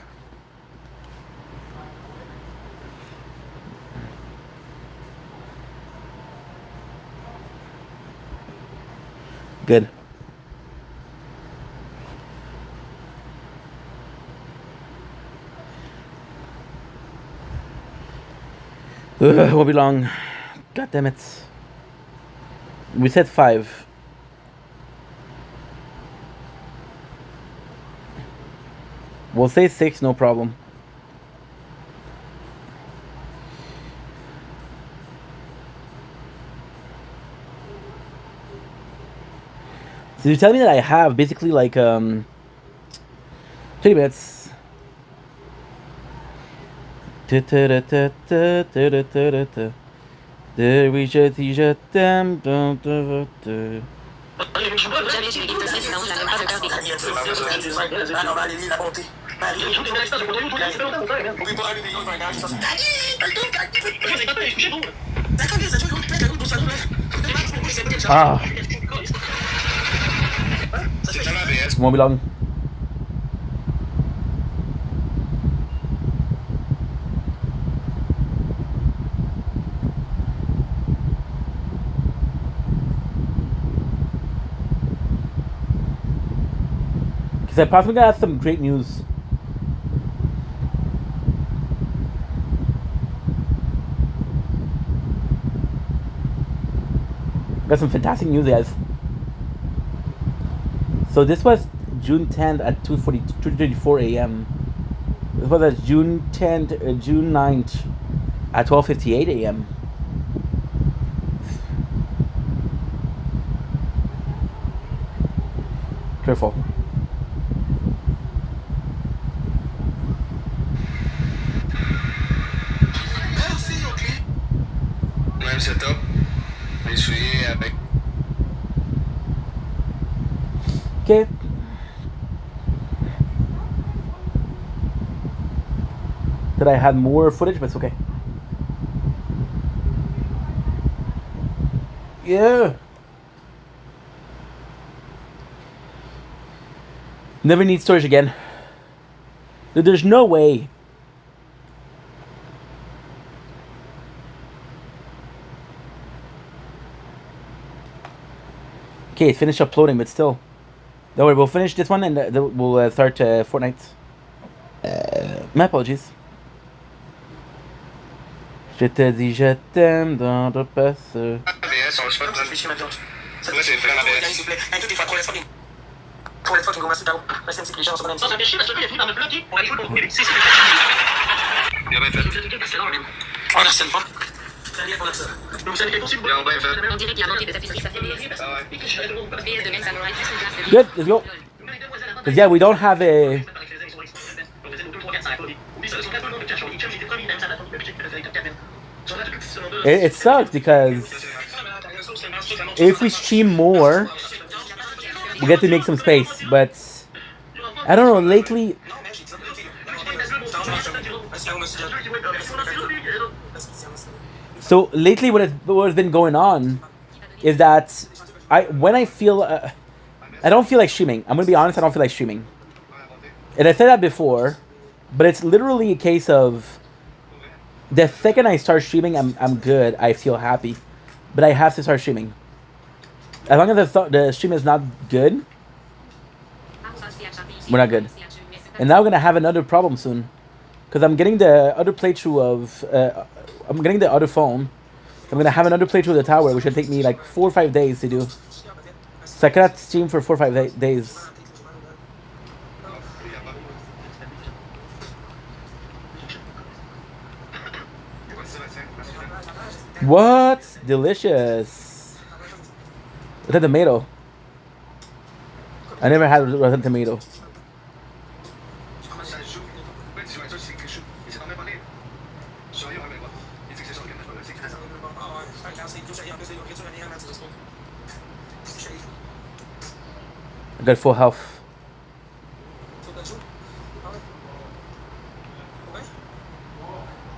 Good. Won't be long. God damn it. We said 5. We'll say 6, no problem. So you tell me that I have basically like 20 minutes. Jamais j'ai vécu de cette dans la même peur Ah. Won't be long. Because I possibly gonna have some great news. Got some fantastic news, guys. So this was June 10th at 2:34 a.m. This was June 10th, June 9th at 12:58 a.m. Careful. Même setup. Les souliers avec. Okay. That I had more footage, but it's okay. Yeah. Never need storage again. There's no way. Okay, it's finished uploading, but still. Don't worry, we'll finish this one and we'll start Fortnite. My apologies. Je te dis je t'aime dans le passé. ABS, on se fait prendre. Ouais, c'est vraiment ABS. Il a bien fait. On n'arsène pas. Ils ont bien fait. On dirait qu'il y a monté de tapisserie, ça fait des PS de même samouraï, juste une place de Good, let's go. Because yeah, we don't have a... It sucks because if we stream more, we get to make some space. But I don't know, lately... So lately what's been going on is that when I feel... I don't feel like streaming. I'm going to be honest, I don't feel like streaming. And I said that before, but it's literally a case of... The second I start streaming, I'm good. I feel happy. But I have to start streaming. As long as the stream is not good, we're not good. And now we're going to have another problem soon. Because I'm getting the other playthrough of... I'm getting the other phone. I'm going to have another playthrough of the tower, which will take me like 4 or 5 days to do. So I cannot stream for 4 or 5 days. What? Delicious. Rotten tomato. I never had rotten tomato. I got full health.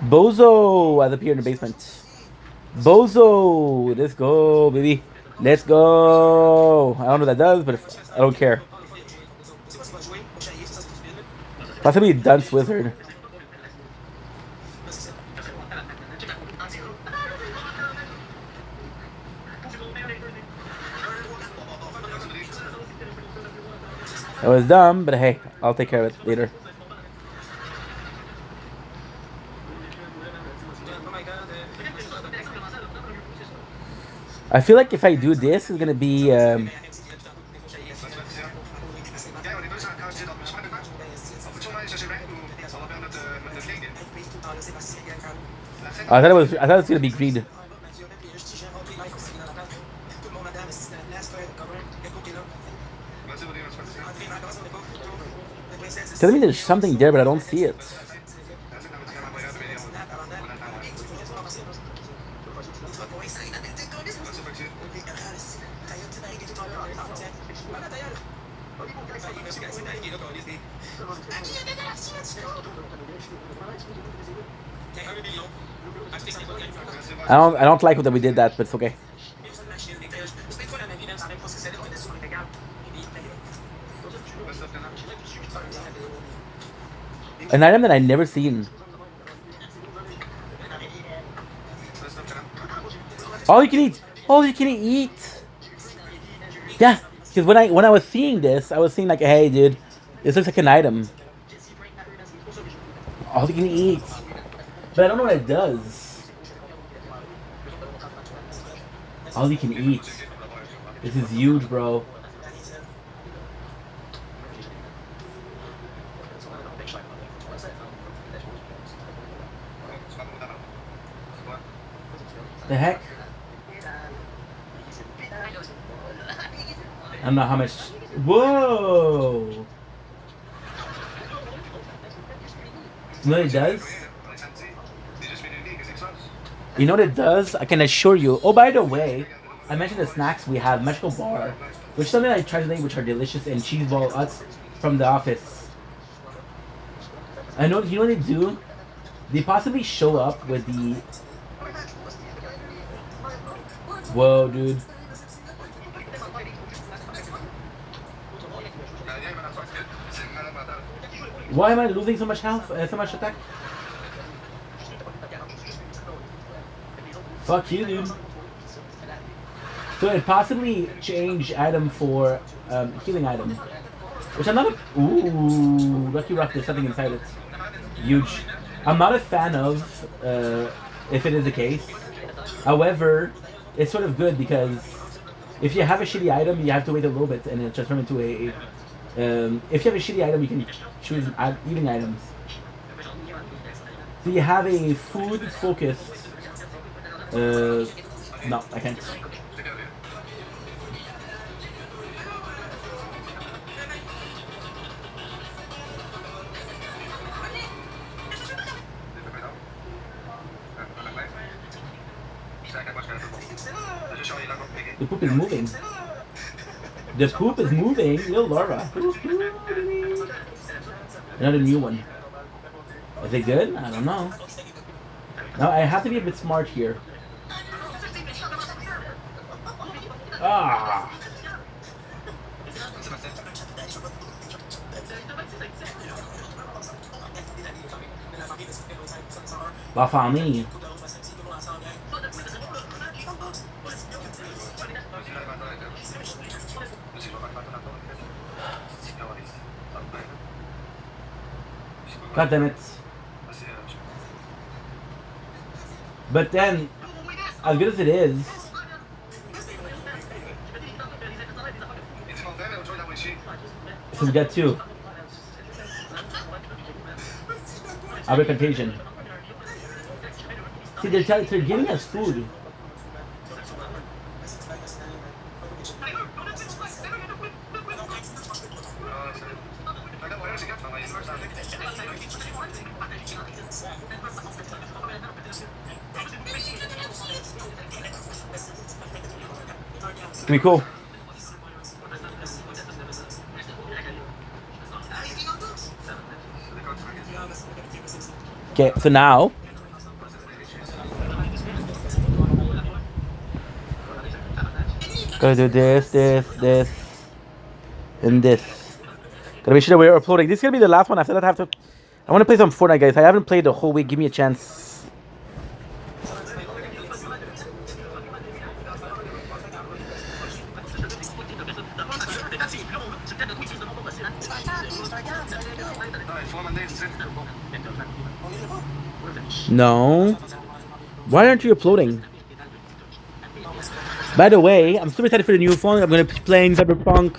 Bozo has appeared in the basement. Bozo! Let's go, baby. Let's go. I don't know what that does, but I don't care. Possibly Dunce Wizard. That was dumb, but hey, I'll take care of it later. I feel like if I do this, it's gonna be I thought it was gonna be greed. Telling me there's something there, but I don't see it. I don't like that we did that, but it's okay. An item that I never seen. All you can eat. All you can eat. Yeah, because when I was seeing this, I was seeing like, hey, dude, this looks like an item. All you can eat. But I don't know what it does. All you can eat. This is huge, bro. The heck? I don't know how much. Whoa! You know what it does? You know what it does? I can assure you. Oh, by the way, I mentioned the snacks we have. Magical Bar, which is something I tried today, which are delicious, and cheese ball nuts from the office. I know. You know what they do? They possibly show up with the. Whoa, dude. Why am I losing so much health? So much attack? Fuck you, dude. So it possibly change item for healing item. Which I'm not a... Ooh, Lucky Rock, there's something inside it. Huge. I'm not a fan of, if it is the case. However, it's sort of good because if you have a shitty item, you have to wait a little bit and it transforms into a... if you have a shitty item, you can choose eating items. So you have a food-focused... no, I can't. The poop is moving. The poop is moving. Little Laura. Another new one. Is it good? I don't know. Now I have to be a bit smart here. Ah. La famille. God damn it. But then, as good as it is, So we got 2. Our contagion. See, they're giving us food. It's gonna be cool. Okay, so now gotta do this, and this. Gotta make sure that we're uploading. This is gonna be the last one. After that, I have to. I want to play some Fortnite, guys. I haven't played the whole week. Give me a chance. No. Why aren't you uploading? By the way, I'm super excited for the new phone. I'm gonna be playing Cyberpunk,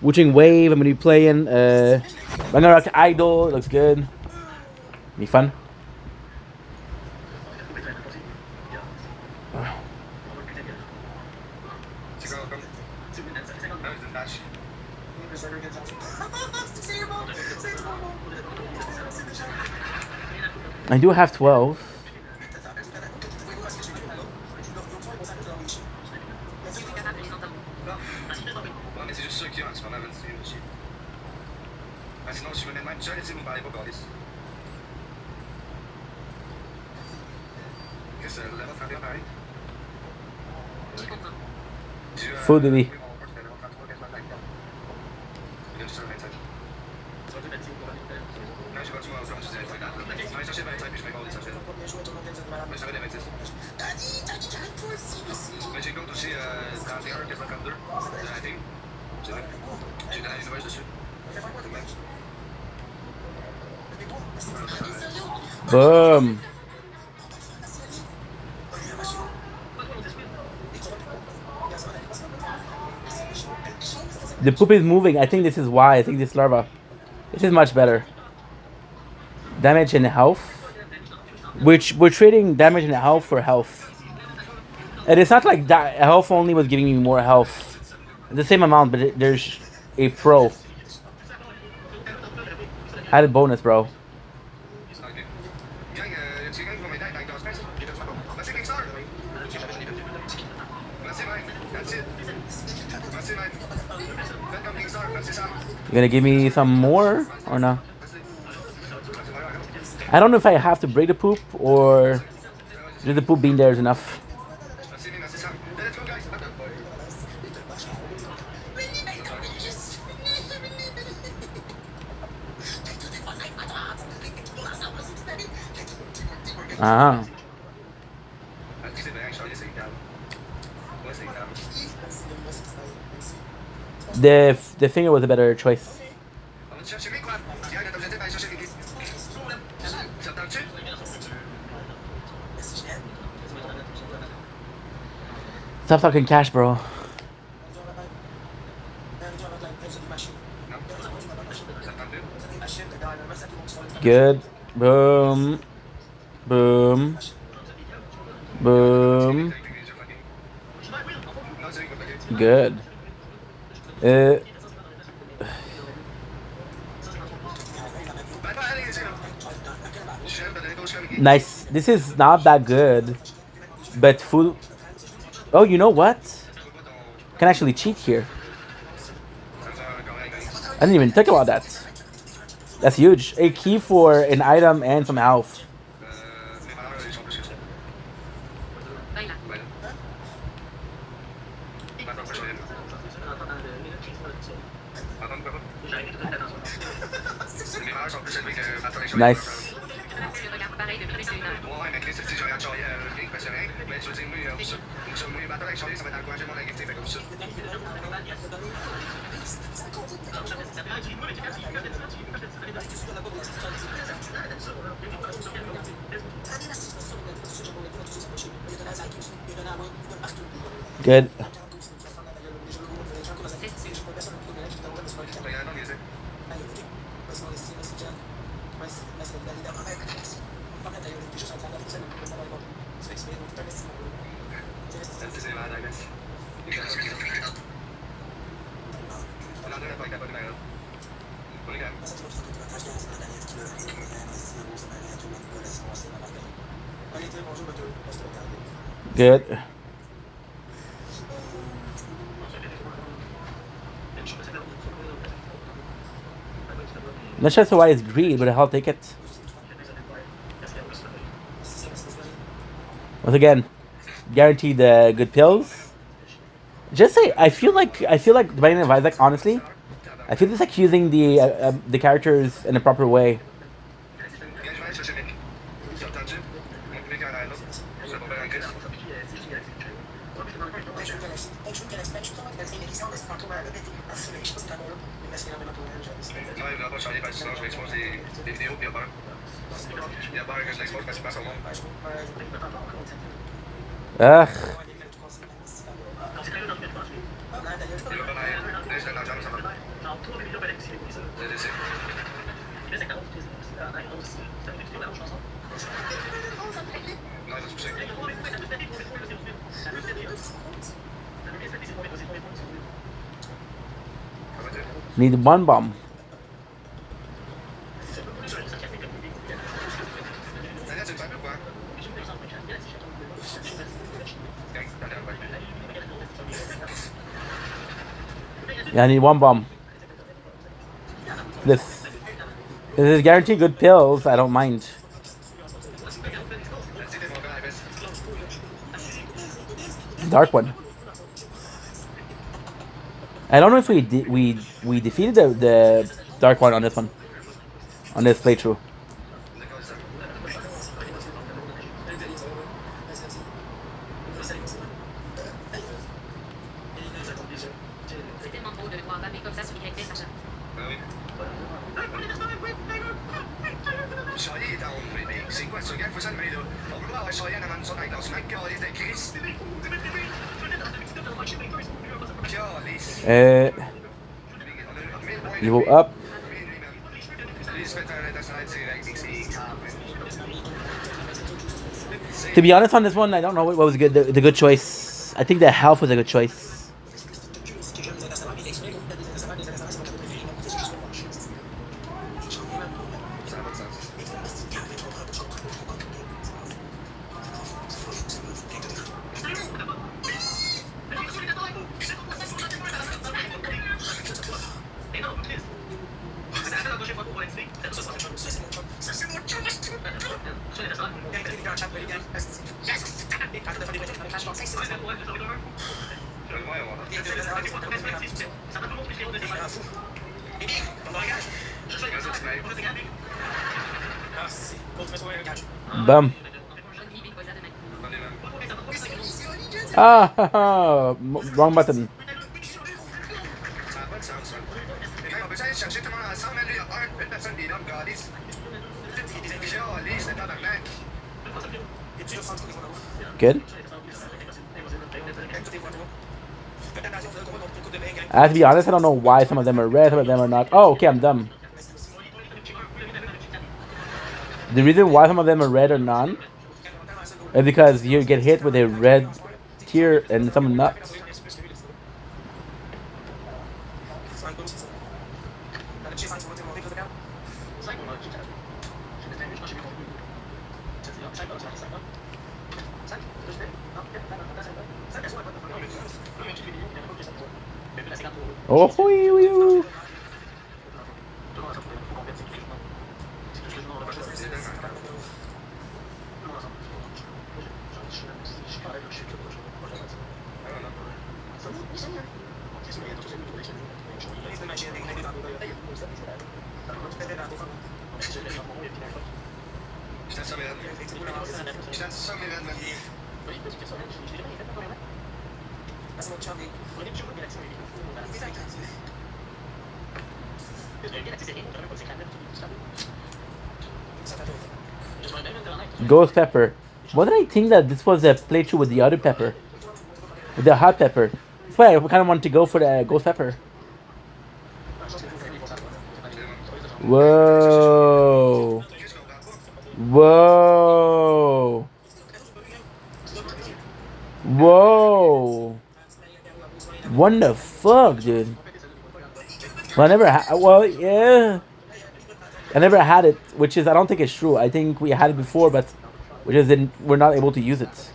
watching Wave. I'm gonna be playing Ragnarok Idol. It looks good. Be fun. I do have 12. Food, baby. Boom. The poop is moving. I think this is why. I think this larva. This is much better. Damage and health. Which we're trading damage and health for health. And it's not like that health only was giving me more health. The same amount, but there's a pro. Added bonus, bro. You gonna give me some more or no? I don't know if I have to break the poop or just the poop being there is enough. Ah. The finger was a better choice. Stop talking cash, bro. Good. Boom. Boom. Boom. Good. Nice. This is not that good, but full. Oh, you know what? Can actually cheat here. I didn't even think about that. That's huge. A key for an item and some health. Nice. Good. Good. Not sure why it's green, but I'll take it. Once again, guaranteed good pills. Just say I feel like the Binding of Isaac. Honestly, I feel it's like using the characters in a proper way. Ugh. Need one bomb. Yeah, I need one bomb. This is guaranteed good pills. I don't mind. Dark one. I don't know if we defeated the dark one on this playthrough. Level up. To be honest, on this one, I don't know what was good. The good choice. I think the health was a good choice. Bum. Ah, wrong button. Good. I have to be honest, I don't know why some of them are red, some of them are not. Oh, okay, I'm dumb. The reason why some of them are red or none is because you get hit with a red tier and some nuts. Oh, hoo. Ghost pepper. What did I think that this was a playthrough with the other pepper? With the hot pepper. That's why I kind of want to go for the ghost pepper. Whoa. Whoa. Whoa. What the fuck, dude? Well, I never well, yeah. I never had it, which is, I don't think it's true. I think we had it before, but we're not able to use it.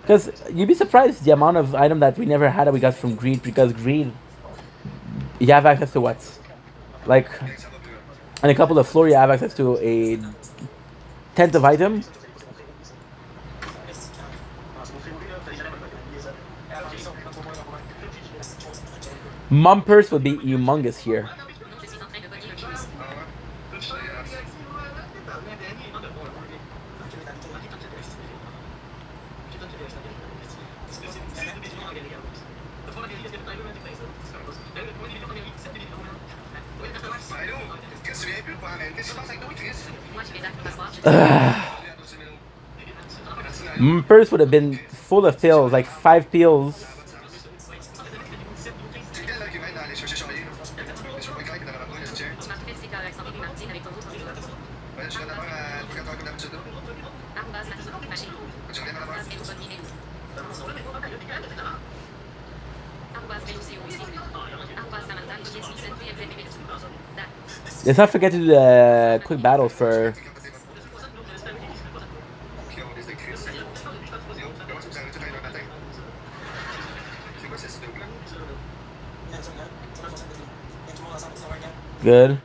Because you'd be surprised the amount of item that we never had that we got from Greed, because Greed, you have access to what? Like, in a couple of floor, you have access to a tenth of item. Mumpers would be humongous here. Mumpers would have been full of pills, like 5 pills. Let's not forget to do the quick battle for. Good.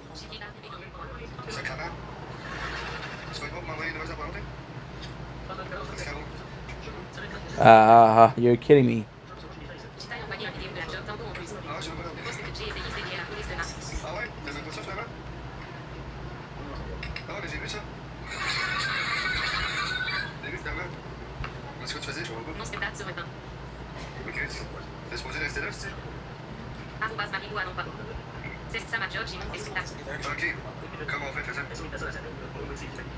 You're kidding me.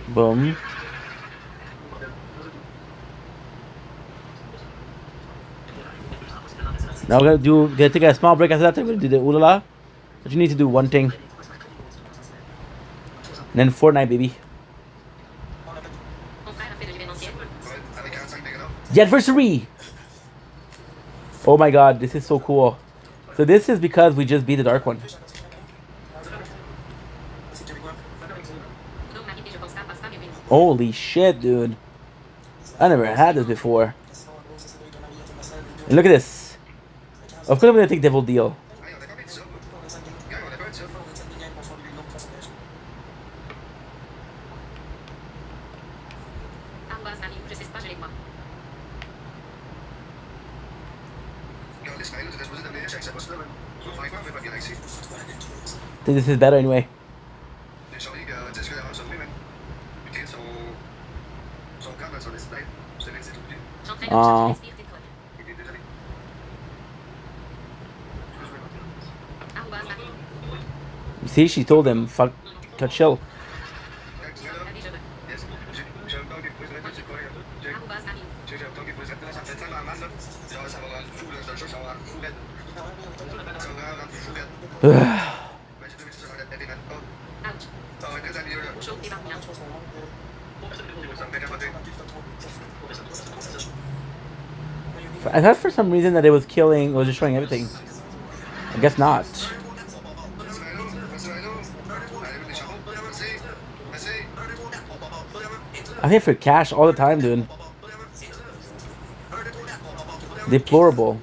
Boom. Now we're gonna take a small break after that. We're gonna do the ulala. But you need to do one thing. And then Fortnite, baby. The anniversary! Oh my god, this is so cool. So this is because we just beat the Dark One. Holy shit, dude. I never had this before. And look at this. Of course I'm gonna take Devil Deal. I think this is better anyway. See, she told him, fuck, chill. I thought for some reason that it was destroying everything. I guess not. I think for cash all the time, dude. Deplorable.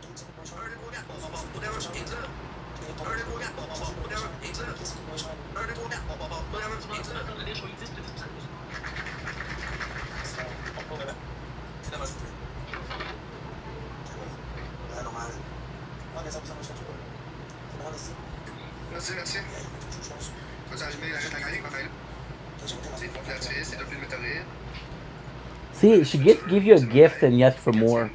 See, she give you a gift and you ask for more.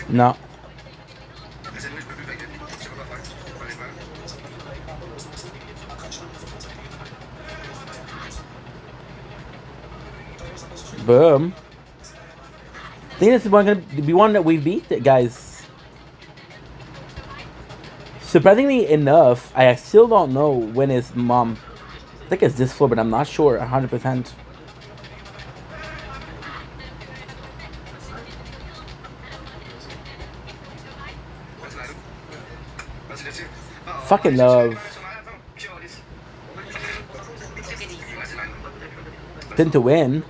No. Boom. I think this is gonna be one that we beat, guys. Surprisingly enough, I still don't know when his mom. I think it's this floor, but I'm not sure 100%. Fucking love. Didn't to win.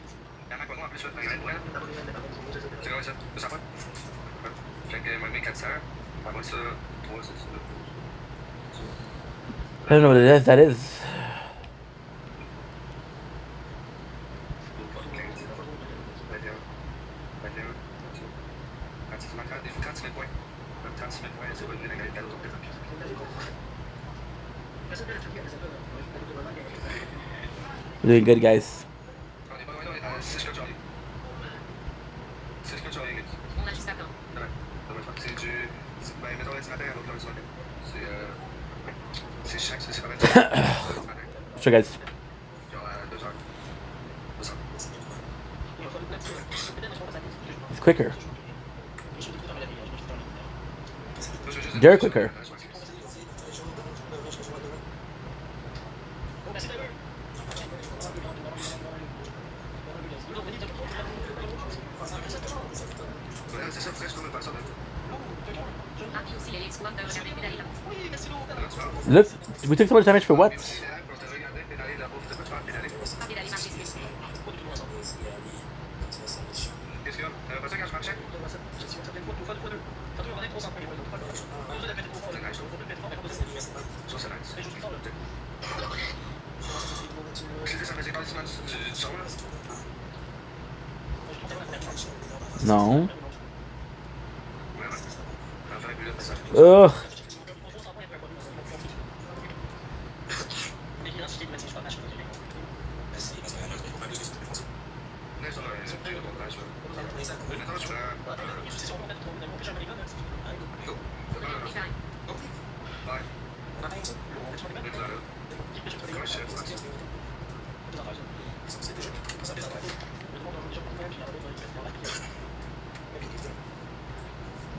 I don't know what it is. That is. We're doing good, guys. Sure, guys. It's quicker. They're quicker. Look, we took so much damage for what? No. Ugh.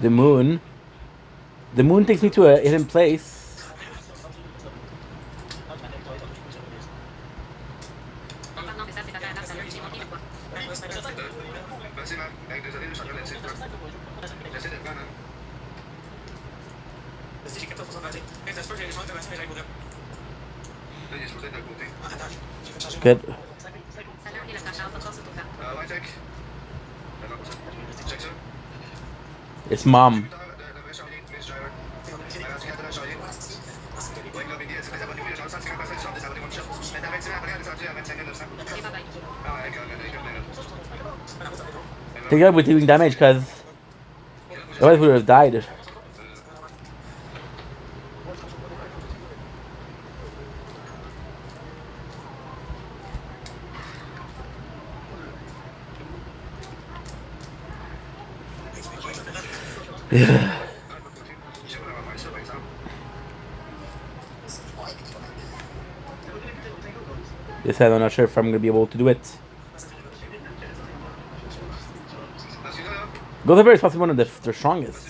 The moon. The moon takes me to a hidden place. Good. It's mom. Thank God we're doing damage, because otherwise we would have died. This time I'm not sure if I'm gonna be able to do it. Gothenburg is possibly one of the strongest.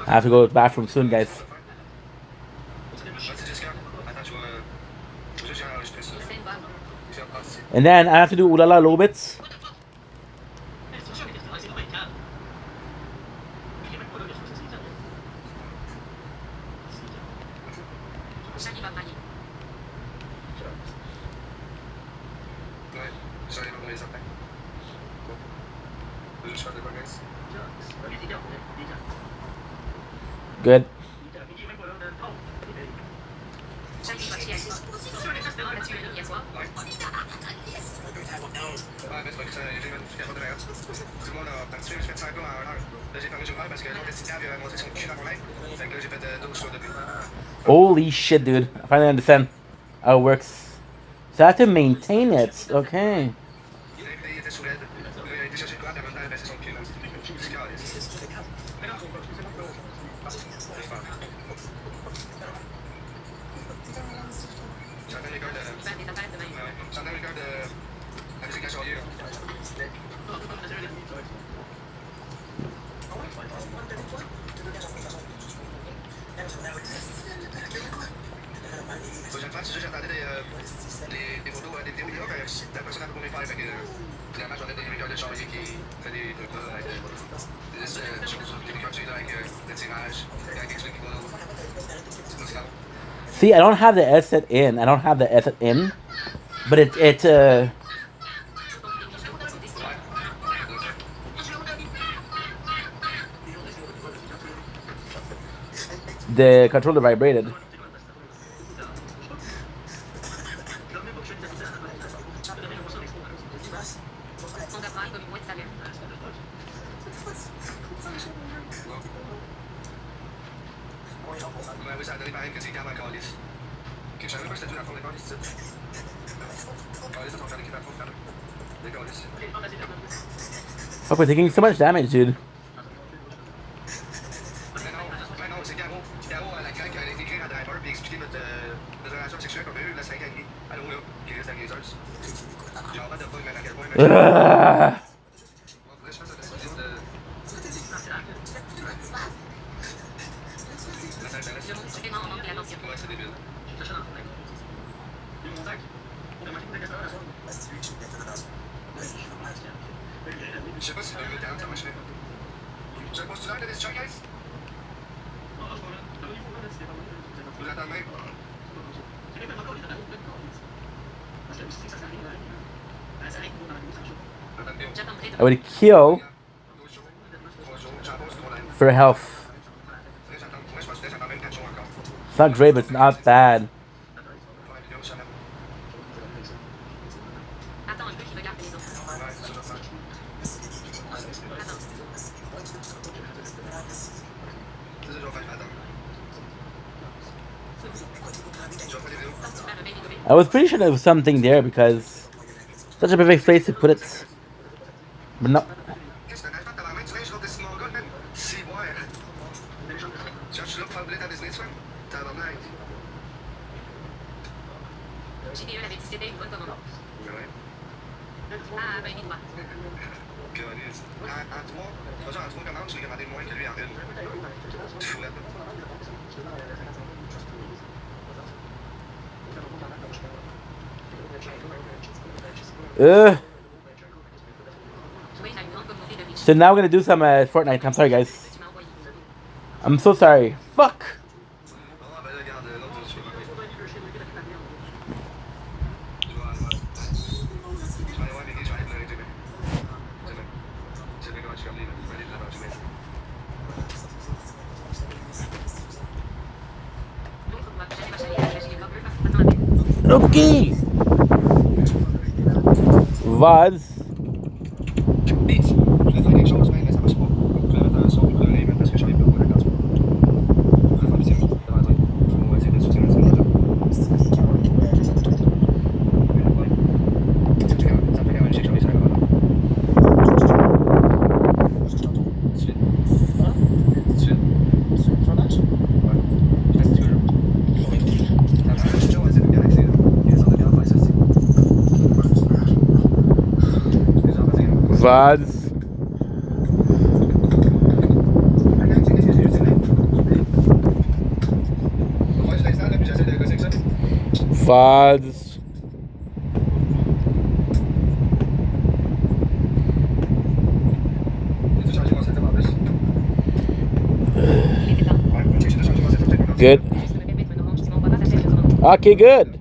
I have to go to the bathroom soon, guys. And then I have to do Ulala Lobits. Good. Holy shit, dude. I finally understand how it works. So I have to maintain it. Okay. See, I don't have the asset in. I don't have the asset in, but the controller vibrated. Fuck, we're taking so much damage, dude. Ugh. I would kill for health. It's not great, but it's not bad. I was pretty sure there was something there because such a perfect place to put it. But no. So now we're gonna do some Fortnite. I'm sorry, guys. I'm so sorry. Fuck. Okay. Vaz. Vaz. Vaz. Good. Okay, good.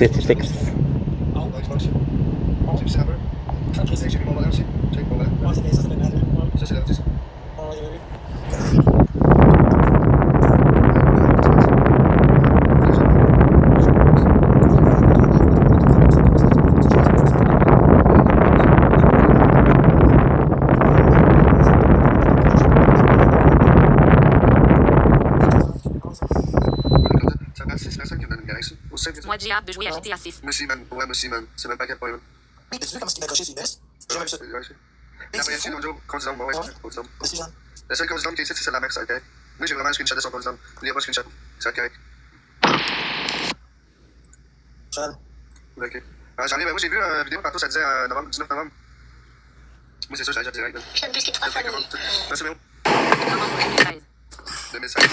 56. Ouais, je pense. C'est plus simple. J'ai mis mon volant aussi. Check mon volant. Ça, c'est là, c'est ça. Ça fait 6 personnes qui me donnent une garage, ça. Aussi simple que ça. Moi, j'ai hâte de jouer à GTA 6. Moi aussi, man. Ouais, moi aussi, man. C'est même pas à quel point, man. Oui, tu vu comment il m'a coché sur les baisses? J'ai même vu ça. Ouais, je sais. La moyenne, c'est l'autre jour, conduisant, ouais, conduisant. Merci, Jean. La seule conduisante qui est ici, c'est celle de la mère, c'est correct. Moi, j'ai vraiment un screenshot de son conduisant. Il n'y a pas de screenshot. C'est correct. Jean. Ok. J'en ai, ben, moi, j'ai vu une vidéo tantôt, ça disait novembre, 19 novembre. Moi, c'est ça, j'allais dire direct. Là. J'aime plus ce qui te fait. Merci, Méo. Novembre 2016. 2016.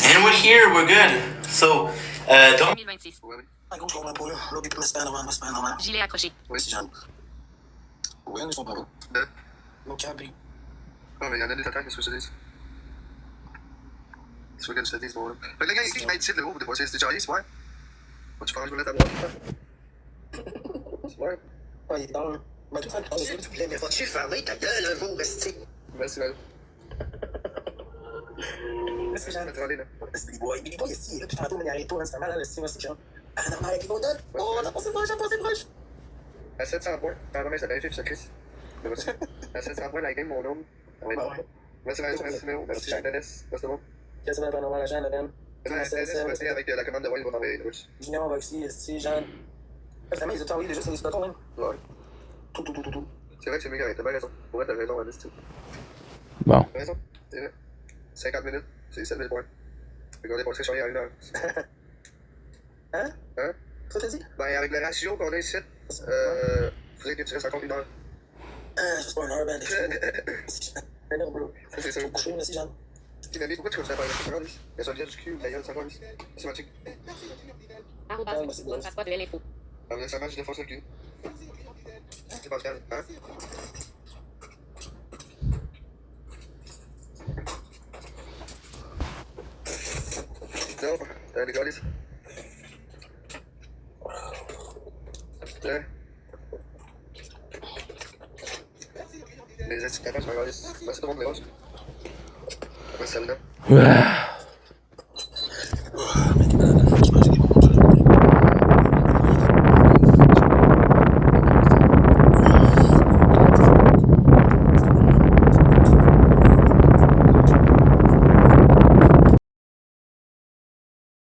And we're here, we're good. So, don't. 2026. Ouais, oui. Ah, gros, je comprends pas, là. L'autre, il peut me se faire normal. Gilet accroché. Merci, Jean. Oui, je comprends pas. De. Mon câble. Ah, mais il y en a des attaques, qu'est-ce que je te dis? C'est sûr que je te dis, bon, là. Fait que le gars, il m'a dit le gros pour dépasser. C'était Charlie, c'est ouais. Faut que tu fasses jouer ta boîte. C'est ouais. Ah, il est down. Mais tout ça, mais faut-tu fermer ta gueule, vous, restez. Merci, man. Merci, Jean. Tu vas aller, là. C'est Billy Boy. Billy Boy, ici, là, puis tantôt, mais il arrête tout, là, c'est mal, là, c'est Jean. Ah, normal, avec les beaux dots. Oh, t'as passé proche, À 700 points. Ah, non, mais ça vérifie, puis ça crisse. À 700 points, la game, mon homme. Ouais. Merci, Méo. Merci, Dennis. Merci, bon. Qu'est-ce que ça va normal, la Jean, la dame? Merci, avec la commande de Wayne, il va t'envoyer les russe. Junior, on va ici, ici, Jean. Vraiment, ils ont envoyé déjà sur les bâtons, hein. Ouais. Tout. C'est vrai que c'est mieux quand t'as bien raison. Pour vrai, t'as raison, Alice. Bon. T'as raison. C'est vrai. 50 minutes, c'est 7000 points. Regardez, pour Charlie à 1 heure. Hein? Hein? Ça t'as dit? Ben, avec le ratio qu'on a ici, faudrait que tu restes encore 1 heure. Ah, c'est pas une heure, ben, un heure, bro. Ça, c'est ça. Faut coucher, merci, Jean. Mamie, pourquoi tu continues à parler de ça? Regarde, il y a ça vient du cul, la gueule, ça va, c'est magique. Arrobas, bonne passe pas de LFO. Ah, ça marche, je défonce le cul. C'est Pascal, hein? Non, les gars, ici. Les assistants, je regarde ici. Merci tout le monde, les roches. Après celle-là.